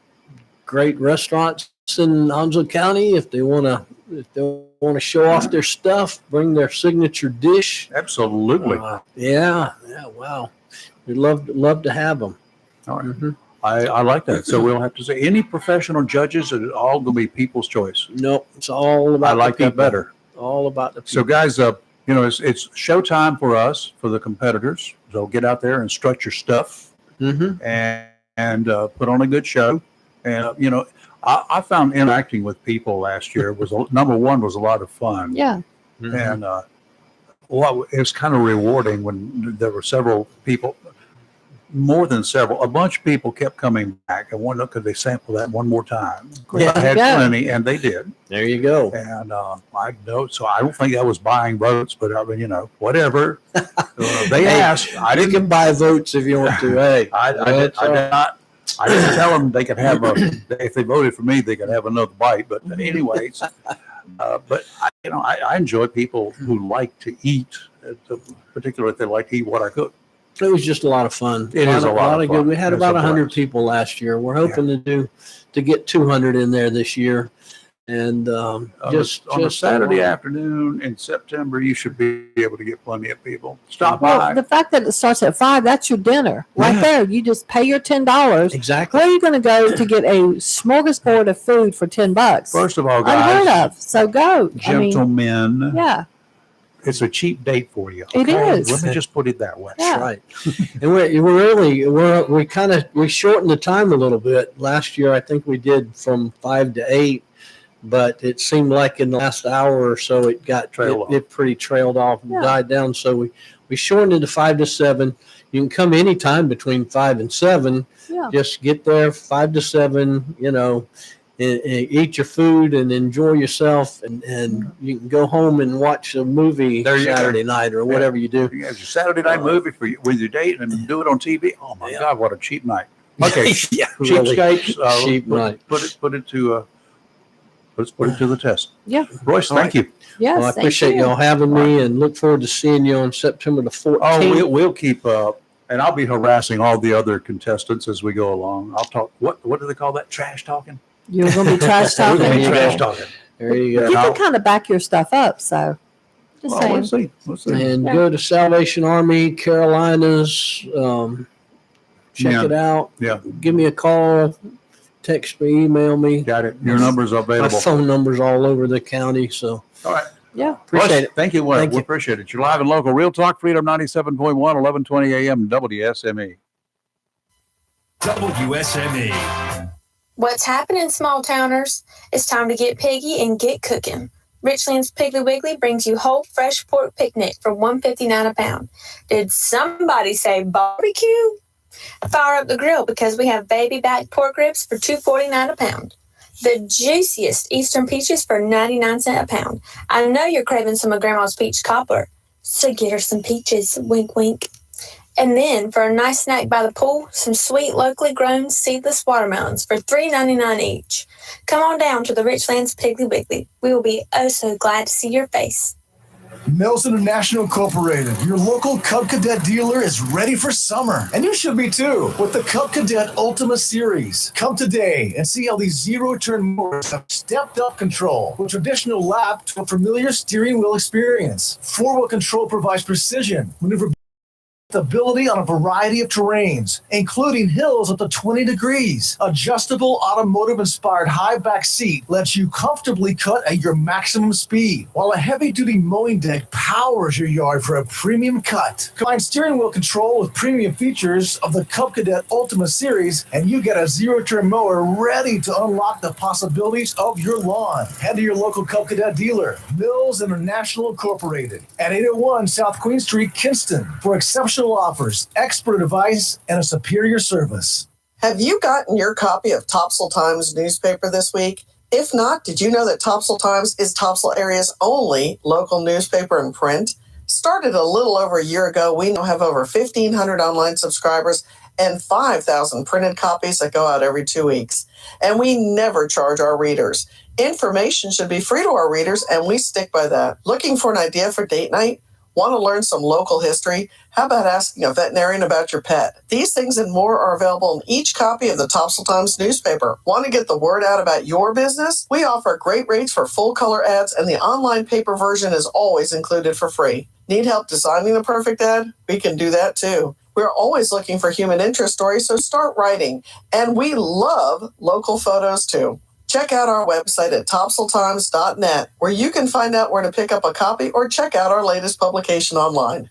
Speaker 12: great restaurants in Onslow County. If they want to show off their stuff, bring their signature dish.
Speaker 1: Absolutely.
Speaker 12: Wow. We'd love to have them.
Speaker 1: All right. I like that. So we'll have to say any professional judges are all going to be people's choice.
Speaker 12: Nope, it's all about.
Speaker 1: I like
Speaker 12: the
Speaker 1: that
Speaker 12: people.
Speaker 1: better.
Speaker 12: All about the people.
Speaker 1: So guys, it's showtime for us, for the competitors. So get out there and strut your stuff. And put on a good show. And, I found interacting with people last year was number one was a lot of fun.
Speaker 2: Yeah.
Speaker 1: And it was kind of rewarding when there were several people, more than several, a bunch of people kept coming back. I wonder, could they sample that one more time? Of course, I had plenty, and they did.
Speaker 12: There you go.
Speaker 1: And I know, so I don't think I was buying votes, but I mean, whatever. They asked. I
Speaker 12: You
Speaker 1: didn't
Speaker 12: can buy votes if you want to. Hey,
Speaker 1: I did not. I didn't tell them they could have if they voted for me, they could have another bite. But anyways, but I enjoy people who like to eat, particularly if they like to eat what I cook.
Speaker 12: It was just a lot of fun.
Speaker 1: It is a lot of fun.
Speaker 12: good. We had
Speaker 1: It's
Speaker 12: about
Speaker 1: a
Speaker 12: 100
Speaker 1: blast.
Speaker 12: people last year. We're hoping to get 200 in there this year. And
Speaker 1: On a Saturday afternoon in September, you should be able to get plenty of people. Stop
Speaker 2: Well,
Speaker 1: by.
Speaker 2: the fact that it starts at 5, that's your dinner right
Speaker 1: Yeah.
Speaker 2: there. You just pay your $10.
Speaker 12: Exactly.
Speaker 2: Where are you going to go to get a smorgasbord of food for $10?
Speaker 1: First of all,
Speaker 2: Unheard
Speaker 1: guys,
Speaker 2: of. So go.
Speaker 1: gentlemen,
Speaker 2: Yeah.
Speaker 1: it's a cheap date for you.
Speaker 2: It
Speaker 1: okay?
Speaker 2: is.
Speaker 1: Let me just put it that way.
Speaker 2: Yeah.
Speaker 12: Right. And we shortened the time a little bit. Last year, I think we did from 5 to 8, but it seemed like in the last hour or so, it got it pretty trailed off and died down. So we shortened it to 5 to 7. You can come anytime between 5 and 7.
Speaker 2: Yeah.
Speaker 12: Just get there 5 to 7, and eat your food and enjoy yourself, and you can go home and watch a movie
Speaker 1: There you go.
Speaker 12: Saturday night or whatever you do.
Speaker 1: You have your Saturday night movie with your date and do it on TV. Oh my God, what a cheap night! Okay,
Speaker 12: Yeah, really.
Speaker 1: cheapskates.
Speaker 12: Cheap night.
Speaker 1: Put it to let's put it to the test.
Speaker 2: Yeah.
Speaker 1: Royce,
Speaker 12: All
Speaker 1: thank
Speaker 12: right.
Speaker 1: you.
Speaker 2: Yes.
Speaker 12: Well, I appreciate y'all having me and look forward to seeing you on September the 14th.
Speaker 1: Oh, we'll keep and I'll be harassing all the other contestants as we go along. I'll talk. What do they call that? Trash talking.
Speaker 2: You're going to be trash
Speaker 1: We're
Speaker 2: talking.
Speaker 1: going to be
Speaker 12: There you
Speaker 1: trash
Speaker 12: go.
Speaker 1: talking.
Speaker 12: There you
Speaker 2: You
Speaker 12: go.
Speaker 2: can kind of back your stuff up. So just
Speaker 1: Well,
Speaker 2: saying.
Speaker 1: we'll see. We'll see.
Speaker 12: And
Speaker 2: Yeah.
Speaker 12: go to Salvation Army Carolinas. Check
Speaker 1: Yeah.
Speaker 12: it out.
Speaker 1: Yeah,
Speaker 12: Give me a call. Text me, email me.
Speaker 1: got it. Your number's
Speaker 12: My
Speaker 1: available.
Speaker 12: phone number's all over the county. So
Speaker 1: All right.
Speaker 2: Yeah.
Speaker 12: Appreciate it.
Speaker 1: Thank you. Well,
Speaker 12: Thank
Speaker 1: we
Speaker 12: you.
Speaker 1: appreciate it. You're live and local. Real Talk, Freedom 97.1, 1120 a.m. WSME.
Speaker 3: WSME.
Speaker 15: What's happening, small towners? It's time to get piggy and get cooking. Richland's Piggly Wiggly brings you whole fresh pork picnic for $1.59 a pound. Did somebody say barbecue? Fire up the grill because we have baby back pork ribs for $2.49 a pound. The juiciest Eastern peaches for 99 cents a pound. I know you're craving some of Grandma's peach cobbler, so get her some peaches, wink wink. And then for a nice snack by the pool, some sweet locally grown seedless watermelons for $3.99 each. Come on down to the Richlands Piggly Wiggly. We will be oh so glad to see your face.
Speaker 11: Mills International Incorporated, your local Cub Cadet dealer, is ready for summer. And you should be too, with the Cub Cadet Ultima Series. Come today and see how these zero-turn motors have stepped up control from traditional lap to a familiar steering wheel experience. Four-wheel control provides precision, maneuverability, ability on a variety of terrains, including hills up to 20 degrees. Adjustable automotive-inspired high back seat lets you comfortably cut at your maximum speed, while a heavy-duty mowing deck powers your yard for a premium cut. Combine steering wheel control with premium features of the Cub Cadet Ultima Series, and you get a zero-turn mower ready to unlock the possibilities of your lawn. Head to your local Cub Cadet dealer, Mills International Incorporated, at 801 South Queen Street, Kinston, for exceptional offers, expert advice, and a superior service.
Speaker 16: Have you gotten your copy of Topsail Times newspaper this week? If not, did you know that Topsail Times is Topsail area's only local newspaper in print? Started a little over a year ago, we now have over 1,500 online subscribers and 5,000 printed copies that go out every 2 weeks. And we never charge our readers. Information should be free to our readers, and we stick by that. Looking for an idea for date night? Want to learn some local history? How about asking a veterinarian about your pet? These things and more are available in each copy of the Topsail Times newspaper. Want to get the word out about your business? We offer great rates for full color ads, and the online paper version is always included for free. Need help designing the perfect ad? We can do that too. We're always looking for human interest stories, so start writing. And we love local photos too. Check out our website at topsailtimes.net, where you can find out where to pick up a copy or check out our latest publication online.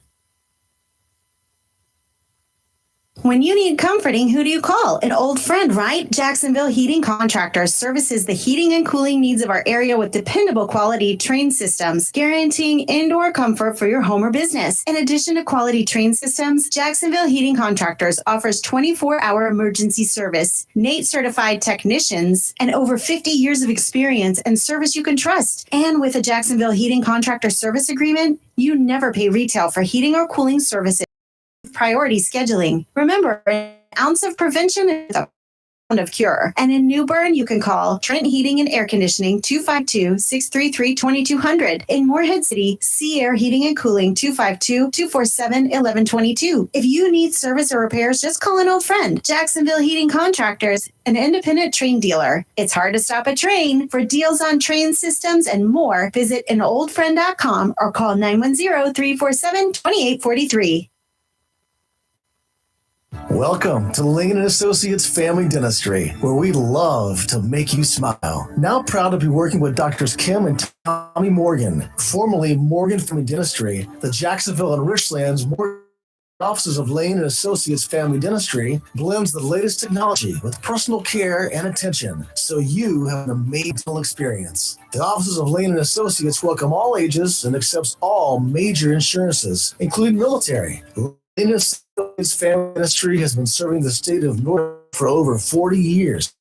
Speaker 17: When you need comforting, who do you call? An old friend, right? Jacksonville Heating Contractors services the heating and cooling needs of our area with dependable quality train systems, guaranteeing indoor comfort for your home or business. In addition to quality train systems, Jacksonville Heating Contractors offers 24-hour emergency service, NATE certified technicians, and over 50 years of experience and service you can trust. And with a Jacksonville Heating Contractor service agreement, you never pay retail for heating or cooling services. Priority scheduling. Remember, an ounce of prevention is a pound of cure. And in New Bern, you can call Trent Heating and Air Conditioning 252-633-2200. In Morehead City, Sea Air Heating and Cooling 252-247-1122. If you need service or repairs, just call an old friend. Jacksonville Heating Contractors, an independent train dealer. It's hard to stop a train. For deals on train systems and more, visit anoldfriend.com or call 910-347-2843.
Speaker 11: Welcome to Lane & Associates Family Dentistry, where we love to make you smile. Now proud to be working with Doctors Kim and Tommy Morgan, formerly Morgan Family Dentistry, the Jacksonville and Richlands offices of Lane & Associates Family Dentistry blends the latest technology with personal care and attention, so you have an amazing experience. The offices of Lane & Associates welcome all ages and accepts all major insurances, including military. Lane & Associates Family Dentistry has been serving the state of North for over 40 years,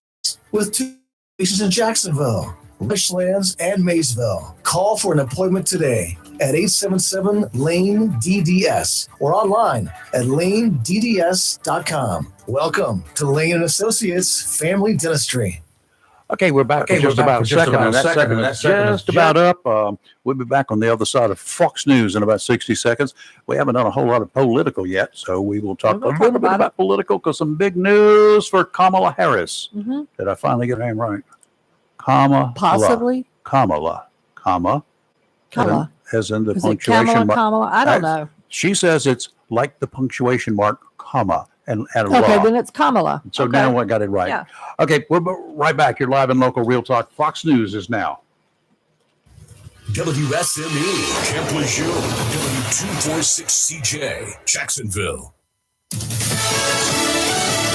Speaker 11: with 2 locations in Jacksonville, Richlands, and Maysville. Call for an appointment today at 877-LANE-DDS or online at lanedds.com. Welcome to Lane & Associates Family Dentistry.
Speaker 1: Okay, we're back. Just about a second, and that segment is just about up. We'll be back on the other side of Fox News in about 60 seconds. We haven't done a whole lot of political yet, so we will talk a little bit about political, because some big news for Kamala Harris.
Speaker 2: Mm-hmm.
Speaker 1: Did I finally get her name right? Kamala.
Speaker 2: Possibly.
Speaker 1: Kamala. As in the
Speaker 2: Is it
Speaker 1: punctuation
Speaker 2: Kamala,
Speaker 1: mark.
Speaker 2: Kamala? I don't know.
Speaker 1: She says it's like the punctuation mark, comma, and a
Speaker 2: Okay,
Speaker 1: raw.
Speaker 2: then it's Kamala.
Speaker 1: So
Speaker 2: Okay.
Speaker 1: now I got it right.
Speaker 2: Yeah.
Speaker 1: Okay, we're right back. You're live in local Real Talk. Fox News is now.
Speaker 3: WSME, Camp Lejeune, W246CJ, Jacksonville.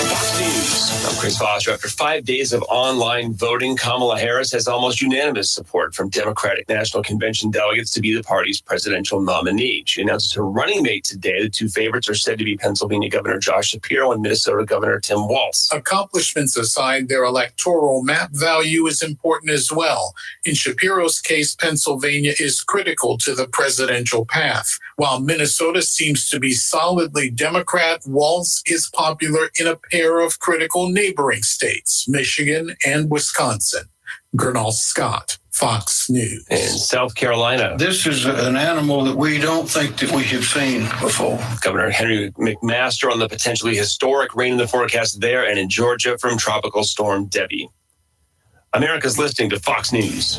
Speaker 18: Fox News. I'm Chris Foster. After 5 days of online voting, Kamala Harris has almost unanimous support from Democratic National Convention delegates to be the party's presidential nominee. She announces her running mate today. The two favorites are said to be Pennsylvania Governor Josh Shapiro and Minnesota Governor Tim Walz.
Speaker 19: Accomplishments aside, their electoral map value is important as well. In Shapiro's case, Pennsylvania is critical to the presidential path. While Minnesota seems to be solidly Democrat, Walz is popular in a pair of critical neighboring states, Michigan and Wisconsin. Gernal Scott, Fox News.
Speaker 18: In South Carolina,
Speaker 14: This is an animal that we don't think that we have seen before.
Speaker 18: Governor Henry McMaster on the potentially historic rain in the forecast there, and in Georgia from Tropical Storm Debbie. America's listening to Fox News.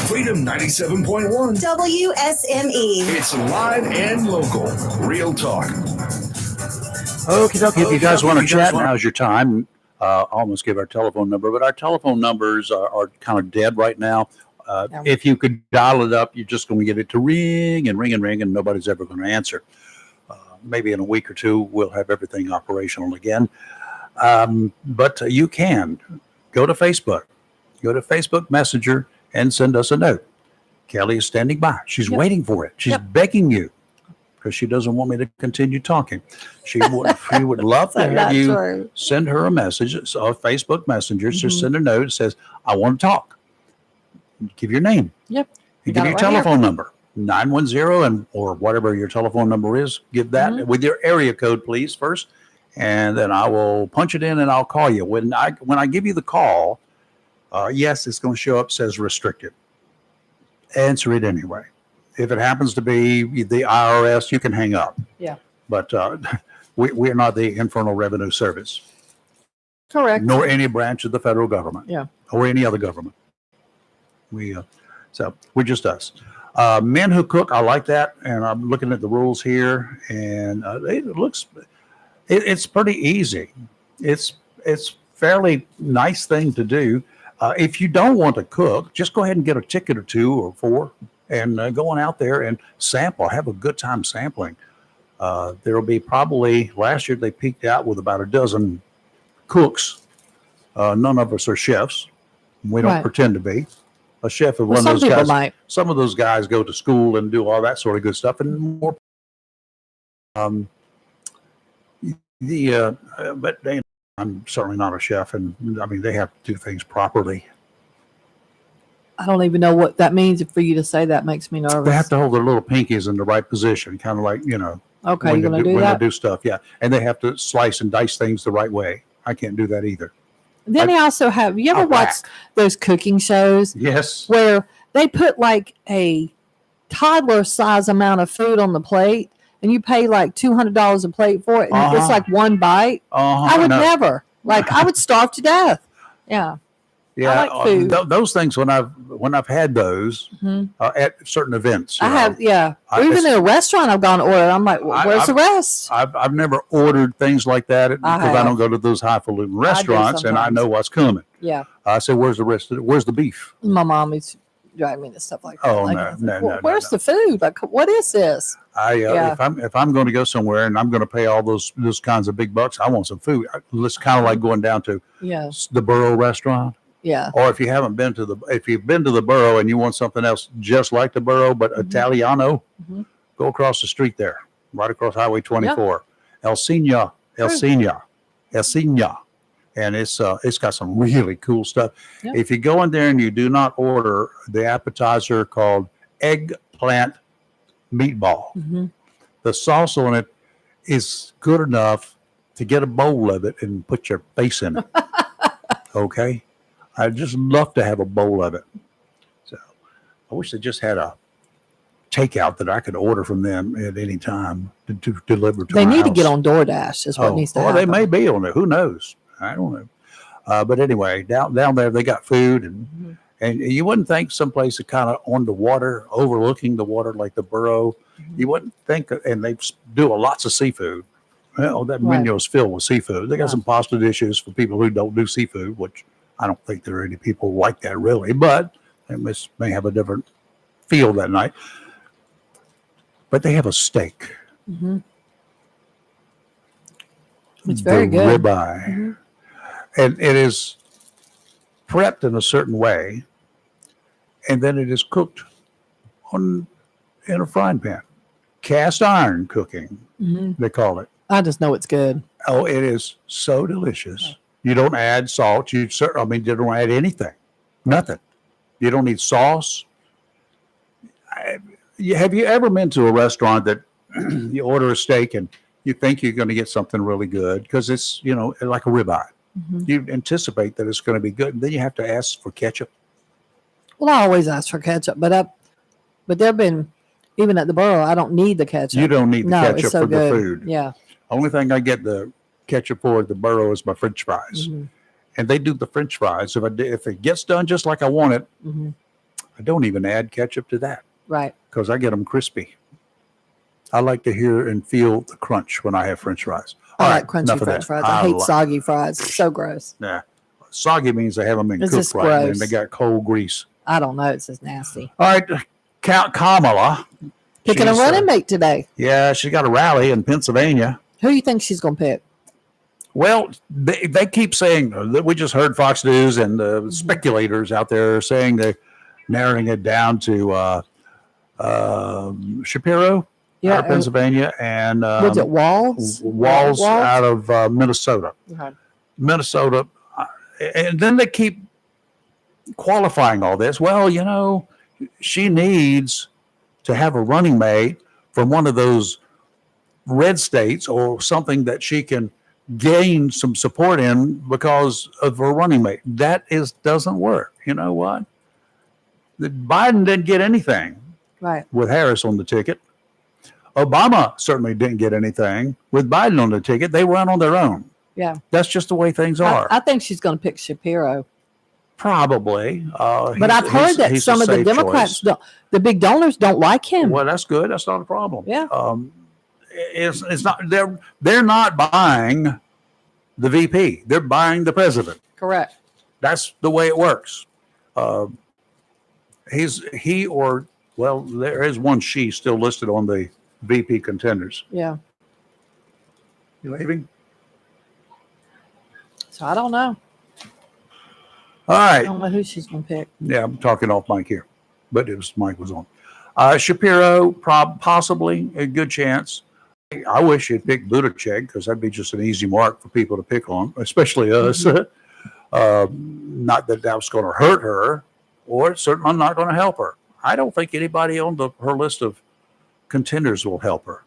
Speaker 3: Freedom 97.1.
Speaker 17: WSME.
Speaker 3: It's live and local. Real talk.
Speaker 1: Okay, if you guys want to chat, now's your time. Almost give our telephone number, but our telephone numbers are kind of dead right now. If you could dial it up, you're just going to get it to ring and ring and ring, and nobody's ever going to answer. Maybe in a week or two, we'll have everything operational again. But you can go to Facebook Messenger, and send us a note. Kelly is standing by. She's waiting for it. She's begging you because she doesn't want me to continue talking. She would love to have you send her a message. So Facebook Messenger, just send a note that says, I want to talk. Give your name.
Speaker 2: Yep.
Speaker 1: You give your telephone number, 910 or whatever your telephone number is. Give that with your area code, please, first. And then I will punch it in and I'll call you. When I give you the call, yes, it's going to show up, says restricted. Answer it anyway. If it happens to be the IRS, you can hang up.
Speaker 2: Yeah.
Speaker 1: But we're not the Internal Revenue Service.
Speaker 2: Correct.
Speaker 1: Nor any branch of the federal government.
Speaker 2: Yeah.
Speaker 1: Or any other government. So we're just us. Men who cook, I like that. And I'm looking at the rules here, and it's pretty easy. It's fairly nice thing to do. If you don't want to cook, just go ahead and get a ticket or 2 or 4 and go on out there and sample. Have a good time sampling. There will be probably, last year they peaked out with about a dozen cooks. None of us are chefs. We don't pretend to be. A chef is one of those guys. Might. Some of those guys go to school and do all that sort of good stuff, and more. But I'm certainly not a chef, and I mean they have to do things properly.
Speaker 2: I don't even know what that means. For you to say that makes me nervous.
Speaker 1: They have to hold their little pinkies in the right position, kind of like
Speaker 2: Okay,
Speaker 1: when
Speaker 2: you're gonna do
Speaker 1: when
Speaker 2: that.
Speaker 1: they do stuff, yeah, and they have to slice and dice things the right way. I can't do that either.
Speaker 2: Then they also have. You ever watch those cooking shows?
Speaker 1: Yes.
Speaker 2: Where they put like a toddler size amount of food on the plate, and you pay like $200 a plate for it, and it's like one bite. I would never. I would starve to death. Yeah.
Speaker 1: Yeah,
Speaker 2: I like food.
Speaker 1: Those things when I've had those at certain events.
Speaker 2: I have, or even in a restaurant, I've gone to order. I'm like, where's the rest?
Speaker 1: I've never ordered things like that because I don't go to those highfalutin restaurants, and I know what's coming.
Speaker 2: Yeah.
Speaker 1: I said, "Where's the rest of it? Where's the beef?"
Speaker 2: My mom is driving me to stuff like that.
Speaker 1: Oh
Speaker 2: no! Where's the food? Like, what is this?
Speaker 1: If I'm going to go somewhere and I'm going to pay all those kinds of big bucks, I want some food. It's kind of like going down to the Borough restaurant.
Speaker 2: Yeah.
Speaker 1: Or if you've been to the Borough and you want something else just like the Borough but Italiano, go across the street there, right across Highway 24, El Signa, and it's got some really cool stuff. Yeah. If you go in there and you do not order the appetizer called eggplant meatball, the sauce on it is good enough to get a bowl of it and put your face in it. Okay. I'd just love to have a bowl of it. So I wish they just had a takeout that I could order from them at any time to deliver to
Speaker 2: They
Speaker 1: my
Speaker 2: need to
Speaker 1: house.
Speaker 2: get on DoorDash is what needs to happen.
Speaker 1: They may be on there. Who knows? I don't know. But anyway, down there they got food and you wouldn't think someplace that kind of on the water, overlooking the water like the Borough, you wouldn't think, and they do lots of seafood. Well, that
Speaker 2: Right.
Speaker 1: menu is filled with seafood. They got
Speaker 2: Right.
Speaker 1: some pasta dishes for people who don't do seafood, which I don't think there are any people like that really, but they may have a different feel that night. But they have a steak.
Speaker 2: Mm-hmm. It's very
Speaker 1: the
Speaker 2: good.
Speaker 1: Ribeye.
Speaker 2: Mhm.
Speaker 1: And it is prepped in a certain way, and then it is cooked in a frying pan. Cast iron cooking,
Speaker 2: Mhm.
Speaker 1: they call it.
Speaker 2: I just know it's good.
Speaker 1: Oh, it is so delicious. You don't add salt. You don't add anything. Nothing. You don't need sauce. Have you ever been to a restaurant that you order a steak and you think you're going to get something really good because it's, like a ribeye.
Speaker 2: Mhm.
Speaker 1: You anticipate that it's going to be good, and then you have to ask for ketchup.
Speaker 2: Well, I always ask for ketchup, but there've been, even at the Borough, I don't need the ketchup.
Speaker 1: You don't need the
Speaker 2: No,
Speaker 1: ketchup
Speaker 2: it's so
Speaker 1: for
Speaker 2: good.
Speaker 1: the food.
Speaker 2: Yeah.
Speaker 1: Only thing I get the ketchup for at the Borough is my French fries,
Speaker 2: Mhm.
Speaker 1: and they do the French fries. If it gets done just like I want it,
Speaker 2: Mhm.
Speaker 1: I don't even add ketchup to that
Speaker 2: Right.
Speaker 1: because I get them crispy. I like to hear and feel the crunch when I have French fries.
Speaker 2: I
Speaker 1: All
Speaker 2: like
Speaker 1: right,
Speaker 2: crunchy
Speaker 1: enough of
Speaker 2: French
Speaker 1: that.
Speaker 2: fries. I hate
Speaker 1: like-
Speaker 2: soggy fries. It's so gross.
Speaker 1: Nah, soggy means they haven't been
Speaker 2: It's
Speaker 1: cooked
Speaker 2: just
Speaker 1: right, and
Speaker 2: gross.
Speaker 1: they got cold grease.
Speaker 2: I don't know. It's just nasty.
Speaker 1: All right, Count Kamala.
Speaker 2: Picking a
Speaker 1: She's,
Speaker 2: running mate today.
Speaker 1: Yeah, she got a rally in Pennsylvania.
Speaker 2: Who do you think she's going to pick?
Speaker 1: Well, they keep saying that we just heard Fox News and
Speaker 2: Mm-hmm.
Speaker 1: the speculators out there saying they're narrowing it down to Shapiro
Speaker 2: Yeah,
Speaker 1: out of Pennsylvania and
Speaker 2: was it Walls?
Speaker 1: Walls out of Minnesota.
Speaker 2: Okay.
Speaker 1: Minnesota. And then they keep qualifying all this. Well, she needs to have a running mate from one of those red states or something that she can gain some support in because of her running mate. That doesn't work. You know what? Biden didn't get anything
Speaker 2: Right.
Speaker 1: with Harris on the ticket. Obama certainly didn't get anything with Biden on the ticket. They run on their own.
Speaker 2: Yeah.
Speaker 1: That's just the way things are.
Speaker 2: I think she's going to pick Shapiro.
Speaker 1: Probably.
Speaker 2: But I've heard that
Speaker 1: he's
Speaker 2: some
Speaker 1: a
Speaker 2: of the
Speaker 1: safe
Speaker 2: Democrats,
Speaker 1: choice.
Speaker 2: the big donors, don't like him.
Speaker 1: Well, that's good. That's not a problem.
Speaker 2: Yeah.
Speaker 1: It's not. They're not buying the VP. They're buying the president.
Speaker 2: Correct.
Speaker 1: That's the way it works. There is one she still listed on the VP contenders.
Speaker 2: Yeah.
Speaker 1: You leaving?
Speaker 2: So I don't know.
Speaker 1: All
Speaker 2: I
Speaker 1: right.
Speaker 2: don't know who she's going to pick.
Speaker 1: Yeah, I'm talking off mic here, but mic was on. Shapiro, possibly a good chance. I wish you'd pick Buttigieg because that'd be just an easy mark for people to pick on, especially us.
Speaker 2: Mm-hmm.
Speaker 1: Not that was going to hurt her, or certainly not going to help her. I don't think anybody on her list of contenders will help her.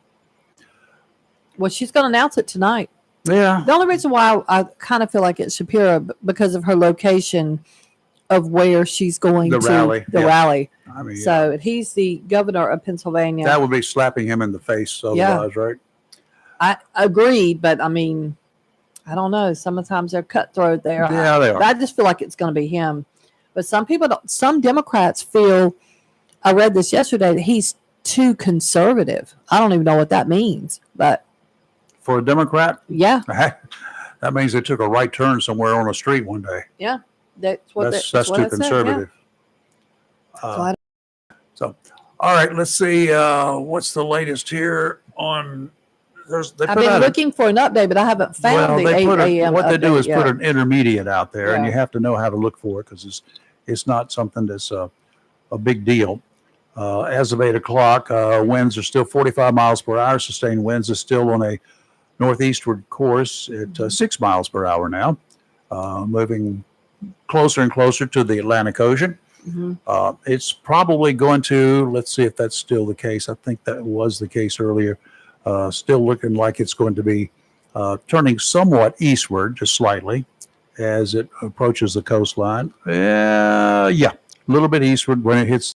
Speaker 2: Well, she's going to announce it tonight.
Speaker 1: Yeah.
Speaker 2: The only reason why I kind of feel like it's Shapiro because of her location of where she's going
Speaker 1: The
Speaker 2: to
Speaker 1: rally,
Speaker 2: the
Speaker 1: yeah.
Speaker 2: rally.
Speaker 1: I mean,
Speaker 2: So he's the governor of Pennsylvania.
Speaker 1: that would be slapping him in the face otherwise, right?
Speaker 2: I agree, but I mean, I don't know. Sometimes they're cutthroat there.
Speaker 1: Yeah, they are.
Speaker 2: I just feel like it's going to be him. But some people don't. Some Democrats feel. I read this yesterday that he's too conservative. I don't even know what that means, but
Speaker 1: For a Democrat,
Speaker 2: yeah,
Speaker 1: that means they took a right turn somewhere on a street one day.
Speaker 2: yeah, that's what
Speaker 1: That's
Speaker 2: what
Speaker 1: too
Speaker 2: it said, yeah.
Speaker 1: conservative. So, all right, let's see. What's the latest here on? They
Speaker 2: I've
Speaker 1: put
Speaker 2: been
Speaker 1: out
Speaker 2: looking for an update, but I haven't found the
Speaker 1: they
Speaker 2: 8
Speaker 1: put
Speaker 2: a.m.
Speaker 1: what they do
Speaker 2: update
Speaker 1: is
Speaker 2: yet.
Speaker 1: put an intermediate out there, and
Speaker 2: Yeah.
Speaker 1: you have to know how to look for it because it's not something that's a big deal. As of 8 o'clock, winds are still 45 miles per hour. Sustained winds are still on a northeastward course at 6 miles per hour now, moving closer and closer to the Atlantic Ocean.
Speaker 2: Mhm.
Speaker 1: It's probably going to, let's see if that's still the case. I think that was the case earlier. Still looking like it's going to be turning somewhat eastward, just slightly, as it approaches the coastline. Yeah, a little bit eastward when it hits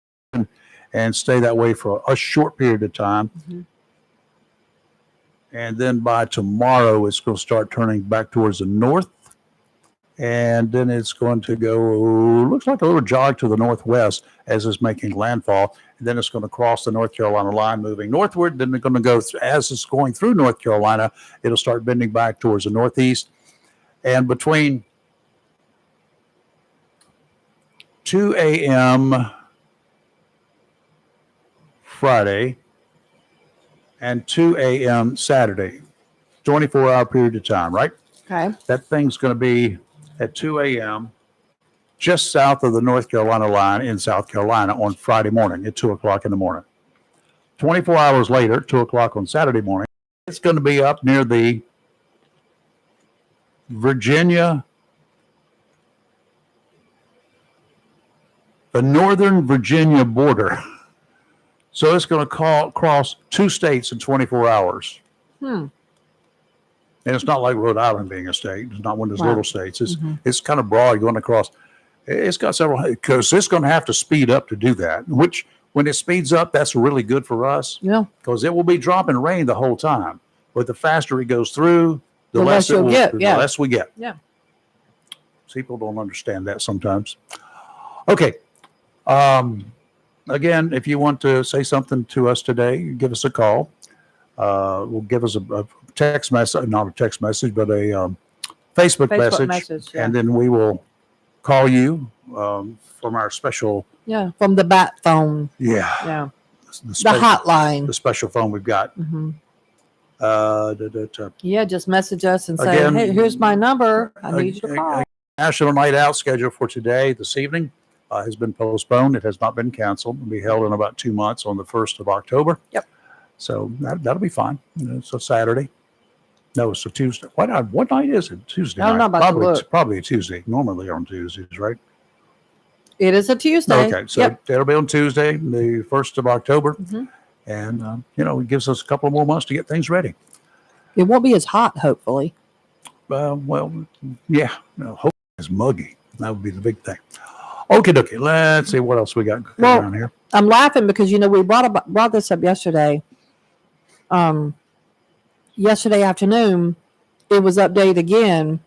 Speaker 1: and stay that way for a short period of time.
Speaker 2: Mhm.
Speaker 1: And then by tomorrow, it's going to start turning back towards the north and then it's going to go, looks like a little jog to the northwest as it's making landfall. And then it's going to cross the North Carolina line, moving northward. Then they're going to go, as it's going through North Carolina, it'll start bending back towards the northeast. And between 2 a.m. Friday and 2 a.m. Saturday, 24-hour period of time, right?
Speaker 2: Okay.
Speaker 1: That thing's going to be at 2 a.m. just south of the North Carolina line in South Carolina on Friday morning at 2 o'clock in the morning. 24 hours later, 2 o'clock on Saturday morning, it's going to be up near the Virginia, the northern Virginia border. So it's going to cross 2 states in 24 hours.
Speaker 2: Hmm.
Speaker 1: And it's not like Rhode Island being a state. It's not one of those
Speaker 2: Wow.
Speaker 1: little states. It's kind of broad going across. It's got several, because it's going to have to speed up to do that, which when it speeds up, that's really good for us.
Speaker 2: Yeah.
Speaker 1: Because it will be dropping rain the whole time. But the faster it goes through, the less
Speaker 2: you'll get.
Speaker 1: the
Speaker 2: Yeah.
Speaker 1: less we get.
Speaker 2: Yeah.
Speaker 1: People don't understand that sometimes. Okay. Again, if you want to say something to us today, give us a call. We'll give us a text message, not a text message, but a Facebook message.
Speaker 2: Yeah.
Speaker 1: And then we will call you from our special,
Speaker 2: From the bat phone.
Speaker 1: yeah,
Speaker 2: Yeah.
Speaker 1: the
Speaker 2: hotline.
Speaker 1: the special phone we've got.
Speaker 2: Hmm.
Speaker 1: Uh,
Speaker 2: Yeah, just message us and say,
Speaker 1: Again,
Speaker 2: hey, here's my number. I need you to call.
Speaker 1: National Night Out schedule for today, this evening, has been postponed. It has not been canceled. It'll be held in about 2 months on the 1st of October.
Speaker 2: Yep.
Speaker 1: So that'll be fine. It's a Saturday. No, it's a Tuesday. What night is it? Tuesday
Speaker 2: I don't
Speaker 1: night.
Speaker 2: know about the look.
Speaker 1: Probably a Tuesday. Normally on Tuesdays, right?
Speaker 2: It is a Tuesday.
Speaker 1: Okay, so
Speaker 2: Yep.
Speaker 1: it'll be on Tuesday, the 1st of October.
Speaker 2: Mhm.
Speaker 1: And, it gives us a couple more months to get things ready.
Speaker 2: It won't be as hot, hopefully.
Speaker 1: Yeah. No, hope it's muggy. That would be the big thing. Okay, dokie. Let's see what else we got going on here.
Speaker 2: I'm laughing because, we brought this up yesterday. Yesterday afternoon, it was updated again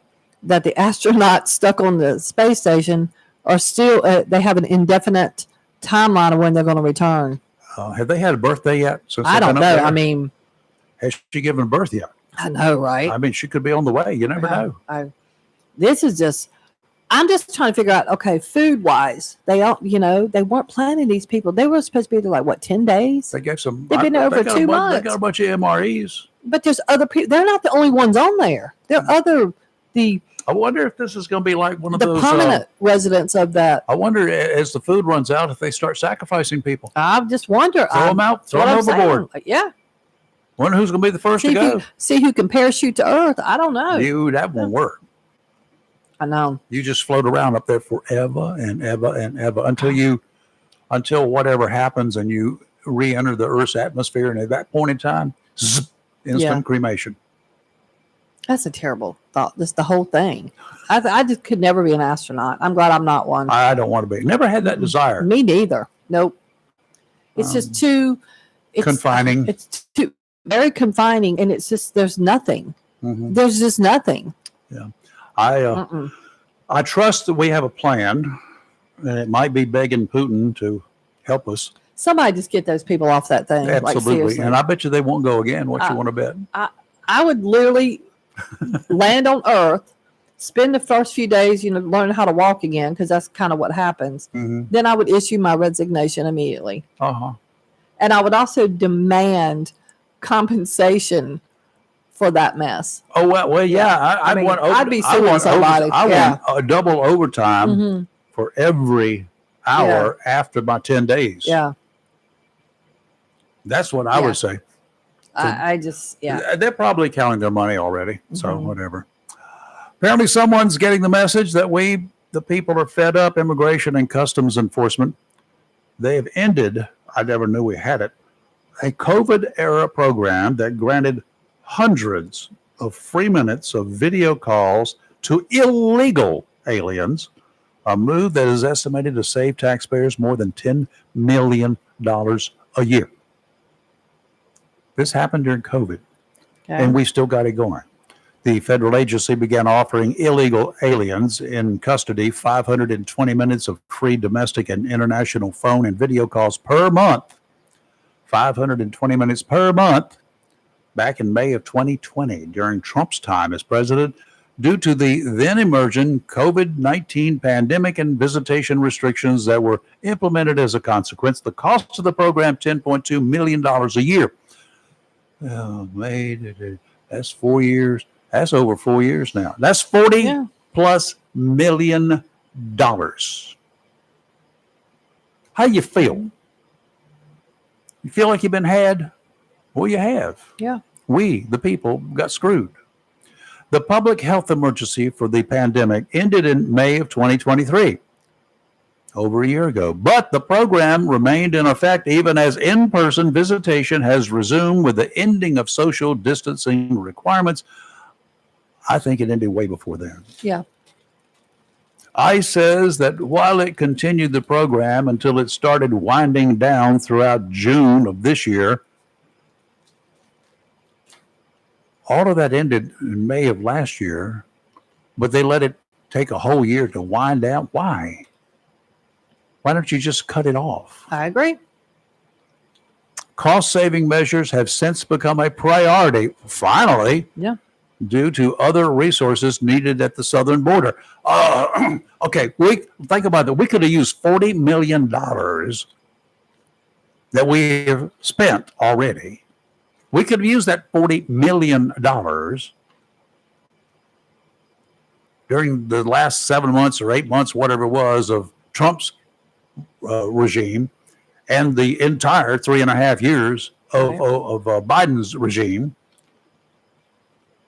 Speaker 2: that the astronauts stuck on the space station are still, they have an indefinite timeline of when they're going to return.
Speaker 1: Have they had a birthday yet? Since
Speaker 2: I
Speaker 1: they've
Speaker 2: don't
Speaker 1: been
Speaker 2: know.
Speaker 1: up there?
Speaker 2: I mean,
Speaker 1: has she given birth yet?
Speaker 2: I know, right?
Speaker 1: I mean, she could be on the way. You never know.
Speaker 2: This is just, I'm just trying to figure out, okay, food wise, they weren't planning these people. They were supposed to be there like, what, 10 days?
Speaker 1: They gave some.
Speaker 2: They've been there for 2 months.
Speaker 1: They got a bunch of MREs.
Speaker 2: But there's other people. They're not the only ones on there. There are
Speaker 1: I wonder if this is going to be like one of
Speaker 2: the
Speaker 1: those
Speaker 2: permanent residents of that.
Speaker 1: I wonder as the food runs out if they start sacrificing people.
Speaker 2: I just wonder.
Speaker 1: Throw them out. Throw them overboard.
Speaker 2: Yeah.
Speaker 1: Wonder who's going to be the first to go.
Speaker 2: See who can parachute to Earth. I don't know.
Speaker 1: That won't work.
Speaker 2: I know.
Speaker 1: You just float around up there forever and ever and ever until whatever happens and you re-enter the Earth's atmosphere. And at that point in time, instant cremation.
Speaker 2: That's a terrible thought. This the whole thing. I just could never be an astronaut. I'm glad I'm not one.
Speaker 1: I don't want to be. Never had that desire.
Speaker 2: Me neither. Nope. It's just too
Speaker 1: confining.
Speaker 2: It's too very confining, and it's just there's nothing.
Speaker 1: Mhm.
Speaker 2: There's just nothing.
Speaker 1: Yeah. I trust that we have a plan, and it might be begging Putin to help us.
Speaker 2: Somebody just get those people off that thing. Like,
Speaker 1: Absolutely.
Speaker 2: seriously.
Speaker 1: And I bet you they won't go again. What you want to bet?
Speaker 2: I would literally land on Earth, spend the first few days, learning how to walk again, because that's kind of what happens.
Speaker 1: Mhm.
Speaker 2: Then I would issue my resignation immediately.
Speaker 1: Uh-huh.
Speaker 2: And I would also demand compensation for that mess.
Speaker 1: Oh, well, yeah.
Speaker 2: I mean, I'd be
Speaker 1: I
Speaker 2: suing
Speaker 1: want
Speaker 2: somebody.
Speaker 1: I
Speaker 2: Yeah.
Speaker 1: want a double overtime
Speaker 2: Mhm.
Speaker 1: for every hour after my 10 days.
Speaker 2: Yeah.
Speaker 1: That's what I would say.
Speaker 2: I just, yeah.
Speaker 1: They're probably counting their money already. So whatever. Apparently someone's getting the message that the people are fed up. Immigration and Customs Enforcement, they have ended, I never knew we had it, a COVID era program that granted hundreds of free minutes of video calls to illegal aliens, a move that is estimated to save taxpayers more than $10 million a year. This happened during COVID, and we still got it going. The federal agency began offering illegal aliens in custody 520 minutes of free domestic and international phone and video calls per month. 520 minutes per month back in May of 2020 during Trump's time as president due to the then emerging COVID-19 pandemic and visitation restrictions that were implemented as a consequence. The cost of the program, $10.2 million a year. Oh, that's 4 years. That's over 4 years now. That's 40 plus million dollars. How you feel? You feel like you've been had? Well, you have.
Speaker 2: Yeah.
Speaker 1: We, the people, got screwed. The public health emergency for the pandemic ended in May of 2023, over a year ago. But the program remained in effect even as in-person visitation has resumed with the ending of social distancing requirements. I think it ended way before then.
Speaker 2: Yeah.
Speaker 1: ICE says that while it continued the program until it started winding down throughout June of this year, all of that ended in May of last year, but they let it take a whole year to wind down. Why? Why don't you just cut it off?
Speaker 2: I agree.
Speaker 1: Cost-saving measures have since become a priority, finally, due to other resources needed at the southern border. Okay, think about that. We could have used $40 million that we have spent already. We could have used that $40 million during the last 7 months or 8 months, whatever it was, of Trump's regime and the entire 3.5 years of Biden's regime.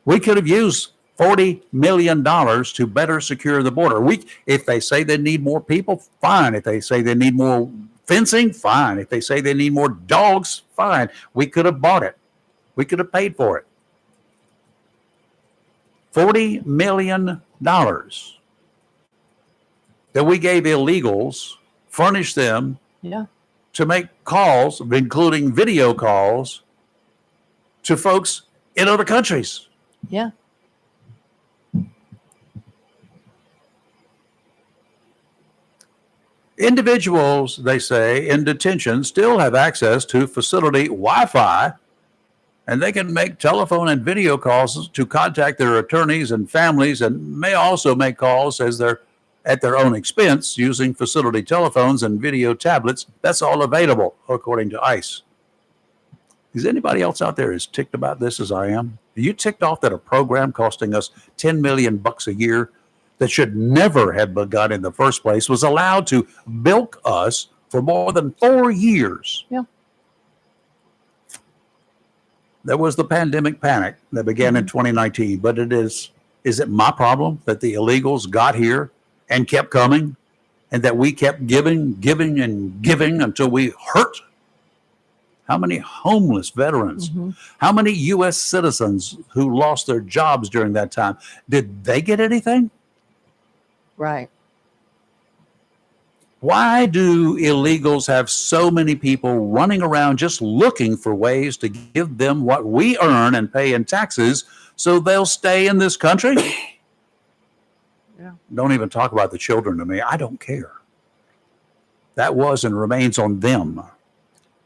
Speaker 1: We could have used $40 million to better secure the border. If they say they need more people, fine. If they say they need more fencing, fine. If they say they need more dogs, fine. We could have bought it. We could have paid for it. $40 million that we gave illegals, furnished them to make calls, including video calls, to folks in other countries.
Speaker 2: Yeah.
Speaker 1: Individuals, they say, in detention still have access to facility Wi-Fi, and they can make telephone and video calls to contact their attorneys and families, and may also make calls as they're at their own expense using facility telephones and video tablets. That's all available, according to ICE. Is anybody else out there as ticked about this as I am? Are you ticked off that a program costing us $10 million a year that should never have begun in the first place was allowed to bilk us for more than 4 years?
Speaker 2: Yeah.
Speaker 1: There was the pandemic panic that began in 2019, but is it my problem that the illegals got here and kept coming, and that we kept giving and giving until we hurt? How many homeless veterans, how many U.S. citizens who lost their jobs during that time, did they get anything?
Speaker 2: Right.
Speaker 1: Why do illegals have so many people running around just looking for ways to give them what we earn and pay in taxes so they'll stay in this country? Don't even talk about the children to me. I don't care. That was and remains on them.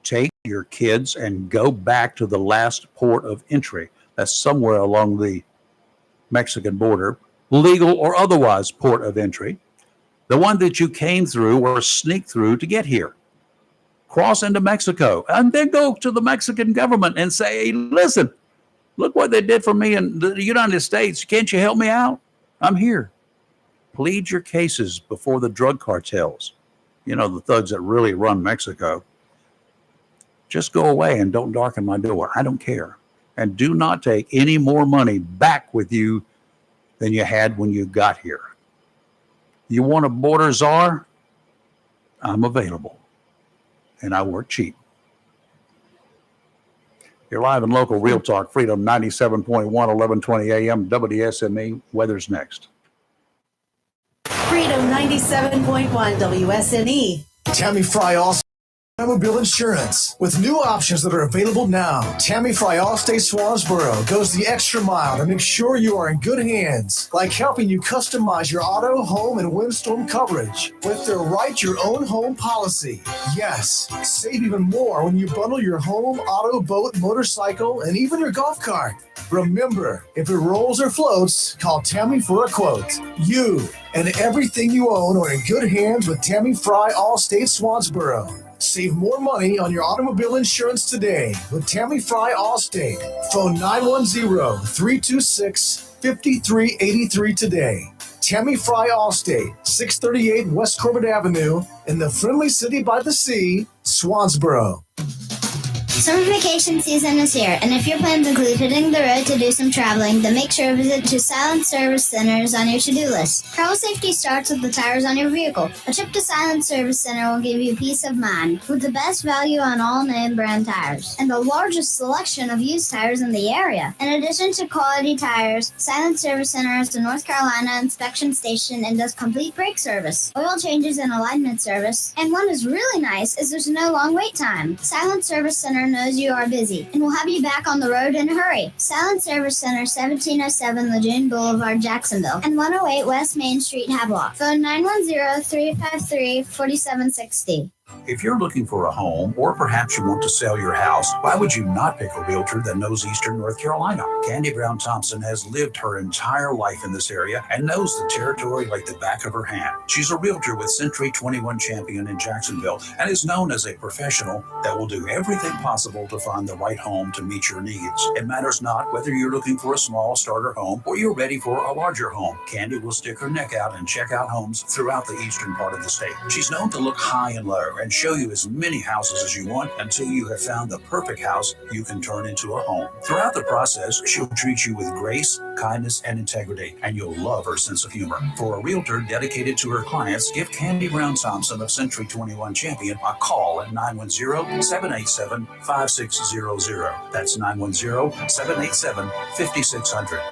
Speaker 1: Take your kids and go back to the last port of entry. That's somewhere along the Mexican border, legal or otherwise port of entry. The one that you came through or sneaked through to get here. Cross into Mexico and then go to the Mexican government and say, hey, listen, look what they did for me in the United States. Can't you help me out? I'm here. Plead your cases before the drug cartels. You know, the thugs that really run Mexico. Just go away and don't darken my door. I don't care. And do not take any more money back with you than you had when you got here. You want a border czar? I'm available. And I work cheap. You're live and local, Real Talk, Freedom 97.1, 1120 AM, WSME. Weather's next.
Speaker 17: Freedom 97.1 WSNE.
Speaker 11: Tammy Fry also Automobile insurance with new options that are available now. Tammy Fry Allstate Swansboro goes the extra mile to make sure you are in good hands, like helping you customize your auto, home, and windstorm coverage with their Write Your Own Home policy. Yes, save even more when you bundle your home, auto, boat, motorcycle, and even your golf cart. Remember, if it rolls or floats, call Tammy for a quote. You and everything you own are in good hands with Tammy Fry Allstate Swansboro. Save more money on your automobile insurance today with Tammy Fry Allstate. Phone 910-326-5383 today. Tammy Fry Allstate, 638 West Corbett Avenue in the friendly city by the sea, Swansboro.
Speaker 20: Summer vacation season is here, and if your plans include hitting the road to do some traveling, then make sure to visit to Silent Service Centers on your to-do list. Travel safety starts with the tires on your vehicle. A trip to Silent Service Center will give you peace of mind, with the best value on all name brand tires, and the largest selection of used tires in the area. In addition to quality tires, Silent Service Center is a North Carolina inspection station and does complete brake service, oil changes, and alignment service. And what is really nice is there's no long wait time. Silent Service Center knows you are busy and will have you back on the road in a hurry. Silent Service Center, 1707 Lejeune Boulevard, Jacksonville, and 108 West Main Street, Havelock. Phone 910-353-4760.
Speaker 21: If you're looking for a home, or perhaps you want to sell your house, why would you not pick a realtor that knows Eastern North Carolina? Candy Brown Thompson has lived her entire life in this area and knows the territory like the back of her hand. She's a realtor with Century 21 Champion in Jacksonville and is known as a professional that will do everything possible to find the right home to meet your needs. It matters not whether you're looking for a small starter home or you're ready for a larger home. Candy will stick her neck out and check out homes throughout the eastern part of the state. She's known to look high and low and show you as many houses as you want until you have found the perfect house you can turn into a home. Throughout the process, she'll treat you with grace, kindness, and integrity, and you'll love her sense of humor. For a realtor dedicated to her clients, give Candy Brown Thompson of Century 21 Champion a call at 910-787-5600. That's 910-787-5600.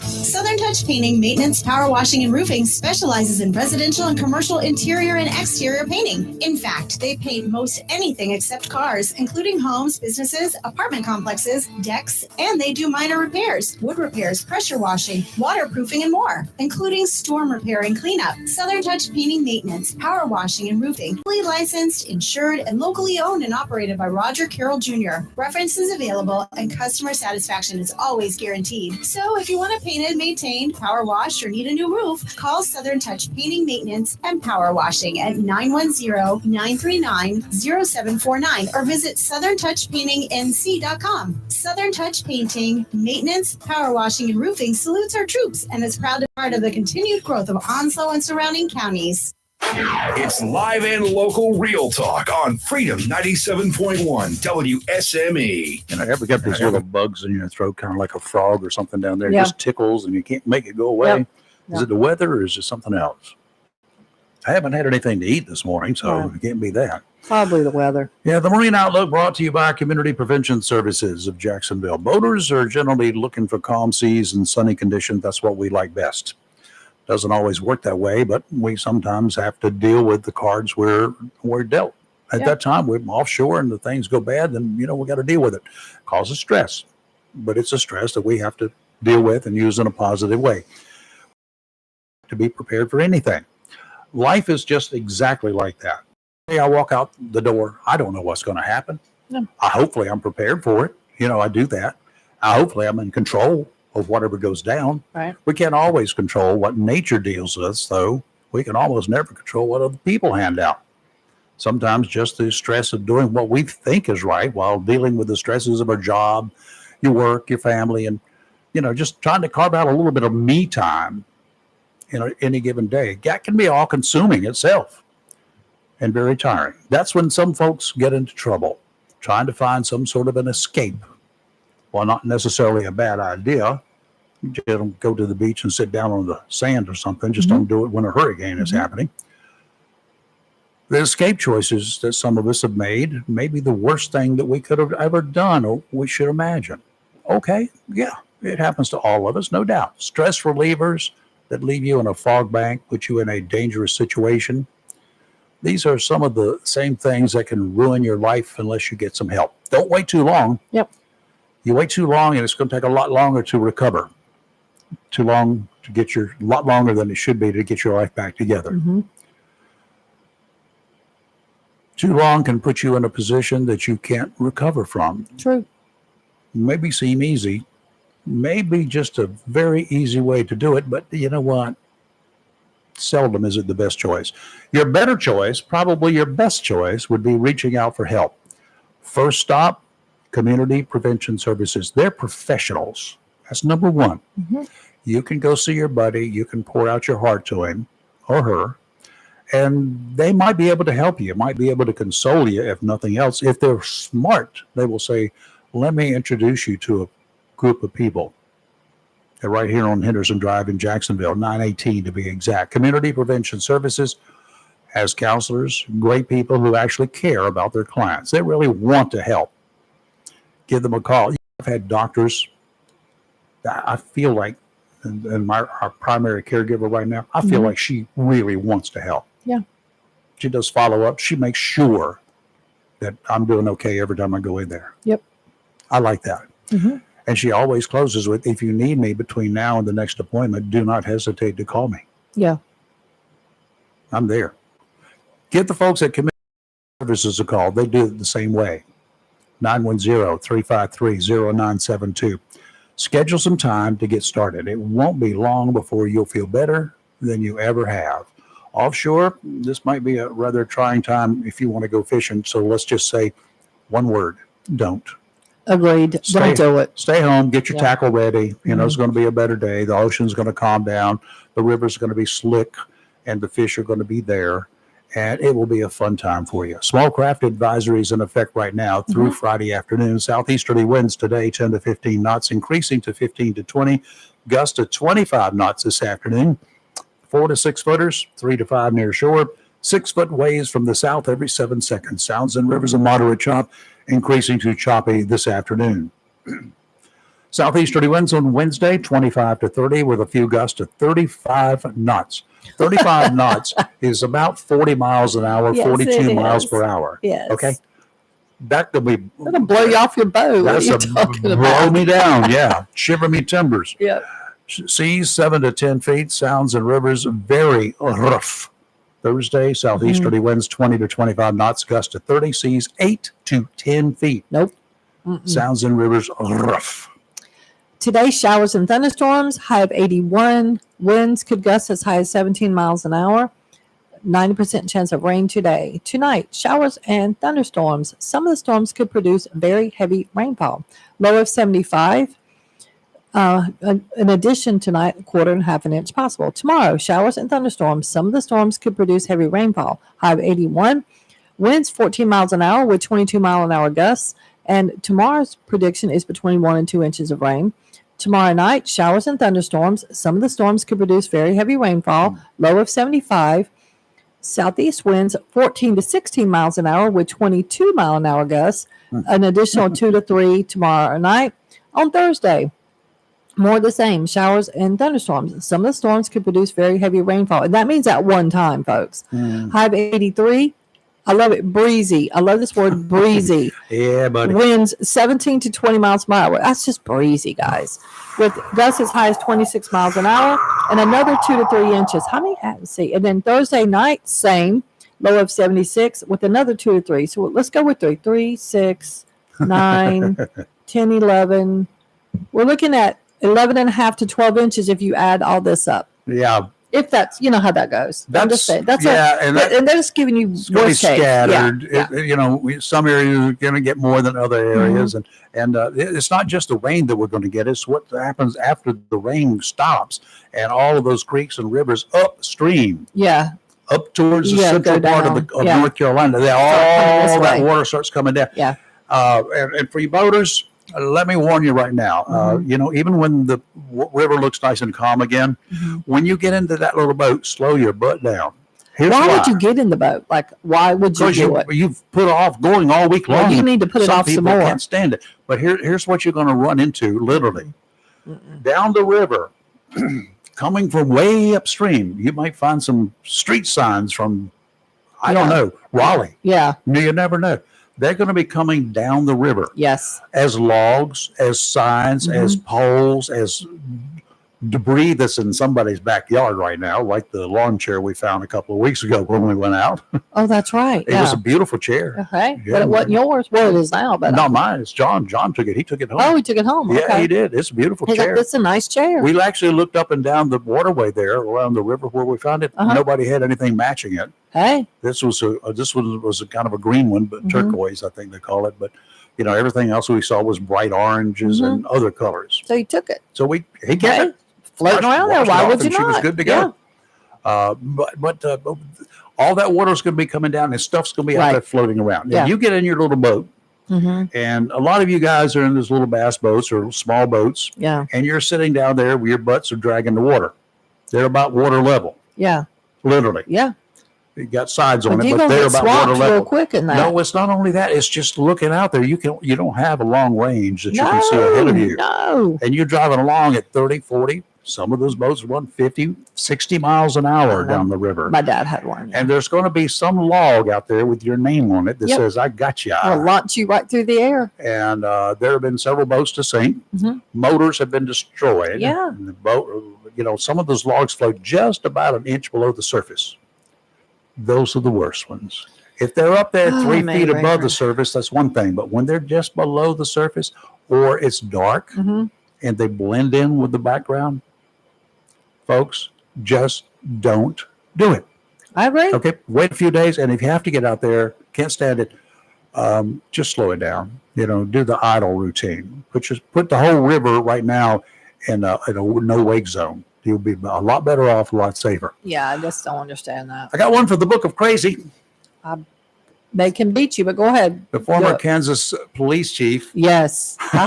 Speaker 17: Southern Touch Painting, Maintenance, Power Washing, and Roofing specializes in residential and commercial interior and exterior painting. In fact, they paint most anything except cars, including homes, businesses, apartment complexes, decks, and they do minor repairs, wood repairs, pressure washing, waterproofing, and more, including storm repair and cleanup. Southern Touch Painting, Maintenance, Power Washing, and Roofing, fully licensed, insured, and locally owned and operated by Roger Carroll Jr. References available, and customer satisfaction is always guaranteed. So if you want to painted, maintained, power washed, or need a new roof, call Southern Touch Painting, Maintenance, and Power Washing at 910-939-0749 or visit southerntouchpaintingnc.com. Southern Touch Painting, Maintenance, Power Washing, and Roofing salutes our troops and is proud to be part of the continued growth of Onslow and surrounding counties.
Speaker 3: It's live and local Real Talk on Freedom 97.1 WSME.
Speaker 1: You know, ever get these little bugs in your throat, kind of like a frog or something down there? It
Speaker 2: Yeah.
Speaker 1: just tickles and you can't make it go away.
Speaker 2: Yep.
Speaker 1: Is it the weather or is it something else? I haven't had anything to eat this morning, so
Speaker 2: Right.
Speaker 1: it can't be that.
Speaker 2: Probably the weather.
Speaker 1: Yeah, the Marine Outlook brought to you by Community Prevention Services of Jacksonville. Boaters are generally looking for calm seas and sunny conditions. That's what we like best. Doesn't always work that way, but we sometimes have to deal with the cards we're dealt. At that time, we're offshore and the things go bad, then, we got to deal with it. Causes stress, but it's a stress that we have to deal with and use in a positive way. To be prepared for anything. Life is just exactly like that. Hey, I walk out the door. I don't know what's going to happen.
Speaker 2: No.
Speaker 1: Hopefully I'm prepared for it. I do that. Hopefully I'm in control of whatever goes down.
Speaker 2: Right.
Speaker 1: We can't always control what nature deals with us, though. We can almost never control what other people hand out. Sometimes just the stress of doing what we think is right while dealing with the stresses of our job, your work, your family, and, just trying to carve out a little bit of me time in any given day. That can be all consuming itself and very tiring. That's when some folks get into trouble, trying to find some sort of an escape. Well, not necessarily a bad idea. You just don't go to the beach and sit down on the sand or something. Just don't do it when a hurricane is happening. The escape choices that some of us have made may be the worst thing that we could have ever done or we should imagine. Okay, yeah, it happens to all of us, no doubt. Stress relievers that leave you in a fog bank, put you in a dangerous situation. These are some of the same things that can ruin your life unless you get some help. Don't wait too long.
Speaker 2: Yep.
Speaker 1: You wait too long, and it's going to take a lot longer to recover. Too long to get a lot longer than it should be to get your life back together.
Speaker 2: Mm-hmm.
Speaker 1: Too long can put you in a position that you can't recover from.
Speaker 2: True.
Speaker 1: Maybe seem easy, maybe just a very easy way to do it, but you know what? Seldom is it the best choice. Your better choice, probably your best choice, would be reaching out for help. First stop, Community Prevention Services. They're professionals. That's number one.
Speaker 2: Mm-hmm.
Speaker 1: You can go see your buddy. You can pour out your heart to him or her, and they might be able to help you, might be able to console you, if nothing else. If they're smart, they will say, let me introduce you to a group of people. They're right here on Henderson Drive in Jacksonville, 918 to be exact. Community Prevention Services has counselors, great people who actually care about their clients. They really want to help. Give them a call. I've had doctors, I feel like, and our primary caregiver right now, I feel like she really wants to help.
Speaker 2: Yeah.
Speaker 1: She does follow up. She makes sure that I'm doing okay every time I go in there.
Speaker 2: Yep.
Speaker 1: I like that.
Speaker 2: Mm-hmm.
Speaker 1: And she always closes with, if you need me between now and the next appointment, do not hesitate to call me.
Speaker 2: Yeah.
Speaker 1: I'm there. Give the folks at Community Services a call. They do it the same way. 910-353-0972. Schedule some time to get started. It won't be long before you'll feel better than you ever have. Offshore, this might be a rather trying time if you want to go fishing. So let's just say one word: don't.
Speaker 2: Agreed. Don't do it.
Speaker 1: Stay home. Get your
Speaker 2: Yeah.
Speaker 1: tackle ready. You know, it's going to be a better day. The ocean's going to calm down. The river's going to be slick, and the fish are going to be there. And it will be a fun time for you. Small craft advisory is in effect right now through Friday afternoon. Southeasterly winds today, 10 to 15 knots, increasing to 15 to 20. Gust to 25 knots this afternoon. 4 to 6 footers, 3 to 5 near shore. 6 foot waves from the south every 7 seconds. Sounds and rivers of moderate chop, increasing to choppy this afternoon. Southeasterly winds on Wednesday, 25 to 30, with a few gusts to 35 knots. 35 knots is about 40 miles an hour,
Speaker 2: Yes,
Speaker 1: 42
Speaker 2: it
Speaker 1: miles
Speaker 2: is.
Speaker 1: per hour.
Speaker 2: Yes.
Speaker 1: Okay. That could be.
Speaker 2: That'll blow you off your boat. What are
Speaker 1: That's
Speaker 2: you
Speaker 1: a
Speaker 2: talking
Speaker 1: blow
Speaker 2: about?
Speaker 1: me down. Yeah. Shiver me timbers.
Speaker 2: Yeah.
Speaker 1: Seas 7 to 10 feet. Sounds and rivers very rough. Thursday, southeasterly winds 20 to 25 knots, gust to 30. Seas 8 to 10 feet.
Speaker 2: Nope.
Speaker 1: Sounds and rivers rough.
Speaker 2: Today, showers and thunderstorms, high of 81. Winds could gust as high as 17 miles an hour. 90% chance of rain today. Tonight, showers and thunderstorms. Some of the storms could produce very heavy rainfall. Low of 75. In addition, tonight, a quarter and half an inch possible. Tomorrow, showers and thunderstorms. Some of the storms could produce heavy rainfall. High of 81. Winds 14 miles an hour with 22 mile an hour gusts. And tomorrow's prediction is between 1 and 2 inches of rain. Tomorrow night, showers and thunderstorms. Some of the storms could produce very heavy rainfall. Low of 75. Southeast winds 14 to 16 miles an hour with 22 mile an hour gusts. An additional 2 to 3 tomorrow night. On Thursday, more of the same, showers and thunderstorms. Some of the storms could produce very heavy rainfall. And that means at one time, folks. High of 83. I love it. Breezy. I love this word, breezy.
Speaker 1: Yeah, buddy.
Speaker 2: Winds 17 to 20 miles per hour. That's just breezy, guys. With gusts as high as 26 miles an hour and another 2 to 3 inches. How many? Let's see. And then Thursday night, same. Low of 76 with another 2 to 3. So let's go with 3. 3, 6, 9, 10, 11. We're looking at 11 and a half to 12 inches if you add all this up.
Speaker 1: Yeah.
Speaker 2: If that's, you know how that goes. I'm just saying. That's
Speaker 1: yeah,
Speaker 2: and they're just giving you
Speaker 1: It's going to be
Speaker 2: worst case.
Speaker 1: scattered.
Speaker 2: Yeah.
Speaker 1: You know, some areas are going to get more than other areas, and it's not just the rain that we're going to get. It's what happens after the rain stops, and all of those creeks and rivers upstream,
Speaker 2: Yeah.
Speaker 1: up towards the
Speaker 2: Yeah,
Speaker 1: central
Speaker 2: go
Speaker 1: part
Speaker 2: down.
Speaker 1: of
Speaker 2: Yeah.
Speaker 1: North Carolina.
Speaker 2: coming
Speaker 1: All
Speaker 2: this
Speaker 1: that
Speaker 2: way.
Speaker 1: water starts coming down.
Speaker 2: Yeah.
Speaker 1: And for you boaters, let me warn you right now. You know, even when the river looks nice and calm again, when you get into that little boat, slow your butt down. Here's
Speaker 2: Why would you get in the boat? Like, why would you
Speaker 1: Because
Speaker 2: do it?
Speaker 1: you've put off going all week
Speaker 2: Well,
Speaker 1: long.
Speaker 2: you need to put it off some
Speaker 1: people
Speaker 2: more.
Speaker 1: can't stand it. But here's what you're going to run into, literally. Down the river, coming from way upstream, you might find some street signs from I don't know. Raleigh.
Speaker 2: Yeah.
Speaker 1: You never know. They're going to be coming down the river.
Speaker 2: Yes.
Speaker 1: As logs, as signs, as poles, as debris that's in somebody's backyard right now, like the lawn chair we found a couple of weeks ago when we went out.
Speaker 2: Oh, that's right.
Speaker 1: It was a beautiful chair.
Speaker 2: Okay.
Speaker 1: Yeah.
Speaker 2: But it wasn't yours. Well, it is now, but
Speaker 1: Not mine. It's John. John took it. He took it home.
Speaker 2: Oh, he took it home.
Speaker 1: Yeah,
Speaker 2: Okay.
Speaker 1: he did. It's a beautiful
Speaker 2: He's
Speaker 1: chair.
Speaker 2: like, it's a nice chair.
Speaker 1: We actually looked up and down the waterway there around the river where we found it.
Speaker 2: Uh-huh.
Speaker 1: Nobody had anything matching it.
Speaker 2: Hey.
Speaker 1: This was a kind of a green one, but turquoise, I think they call it. But everything else we saw was bright oranges and other colors.
Speaker 2: So he took it.
Speaker 1: So he kept it
Speaker 2: floating around there. Why would you
Speaker 1: She was
Speaker 2: not?
Speaker 1: good to go. But all that water's going to be coming down and stuff's going to be out
Speaker 2: Right.
Speaker 1: there floating around.
Speaker 2: Yeah.
Speaker 1: Now, you get in your little boat,
Speaker 2: Mm-hmm.
Speaker 1: and a lot of you guys are in those little bass boats or small boats,
Speaker 2: Yeah.
Speaker 1: and you're sitting down there where your butts are dragging the water. They're about water level,
Speaker 2: Yeah.
Speaker 1: literally.
Speaker 2: Yeah.
Speaker 1: You got sides on
Speaker 2: But
Speaker 1: it,
Speaker 2: you're
Speaker 1: but
Speaker 2: gonna
Speaker 1: they're
Speaker 2: get
Speaker 1: about water
Speaker 2: swamped
Speaker 1: level.
Speaker 2: real quick in that.
Speaker 1: No, it's not only that. It's just looking out there. You don't have a long range that you can see ahead of you.
Speaker 2: No.
Speaker 1: And you're driving along at 30, 40. Some of those boats run 50, 60 miles an hour down the river.
Speaker 2: My dad had one.
Speaker 1: And there's going to be some log out there with your name on it that
Speaker 2: Yep.
Speaker 1: says, I got you.
Speaker 2: Will launch you right through the air.
Speaker 1: And there have been several boats to sink.
Speaker 2: Mhm.
Speaker 1: Motors have been destroyed.
Speaker 2: Yeah.
Speaker 1: And the boat, some of those logs float just about an inch below the surface. Those are the worst ones. If they're up there
Speaker 2: Oh,
Speaker 1: 3
Speaker 2: man,
Speaker 1: feet
Speaker 2: right,
Speaker 1: above
Speaker 2: right.
Speaker 1: the surface, that's one thing. But when they're just below the surface or it's dark
Speaker 2: Mhm.
Speaker 1: and they blend in with the background, folks, just don't do it.
Speaker 2: I agree.
Speaker 1: Okay, wait a few days, and if you have to get out there, can't stand it, just slow it down. Do the idle routine. Put the whole river right now in a no wake zone. You'll be a lot better off, a lot safer.
Speaker 2: Yeah, I just don't understand that.
Speaker 1: I got one for the Book of Crazy.
Speaker 2: They can beat you, but go ahead.
Speaker 1: The former
Speaker 2: Do it.
Speaker 1: Kansas police chief
Speaker 2: Yes. I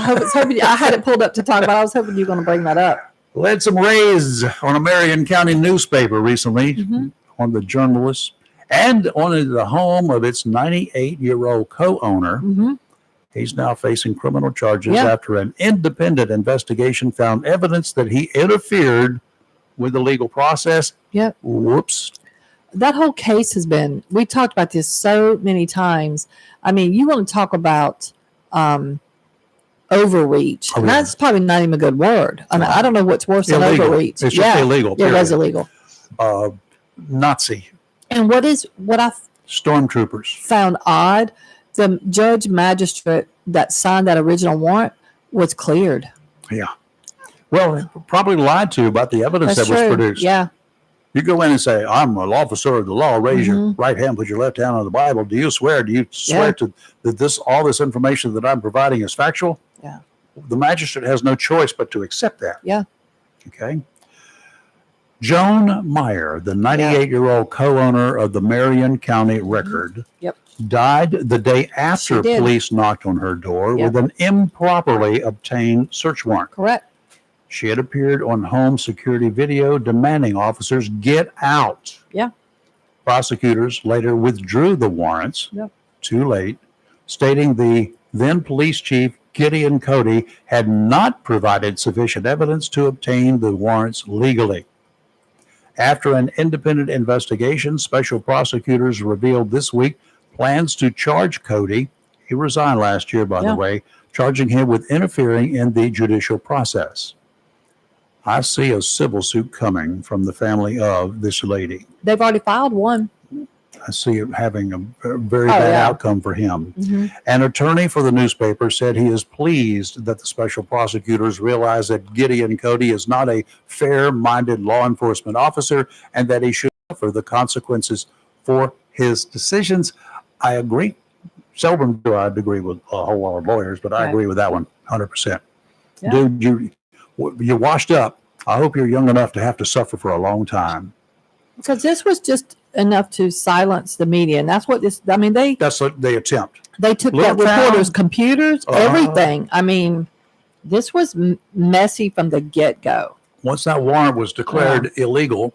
Speaker 2: had it pulled up to talk about. I was hoping you were going to bring that up.
Speaker 1: led some raids on a Marion County newspaper recently on the journalist and on the home of its 98-year-old co-owner.
Speaker 2: Mm-hmm.
Speaker 1: He's now facing criminal charges
Speaker 2: Yeah.
Speaker 1: after an independent investigation found evidence that he interfered with the legal process.
Speaker 2: Yep.
Speaker 1: Whoops.
Speaker 2: That whole case has been, we talked about this so many times. I mean, you want to talk about overreach.
Speaker 1: Oh,
Speaker 2: And
Speaker 1: yeah.
Speaker 2: that's probably not even a good word. I mean, I don't know what's worse than
Speaker 1: Illegal.
Speaker 2: overreach.
Speaker 1: It's just illegal,
Speaker 2: It was
Speaker 1: period.
Speaker 2: illegal.
Speaker 1: Nazi
Speaker 2: And what I
Speaker 1: stormtroopers.
Speaker 2: found odd, the judge magistrate that signed that original warrant was cleared.
Speaker 1: Yeah. Well, probably lied to about the evidence
Speaker 2: That's
Speaker 1: that was
Speaker 2: true.
Speaker 1: produced.
Speaker 2: Yeah.
Speaker 1: You go in and say, I'm an officer of the law. Raise your
Speaker 2: Mhm.
Speaker 1: right hand, put your left hand on the Bible. Do you swear? Do you swear
Speaker 2: Yeah.
Speaker 1: to that all this information that I'm providing is factual?
Speaker 2: Yeah.
Speaker 1: The magistrate has no choice but to accept that.
Speaker 2: Yeah.
Speaker 1: Okay. Joan Meyer, the 98-year-old co-owner of the Marion County Record,
Speaker 2: Yep.
Speaker 1: died the day after
Speaker 2: She did.
Speaker 1: police knocked on her door
Speaker 2: Yep.
Speaker 1: with an improperly obtained search warrant.
Speaker 2: Correct.
Speaker 1: She had appeared on home security video demanding officers get out.
Speaker 2: Yeah.
Speaker 1: Prosecutors later withdrew the warrants,
Speaker 2: Yep.
Speaker 1: too late, stating the then police chief, Gideon Cody, had not provided sufficient evidence to obtain the warrants legally. After an independent investigation, special prosecutors revealed this week plans to charge Cody. He resigned last year, by
Speaker 2: Yeah.
Speaker 1: the way, charging him with interfering in the judicial process. I see a civil suit coming from the family of this lady.
Speaker 2: They've already filed one.
Speaker 1: I see it having a very
Speaker 2: Oh,
Speaker 1: bad
Speaker 2: yeah.
Speaker 1: outcome for him.
Speaker 2: Mhm.
Speaker 1: An attorney for the newspaper said he is pleased that the special prosecutors realize that Gideon Cody is not a fair-minded law enforcement officer and that he should suffer the consequences for his decisions. I agree. Seldom do I agree with a whole lot of lawyers, but I
Speaker 2: Right.
Speaker 1: agree with that one 100%.
Speaker 2: Yeah.
Speaker 1: Dude, you're washed up. I hope you're young enough to have to suffer for a long time.
Speaker 2: Because this was just enough to silence the media. And that's what this, I mean,
Speaker 1: That's what they attempt.
Speaker 2: they took
Speaker 1: Little
Speaker 2: that reporter's
Speaker 1: town.
Speaker 2: computers, everything. I mean, this was messy from the get-go.
Speaker 1: Once that warrant was declared illegal,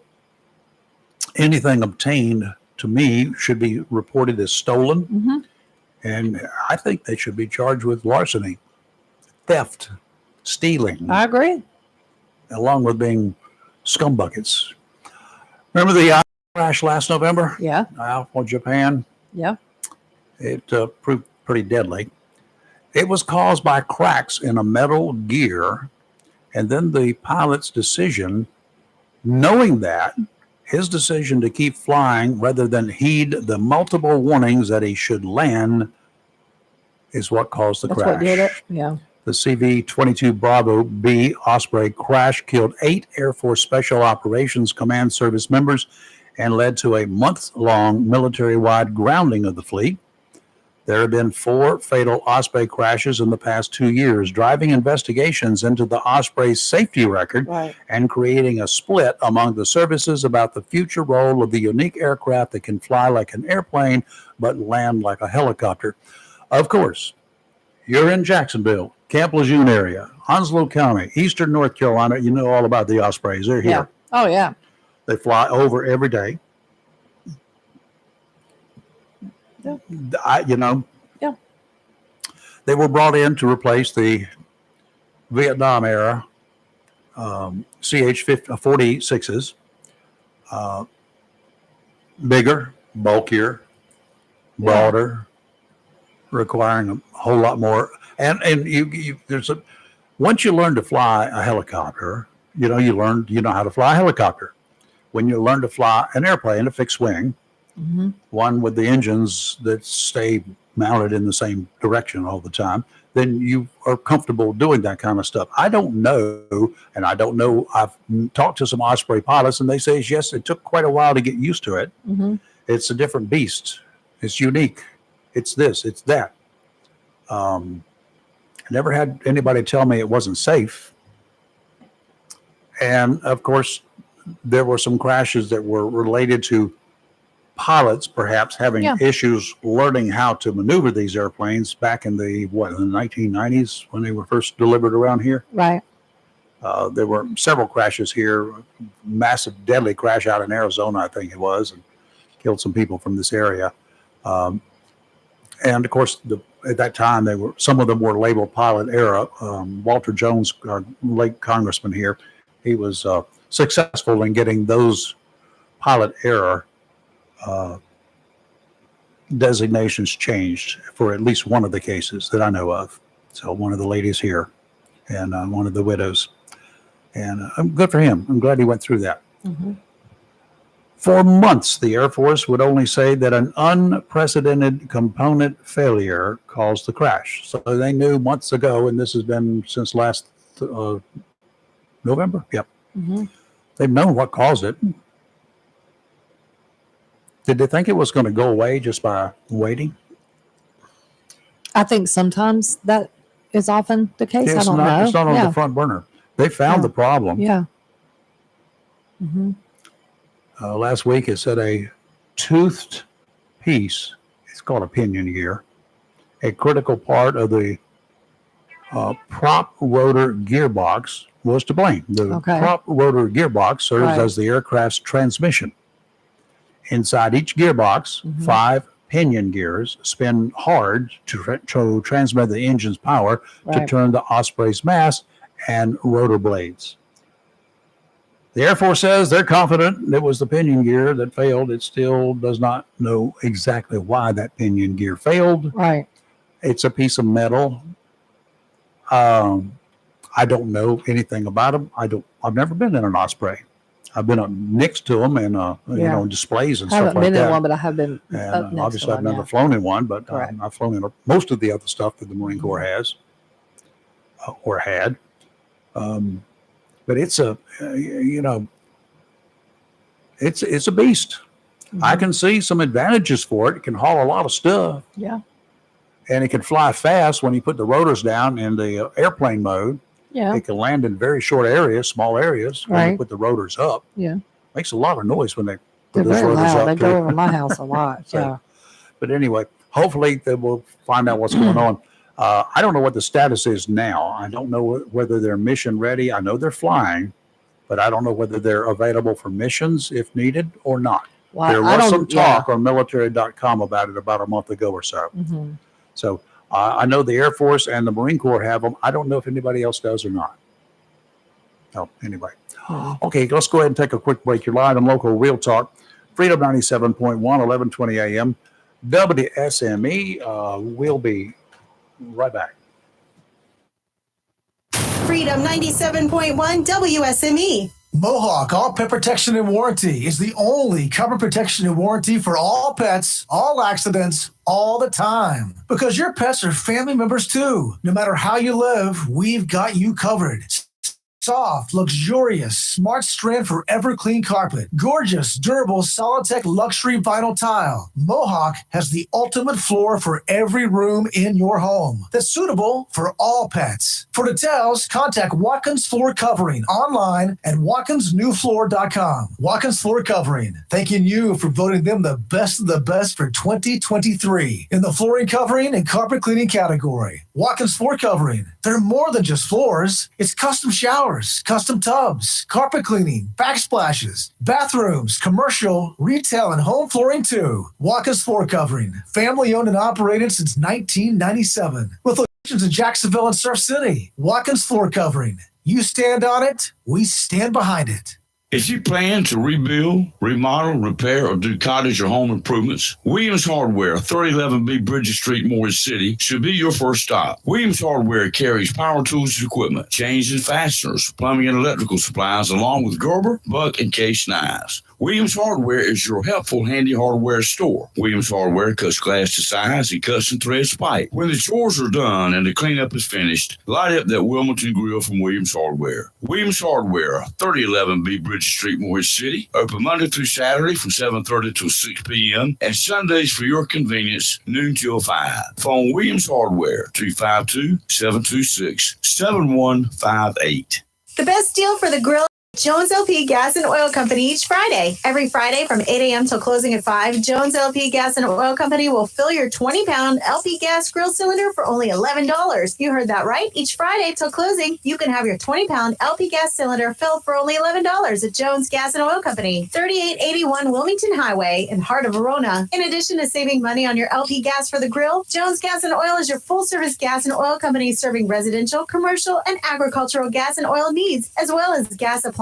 Speaker 1: anything obtained to me should be reported as stolen.
Speaker 2: Mm-hmm.
Speaker 1: And I think they should be charged with larceny, theft, stealing,
Speaker 2: I agree.
Speaker 1: along with being scumbuckets. Remember the crash last November
Speaker 2: Yeah.
Speaker 1: out of Japan.
Speaker 2: Yeah.
Speaker 1: It proved pretty deadly. It was caused by cracks in a metal gear, and then the pilot's decision, knowing that, his decision to keep flying rather than heed the multiple warnings that he should land is what caused the
Speaker 2: That's
Speaker 1: crash.
Speaker 2: what did it. Yeah.
Speaker 1: The CV-22 Bravo B Osprey crash killed 8 Air Force Special Operations Command Service members and led to a month-long military-wide grounding of the fleet. There have been 4 fatal Osprey crashes in the past 2 years, driving investigations into the Osprey's safety record and creating a split among the services about the future role of the unique aircraft that can fly like an airplane but land like a helicopter. Of course, you're in Jacksonville, Camp Lejeune area, Onslow County, Eastern North Carolina. You know all about the Ospreys. They're here.
Speaker 2: Yeah. Oh, yeah.
Speaker 1: They fly over every day.
Speaker 2: Yeah.
Speaker 1: Yeah. They were brought in to replace the Vietnam era CH-46s. Bigger, bulkier, broader, requiring a whole lot more. And once you learn to fly a helicopter, you know how to fly a helicopter. When you learn to fly an airplane, a fixed wing, one with the engines that stay mounted in the same direction all the time, then you are comfortable doing that kind of stuff. I don't know. I've talked to some Osprey pilots, and they say, yes, it took quite a while to get used to it. It's a different beast. It's unique. It's this, it's that. I never had anybody tell me it wasn't safe. And of course, there were some crashes that were related to pilots perhaps having issues learning how to maneuver these airplanes back in the 1990s when they were first delivered around here.
Speaker 2: Right.
Speaker 1: There were several crashes here, massive deadly crash out in Arizona, I think it was, and killed some people from this area. And of course, at that time, some of them were labeled pilot era. Walter Jones, our late congressman here, he was successful in getting those pilot era designations changed for at least one of the cases that I know of. So one of the ladies here and one of the widows. And I'm good for him. I'm glad he went through that. For months, the Air Force would only say that an unprecedented component failure caused the crash. So they knew months ago, and this has been since last November. Yep. They've known what caused it. Did they think it was going to go away just by waiting?
Speaker 2: I think sometimes that is often the case. I don't know.
Speaker 1: It's not on the front burner. They found the problem.
Speaker 2: Yeah.
Speaker 1: Last week, it said a toothed piece, it's called a pinion gear, a critical part of the prop rotor gearbox was to blame. The prop rotor gearbox serves as the aircraft's transmission. Inside each gearbox, 5 pinion gears spin hard to transmit the engine's power to turn the Osprey's mass and rotor blades. The Air Force says they're confident it was the pinion gear that failed. It still does not know exactly why that pinion gear failed.
Speaker 2: Right.
Speaker 1: It's a piece of metal. I don't know anything about them. I've never been in an Osprey. I've been up next to them and displays and
Speaker 2: I
Speaker 1: stuff
Speaker 2: haven't
Speaker 1: like
Speaker 2: been
Speaker 1: that.
Speaker 2: in one, but I have been
Speaker 1: And
Speaker 2: up next
Speaker 1: obviously,
Speaker 2: to
Speaker 1: I've
Speaker 2: one,
Speaker 1: never flown in one, but I've flown in most of the other stuff that the Marine Corps has or had. But it's a it's a beast. I can see some advantages for it. It can haul a lot of stuff.
Speaker 2: Yeah.
Speaker 1: And it can fly fast when you put the rotors down in the airplane mode.
Speaker 2: Yeah.
Speaker 1: It can land in very short areas, small areas, when you put the rotors up.
Speaker 2: Yeah.
Speaker 1: Makes a lot of noise when they
Speaker 2: They're
Speaker 1: put those
Speaker 2: very
Speaker 1: rotors
Speaker 2: loud.
Speaker 1: up.
Speaker 2: They
Speaker 1: too.
Speaker 2: go over my house a lot. Yeah.
Speaker 1: But anyway, hopefully we'll find out what's going on. I don't know what the status is now. I don't know whether they're mission ready. I know they're flying, but I don't know whether they're available for missions if needed or not.
Speaker 2: Well,
Speaker 1: there
Speaker 2: I
Speaker 1: was
Speaker 2: don't-
Speaker 1: some talk on military.com about it about a month ago or so. So I know the Air Force and the Marine Corps have them. I don't know if anybody else does or not. Oh, anyway. Okay, let's go ahead and take a quick break. You're live on Local Real Talk. Freedom 97.1, 1120 a.m. WSME. We'll be right back.
Speaker 17: Freedom 97.1 WSME.
Speaker 11: Mohawk All Pet Protection and Warranty is the only cover protection and warranty for all pets, all accidents, all the time. Because your pets are family members too. No matter how you live, we've got you covered. Soft, luxurious, smart strand forever clean carpet. Gorgeous, durable, Solitech luxury vinyl tile. Mohawk has the ultimate floor for every room in your home that's suitable for all pets. For details, contact Watkins Floor Covering online at watkinsnewfloor.com. Watkins Floor Covering, thanking you for voting them the best of the best for 2023 in the flooring covering and carpet cleaning category. Watkins Floor Covering, they're more than just floors. It's custom showers, custom tubs, carpet cleaning, backsplashes, bathrooms, commercial, retail, and home flooring too. Watkins Floor Covering, family owned and operated since 1997 with locations in Jacksonville and Surf City. Watkins Floor Covering, you stand on it, we stand behind it.
Speaker 10: If you plan to rebuild, remodel, repair, or do cottage or home improvements, Williams Hardware, 3011B Bridges Street, Morris City, should be your first stop. Williams Hardware carries power tools and equipment, chains and fasteners, plumbing and electrical supplies, along with Gerber, Buck, and Case knives. Williams Hardware is your helpful, handy hardware store. Williams Hardware cuts glass to size and cuts and threads pipe. When the chores are done and the cleanup is finished, light up that Wilmington grill from Williams Hardware. Williams Hardware, 3011B Bridges Street, Morris City. Open Monday through Saturday from 7:30 to 6 p.m. and Sundays for your convenience, noon till 5. Phone Williams Hardware, 252-726-7158.
Speaker 17: The best deal for the grill. Jones LP Gas and Oil Company each Friday. Every Friday from 8 a.m. till closing at 5, Jones LP Gas and Oil Company will fill your 20-pound LP gas grill cylinder for only $11. You heard that right. Each Friday till closing, you can have your 20-pound LP gas cylinder filled for only $11 at Jones Gas and Oil Company, 3881 Wilmington Highway in heart of Verona. In addition to saving money on your LP gas for the grill, Jones Gas and Oil is your full-service gas and oil company serving residential, commercial, and agricultural gas and oil needs, as well as gas appliances,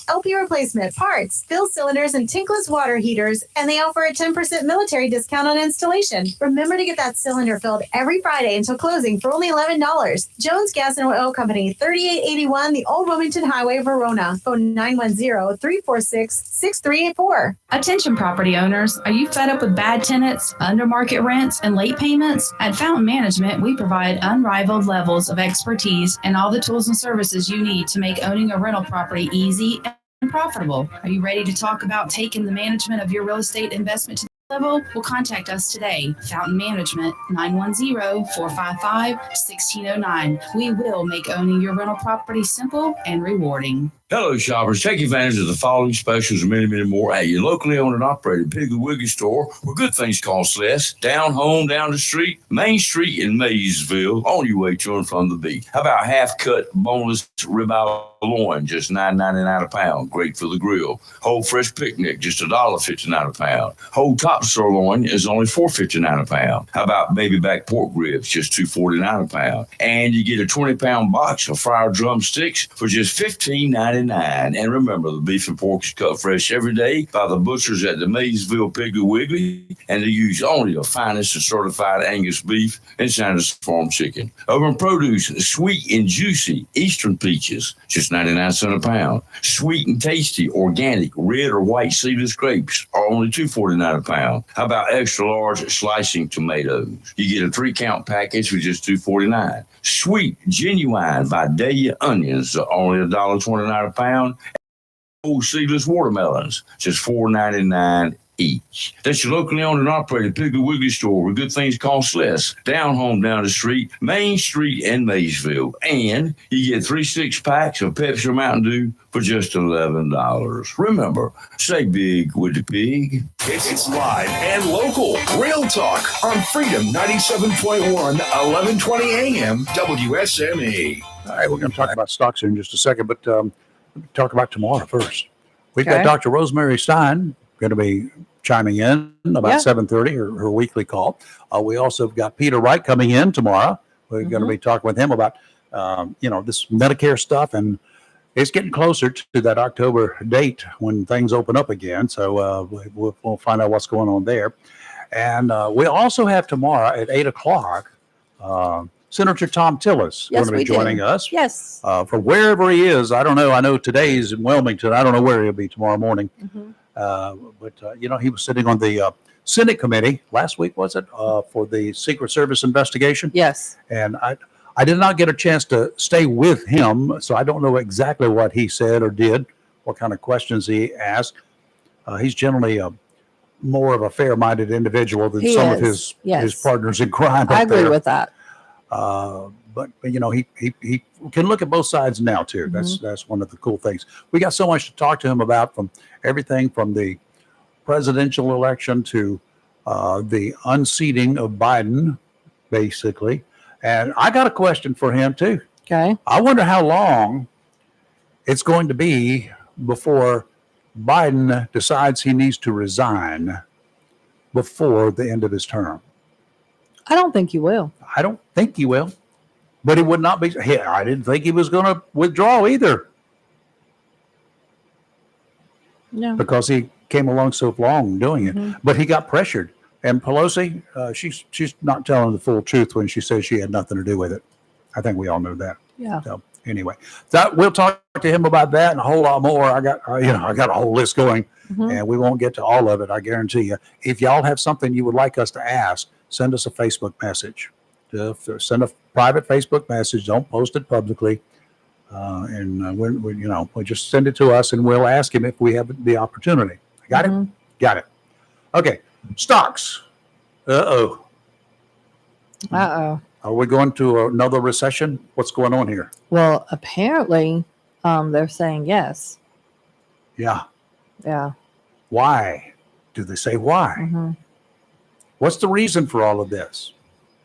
Speaker 17: LP replacement, parts, fill cylinders, and tankless water heaters, and they offer a 10% military discount on installation. Remember to get that cylinder filled every Friday until closing for only $11. Jones Gas and Oil Company, 3881 the Old Wilmington Highway, Verona. Phone 910-346-6384.
Speaker 4: Attention property owners, are you fed up with bad tenants, under market rents, and late payments? At Fountain Management, we provide unrivaled levels of expertise and all the tools and services you need to make owning a rental property easy and profitable. Are you ready to talk about taking the management of your real estate investment to the level? Well, contact us today. Fountain Management, 910-455-1609. We will make owning your rental property simple and rewarding.
Speaker 10: Hello, shoppers. Take advantage of the following specials and many, many more at your locally owned and operated Piggly Wiggly store, where good things cost less. Down home, down the street, Main Street in Maysville, on your way to and from the beach. How about half-cut, boneless ribeye loin, just $9.99 a pound, great for the grill. Whole fresh picnic, just $1.59 a pound. Whole top sirloin is only $4.59 a pound. How about baby back pork ribs, just $2.49 a pound. And you get a 20-pound box of fried drumsticks for just $15.99. And remember, the beef and pork is cut fresh every day by the butchers at the Maysville Piggly Wiggly, and they use only the finest and certified Angus beef and Sanders Farm chicken. Over in produce, sweet and juicy Eastern peaches, just 99 cents a pound. Sweet and tasty organic red or white seedless grapes are only $2.49 a pound. How about extra large slicing tomatoes? You get a 3-count package for just $2.49. Sweet, genuine Vidalia onions are only $1.29 a pound. Whole seedless watermelons, just $4.99 each. That's your locally owned and operated Piggly Wiggly store, where good things cost less. Down home, down the street, Main Street in Maysville. And you get 3 6-packs of Pepsi or Mountain Dew for just $11. Remember, say big with the pig.
Speaker 3: It's live and local. Real talk on Freedom 97.1, 1120 AM, WSME.
Speaker 1: All right, we're going to talk about stocks here in just a second, but talk about tomorrow first. We've got
Speaker 2: Okay.
Speaker 1: Dr. Rosemary Stein going to be chiming in about 7:30, her weekly call. We also have got Peter Wright coming in tomorrow. We're going to be talking with him about, this Medicare stuff and it's getting closer to that October date when things open up again. So we'll find out what's going on there. And we also have tomorrow at 8:00, Senator Tom Tillis
Speaker 2: Yes,
Speaker 1: going to be
Speaker 2: we do.
Speaker 1: joining us.
Speaker 2: Yes.
Speaker 1: From wherever he is. I don't know. I know today's in Wilmington. I don't know where he'll be tomorrow morning. But he was sitting on the Senate committee last week, was it, for the Secret Service investigation?
Speaker 2: Yes.
Speaker 1: And I did not get a chance to stay with him, so I don't know exactly what he said or did, what kind of questions he asked. He's generally more of a fair-minded individual than
Speaker 2: He
Speaker 1: some of
Speaker 2: is, yes.
Speaker 1: his partners in crime.
Speaker 2: I
Speaker 1: up
Speaker 2: agree
Speaker 1: there.
Speaker 2: with that.
Speaker 1: But he can look at both sides now too. That's one of the cool things. We got so much to talk to him about, from everything from the presidential election to the unseating of Biden, basically. And I got a question for him too.
Speaker 2: Okay.
Speaker 1: I wonder how long it's going to be before Biden decides he needs to resign before the end of his term.
Speaker 2: I don't think you will.
Speaker 1: I don't think he will, but it would not be. I didn't think he was going to withdraw either,
Speaker 2: No.
Speaker 1: because he came along so long doing it. But he got pressured. And Pelosi, she's not telling the full truth when she says she had nothing to do with it. I think we all know that.
Speaker 2: Yeah.
Speaker 1: So anyway, we'll talk to him about that and a whole lot more. I got a whole list going, and we won't get to all of it. I guarantee you. If y'all have something you would like us to ask, send us a Facebook message. Send a private Facebook message. Don't post it publicly. We'll just send it to us, and we'll ask him if we have the opportunity. Got it? Got it. Okay. Stocks. Uh-oh.
Speaker 2: Uh-oh.
Speaker 1: Are we going to another recession? What's going on here?
Speaker 2: Well, apparently, they're saying yes.
Speaker 1: Yeah.
Speaker 2: Yeah.
Speaker 1: Why? Do they say why?
Speaker 2: Mm-hmm.
Speaker 1: What's the reason for all of this?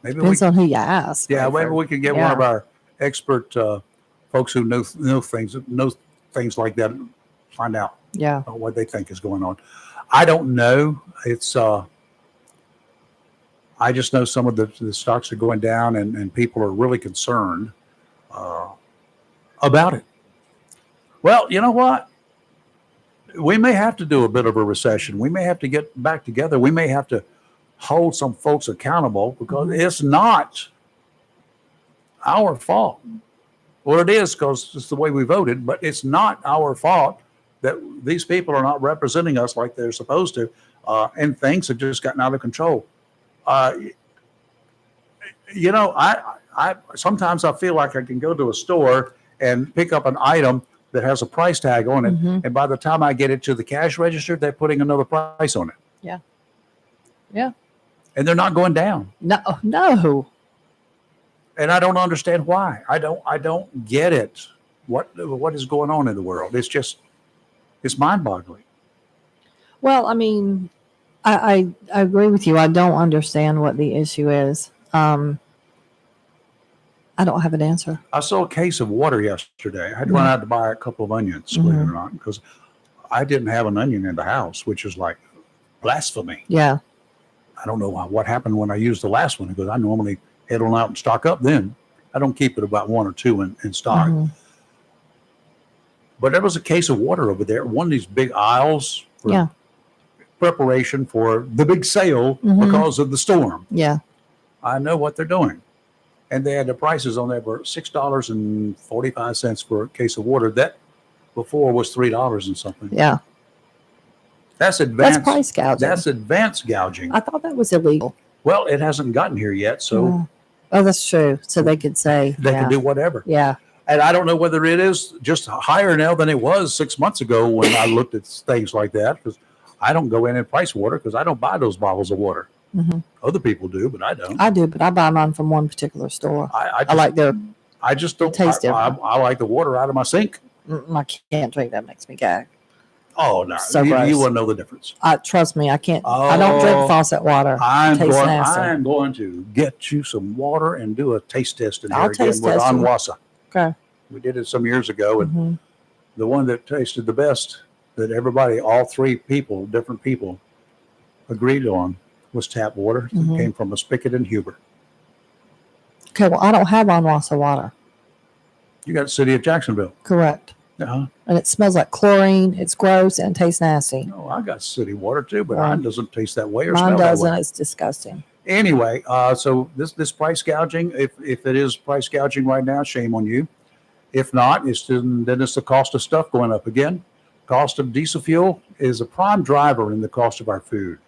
Speaker 1: Maybe
Speaker 2: Depends on who you ask.
Speaker 1: Yeah, maybe we could get one of our expert folks who know things like that, and find out what they think is going on. I don't know. It's I just know some of the stocks are going down, and people are really concerned about it. Well, you know what? We may have to do a bit of a recession. We may have to get back together. We may have to hold some folks accountable, because it's not our fault. Well, it is, because it's the way we voted, but it's not our fault that these people are not representing us like they're supposed to, and things have just gotten out of control. I sometimes I feel like I can go to a store and pick up an item that has a price tag on it, and by the time I get it to the cash register, they're putting another price on it.
Speaker 2: Yeah. Yeah.
Speaker 1: And they're not going down.
Speaker 2: No.
Speaker 1: And I don't understand why. I don't get it. What is going on in the world? It's mind-boggling.
Speaker 2: Well, I mean, I agree with you. I don't understand what the issue is. I don't have an answer.
Speaker 1: I saw a case of water yesterday. I had run out to buy a couple of onions, believe it or not, because I didn't have an onion in the house, which is like blasphemy.
Speaker 2: Yeah.
Speaker 1: I don't know what happened when I used the last one, because I normally head on out and stock up then. I don't keep it about one or two in stock. But there was a case of water over there, one of these big aisles for preparation for the big sale because of the storm.
Speaker 2: Yeah.
Speaker 1: I know what they're doing. And they had the prices on there for $6.45 for a case of water. That before was $3 and something.
Speaker 2: Yeah.
Speaker 1: That's advanced.
Speaker 2: That's price gouging.
Speaker 1: That's advanced gouging.
Speaker 2: I thought that was illegal.
Speaker 1: Well, it hasn't gotten here yet, so
Speaker 2: Oh, that's true. So they could say
Speaker 1: they can do whatever.
Speaker 2: Yeah.
Speaker 1: And I don't know whether it is just higher now than it was 6 months ago when I looked at things like that, because I don't go in and price water, because I don't buy those bottles of water. Other people do, but I don't.
Speaker 2: I do, but I buy mine from one particular store.
Speaker 1: I
Speaker 2: like their.
Speaker 1: I just don't
Speaker 2: taste different.
Speaker 1: I like the water out of my sink.
Speaker 2: I can't drink that. Makes me gag.
Speaker 1: Oh no,
Speaker 2: So
Speaker 1: you
Speaker 2: gross.
Speaker 1: wouldn't know the difference.
Speaker 2: Trust me, I can't. I don't drink faucet water.
Speaker 1: I'm
Speaker 2: Tastes
Speaker 1: going.
Speaker 2: nasty.
Speaker 1: I am going to get you some water and do a taste test in
Speaker 2: I'll
Speaker 1: here again
Speaker 2: taste
Speaker 1: with
Speaker 2: test it.
Speaker 1: Anwasa.
Speaker 2: Okay.
Speaker 1: We did it some years ago, and the one that tasted the best, that everybody, all three people, different people, agreed on, was tap water. It came from a spigot in Huber.
Speaker 2: Okay. Well, I don't have Anwasa water.
Speaker 1: You got the city of Jacksonville.
Speaker 2: Correct.
Speaker 1: Uh-huh.
Speaker 2: And it smells like chlorine. It's gross and tastes nasty.
Speaker 1: Oh, I got city water too, but mine doesn't taste that way or
Speaker 2: Mine
Speaker 1: smell that
Speaker 2: doesn't.
Speaker 1: way.
Speaker 2: It's disgusting.
Speaker 1: Anyway, so this price gouging, if it is price gouging right now, shame on you. If not, then it's the cost of stuff going up again. Cost of diesel fuel is a prime driver in the cost of our food.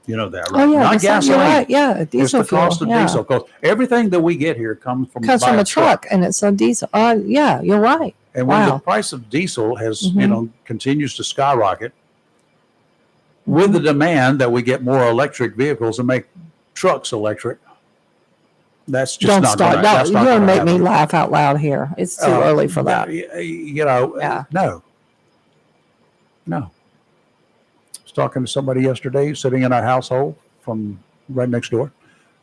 Speaker 1: You know that, right?
Speaker 2: Oh, yeah.
Speaker 1: Not
Speaker 2: you're
Speaker 1: gasoline.
Speaker 2: right. Yeah.
Speaker 1: It's
Speaker 2: Diesel
Speaker 1: the cost of
Speaker 2: fuel.
Speaker 1: diesel. Because everything that we get here comes from
Speaker 2: a truck, and it's a diesel. Yeah, you're right.
Speaker 1: And when the
Speaker 2: Wow.
Speaker 1: price of diesel has,
Speaker 2: Mhm.
Speaker 1: continues to skyrocket, with the demand that we get more electric vehicles and make trucks electric, that's just
Speaker 2: Don't
Speaker 1: not
Speaker 2: start.
Speaker 1: going to
Speaker 2: You're
Speaker 1: happen.
Speaker 2: going to make me laugh out loud here. It's too early for that.
Speaker 1: No. I was talking to somebody yesterday sitting in our household from right next door.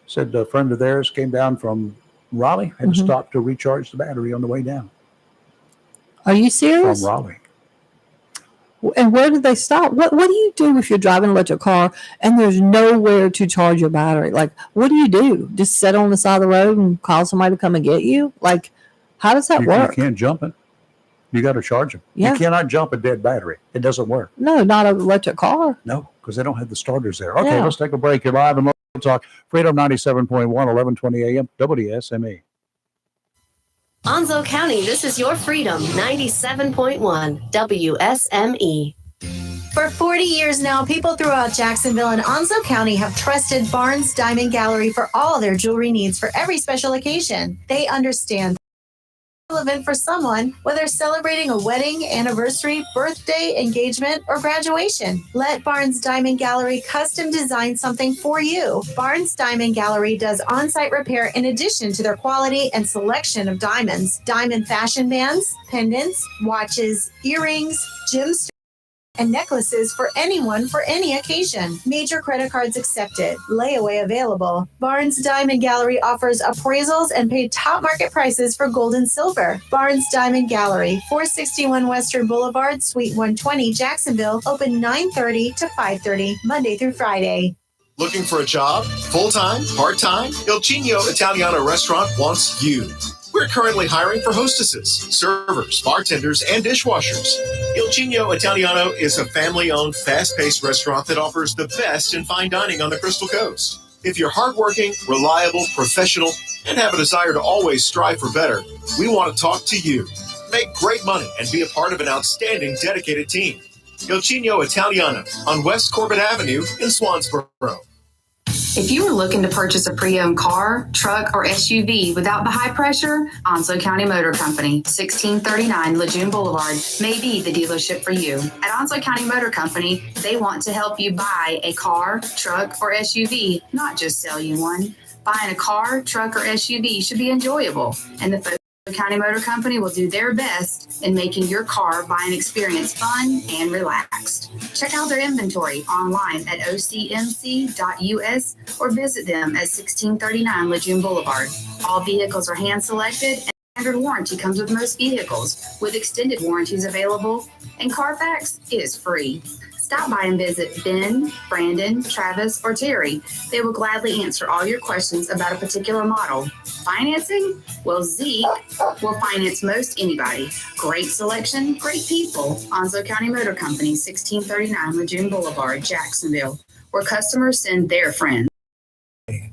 Speaker 1: Said a friend of theirs came down from Raleigh, had to
Speaker 2: Mhm.
Speaker 1: stop to recharge the battery on the way down
Speaker 2: Are you
Speaker 1: from
Speaker 2: serious?
Speaker 1: Raleigh.
Speaker 2: And where did they stop? What do you do if you're driving an electric car and there's nowhere to charge your battery? Like, what do you do? Just sit on the side of the road and call somebody to come and get you? Like, how does that
Speaker 1: You
Speaker 2: work?
Speaker 1: can't jump it. You got to charge them.
Speaker 2: Yeah.
Speaker 1: You cannot jump a dead battery. It doesn't work.
Speaker 2: No, not an electric car.
Speaker 1: No, because they don't have the starters there. Okay,
Speaker 2: Yeah.
Speaker 1: let's take a break. You're live and local talk. Freedom 97.1, 1120 AM, WSME.
Speaker 5: Onslow County, this is your Freedom 97.1 WSME.
Speaker 17: For 40 years now, people throughout Jacksonville and Onslow County have trusted Barnes Diamond Gallery for all their jewelry needs for every special occasion. They understand relevant for someone, whether celebrating a wedding, anniversary, birthday, engagement, or graduation. Let Barnes Diamond Gallery custom design something for you. Barnes Diamond Gallery does on-site repair in addition to their quality and selection of diamonds, diamond fashion bands, pendants, watches, earrings, gemstones, and necklaces for anyone for any occasion. Major credit cards accepted. Layaway available. Barnes Diamond Gallery offers appraisals and paid top market prices for gold and silver. Barnes Diamond Gallery, 461 Western Boulevard, Suite 120, Jacksonville. Open 9:30 to 5:30, Monday through Friday.
Speaker 13: Looking for a job? Full-time? Part-time? Il Cigno Italiano Restaurant wants you. We're currently hiring for hostesses, servers, bartenders, and dishwashers. Il Cigno Italiano is a family-owned, fast-paced restaurant that offers the best in fine dining on the Crystal Coast. If you're hardworking, reliable, professional, and have a desire to always strive for better, we want to talk to you. Make great money and be a part of an outstanding, dedicated team. Il Cigno Italiano on West Corbett Avenue in Swansboro.
Speaker 4: If you are looking to purchase a pre-owned car, truck, or SUV without the high pressure, Onslow County Motor Company, 1639 Lejeune Boulevard, may be the dealership for you. At Onslow County Motor Company, they want to help you buy a car, truck, or SUV, not just sell you one. Buying a car, truck, or SUV should be enjoyable, and the folks at County Motor Company will do their best in making your car buying experience fun and relaxed. Check out their inventory online at ocmc.us or visit them at 1639 Lejeune Boulevard. All vehicles are hand selected and standard warranty comes with most vehicles, with extended warranties available, and Carfax is free. Stop by and visit Ben, Brandon, Travis, or Terry. They will gladly answer all your questions about a particular model. Financing? Well, Zeke will finance most anybody. Great selection, great people. Onslow County Motor Company, 1639 Lejeune Boulevard, Jacksonville, where customers send their friends.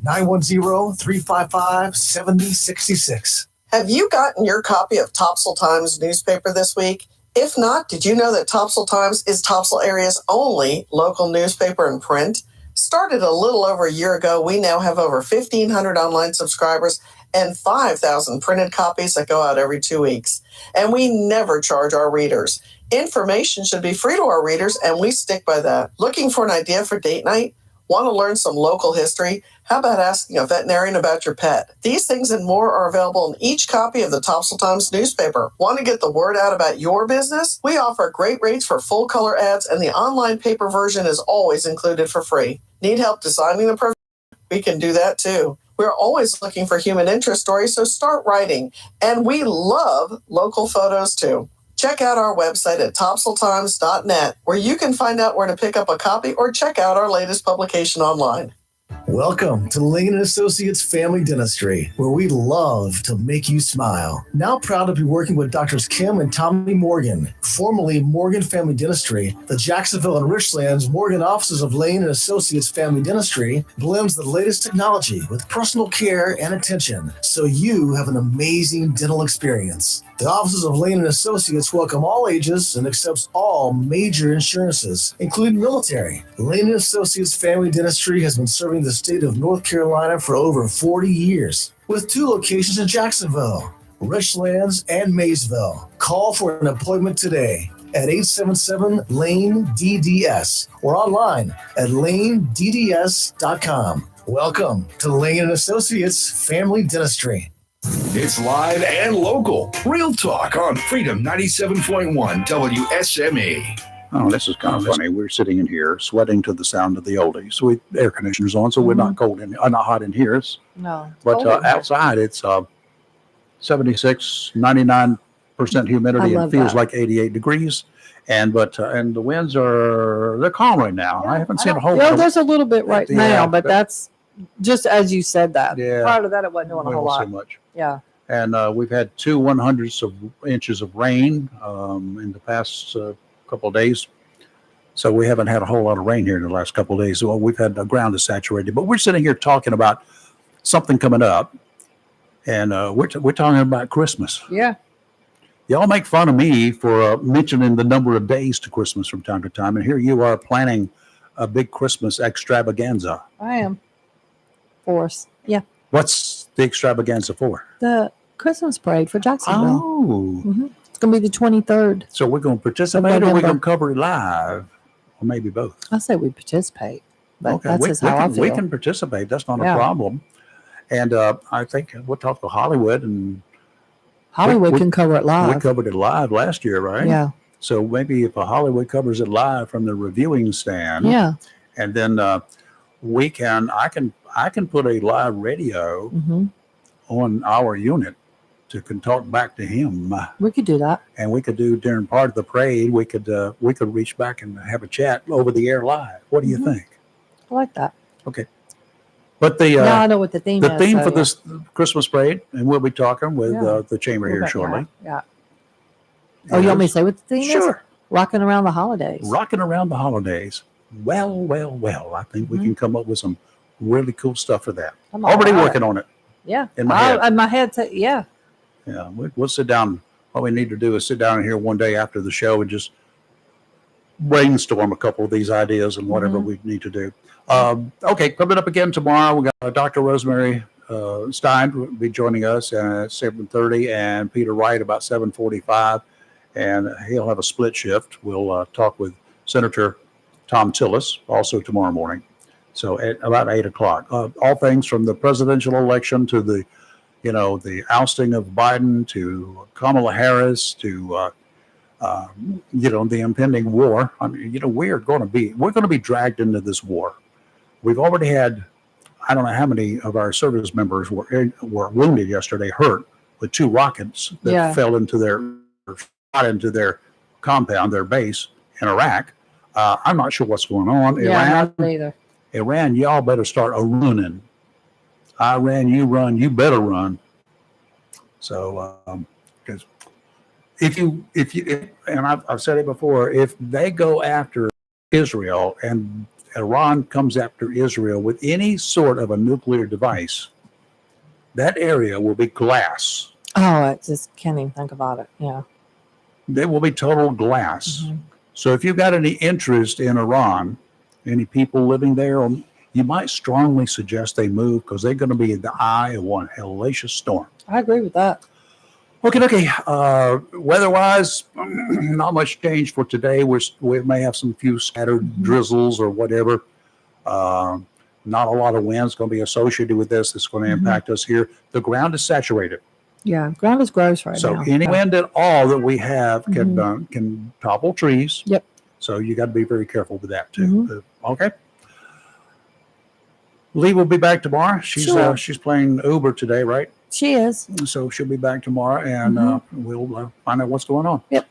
Speaker 11: 910-355-7066.
Speaker 16: Have you gotten your copy of Topsail Times newspaper this week? If not, did you know that Topsail Times is Topsail area's only local newspaper in print? Started a little over a year ago, we now have over 1,500 online subscribers and 5,000 printed copies that go out every 2 weeks. And we never charge our readers. Information should be free to our readers, and we stick by that. Looking for an idea for date night? Want to learn some local history? How about asking a veterinarian about your pet? These things and more are available in each copy of the Topsail Times newspaper. Want to get the word out about your business? We offer great rates for full color ads, and the online paper version is always included for free. Need help designing the perfect? We can do that too. We're always looking for human interest stories, so start writing. And we love local photos too. Check out our website at topsailtimes.net, where you can find out where to pick up a copy or check out our latest publication online.
Speaker 11: Welcome to Lane & Associates Family Dentistry, where we love to make you smile. Now proud to be working with Doctors Kim and Tommy Morgan, formerly Morgan Family Dentistry. The Jacksonville and Richlands Morgan offices of Lane & Associates Family Dentistry blends the latest technology with personal care and attention, so you have an amazing dental experience. The offices of Lane & Associates welcome all ages and accepts all major insurances, including military. Lane & Associates Family Dentistry has been serving the state of North Carolina for over 40 years, with 2 locations in Jacksonville, Richlands, and Maysville. Call for an appointment today at 877-LANE-DDS or online at lanedds.com. Welcome to Lane & Associates Family Dentistry.
Speaker 3: It's live and local. Real Talk on Freedom 97.1 WSME.
Speaker 1: Oh, this is kind of funny. We're sitting in here sweating to the sound of the oldies. We air conditioners on, so we're not cold in, not hot in here.
Speaker 2: No.
Speaker 1: But outside, it's 76, 99% humidity and feels like 88 degrees. And the winds they're calm right now. I haven't seen a whole lot.
Speaker 2: There's a little bit right now, but that's just as you said that.
Speaker 1: Yeah.
Speaker 2: Prior to that, it wasn't doing a whole lot.
Speaker 1: So much.
Speaker 2: Yeah.
Speaker 1: And we've had 2 100ths of inches of rain in the past couple of days. So we haven't had a whole lot of rain here in the last couple of days. Well, we've had the ground is saturated, but we're sitting here talking about something coming up, and we're talking about Christmas.
Speaker 2: Yeah.
Speaker 1: Y'all make fun of me for mentioning the number of days to Christmas from time to time, and here you are planning a big Christmas extravaganza.
Speaker 2: I am. For us. Yeah.
Speaker 1: What's the extravaganza for?
Speaker 2: The Christmas parade for Jacksonville.
Speaker 1: Oh.
Speaker 2: Mm-hmm. It's going to be the 23rd.
Speaker 1: So we're going to participate, or we're going to cover it live, or maybe both.
Speaker 2: I say we participate, but
Speaker 1: Okay,
Speaker 2: that's just how I feel.
Speaker 1: we can participate. That's not a problem. And I think we'll talk to Hollywood, and
Speaker 2: Hollywood can cover it live.
Speaker 1: We covered it live last year, right?
Speaker 2: Yeah.
Speaker 1: So maybe if Hollywood covers it live from the reviewing stand,
Speaker 2: Yeah.
Speaker 1: and then I can put a live radio on our unit can talk back to him.
Speaker 2: We could do that.
Speaker 1: And we could do during part of the parade, we could reach back and have a chat over the air live. What do you think?
Speaker 2: I like that.
Speaker 1: Okay. But the
Speaker 2: now I know what the theme is.
Speaker 1: the theme
Speaker 2: so,
Speaker 1: for
Speaker 2: yeah.
Speaker 1: this Christmas parade, and we'll be talking with the chamber here shortly.
Speaker 2: Yeah. Oh, you want me to say what the theme is?
Speaker 1: Sure.
Speaker 2: Rocking around the holidays.
Speaker 1: Rocking around the holidays. Well. I think we can come up with some really cool stuff for that.
Speaker 2: I'm
Speaker 1: Already
Speaker 2: all right.
Speaker 1: working on it.
Speaker 2: Yeah.
Speaker 1: In my head.
Speaker 2: In my head, yeah.
Speaker 1: Yeah, we'll sit down. What we need to do is sit down here one day after the show and just brainstorm a couple of these ideas and whatever we need to do. Okay, coming up again tomorrow, we got Dr. Rosemary Stein will be joining us at 7:30, and Peter Wright about 7:45, and he'll have a split shift. We'll talk with Senator Tom Tillis also tomorrow morning. So at about 8 o'clock, all things from the presidential election to the ousting of Biden, to Kamala Harris, to the impending war. I mean, we're going to be dragged into this war. We've already had, I don't know how many of our service members were wounded yesterday, hurt with 2 rockets that fell into their compound, their base in Iraq. I'm not sure what's going on.
Speaker 2: Yeah, not either.
Speaker 1: Iran, y'all better start running. Iran, you run, you better run. So, because if and I've said it before, if they go after Israel and Iran comes after Israel with any sort of a nuclear device, that area will be glass.
Speaker 2: Oh, I just can't even think about it. Yeah.
Speaker 1: There will be total glass. So if you've got any interest in Iran, any people living there, you might strongly suggest they move, because they're going to be in the eye of one hellacious storm.
Speaker 2: I agree with that.
Speaker 1: Okay. Weather-wise, not much change for today. We may have some few scattered drizzles or whatever. Not a lot of winds going to be associated with this. It's going to impact us here. The ground is saturated.
Speaker 2: Yeah, ground is gross right
Speaker 1: So
Speaker 2: now.
Speaker 1: any wind at all that we have can topple trees.
Speaker 2: Yep.
Speaker 1: So you got to be very careful with that too. Okay. Lee will be back tomorrow. She's playing Uber today, right?
Speaker 2: She is.
Speaker 1: So she'll be back tomorrow, and we'll find out what's going on.
Speaker 2: Yep.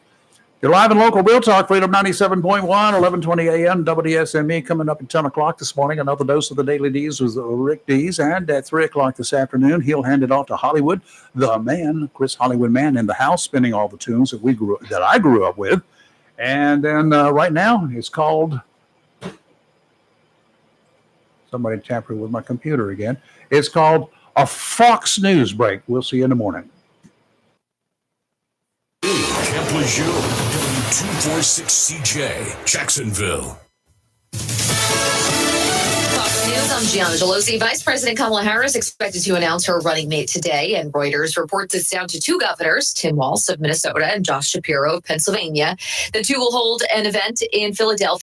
Speaker 1: You're live and local Real Talk, Freedom 97.1, 1120 a.m. WSME. Coming up at 10 o'clock this morning, another dose of the Daily D's with Rick Dees. And at 3 o'clock this afternoon, he'll hand it off to Hollywood, the man, Chris Hollywood Man, in the house, spinning all the tunes that I grew up with. And then right now, it's called... Somebody tampered with my computer again. It's called a Fox News Break. We'll see you in the morning.
Speaker 3: Camp Lejeune, W246CJ, Jacksonville.
Speaker 6: Fox News, I'm Gianna Gelosi. Vice President Kamala Harris expected to announce her running mate today, and Reuters reports it's down to two governors, Tim Walz of Minnesota and Josh Shapiro of Pennsylvania. The two will hold an event in Philadelphia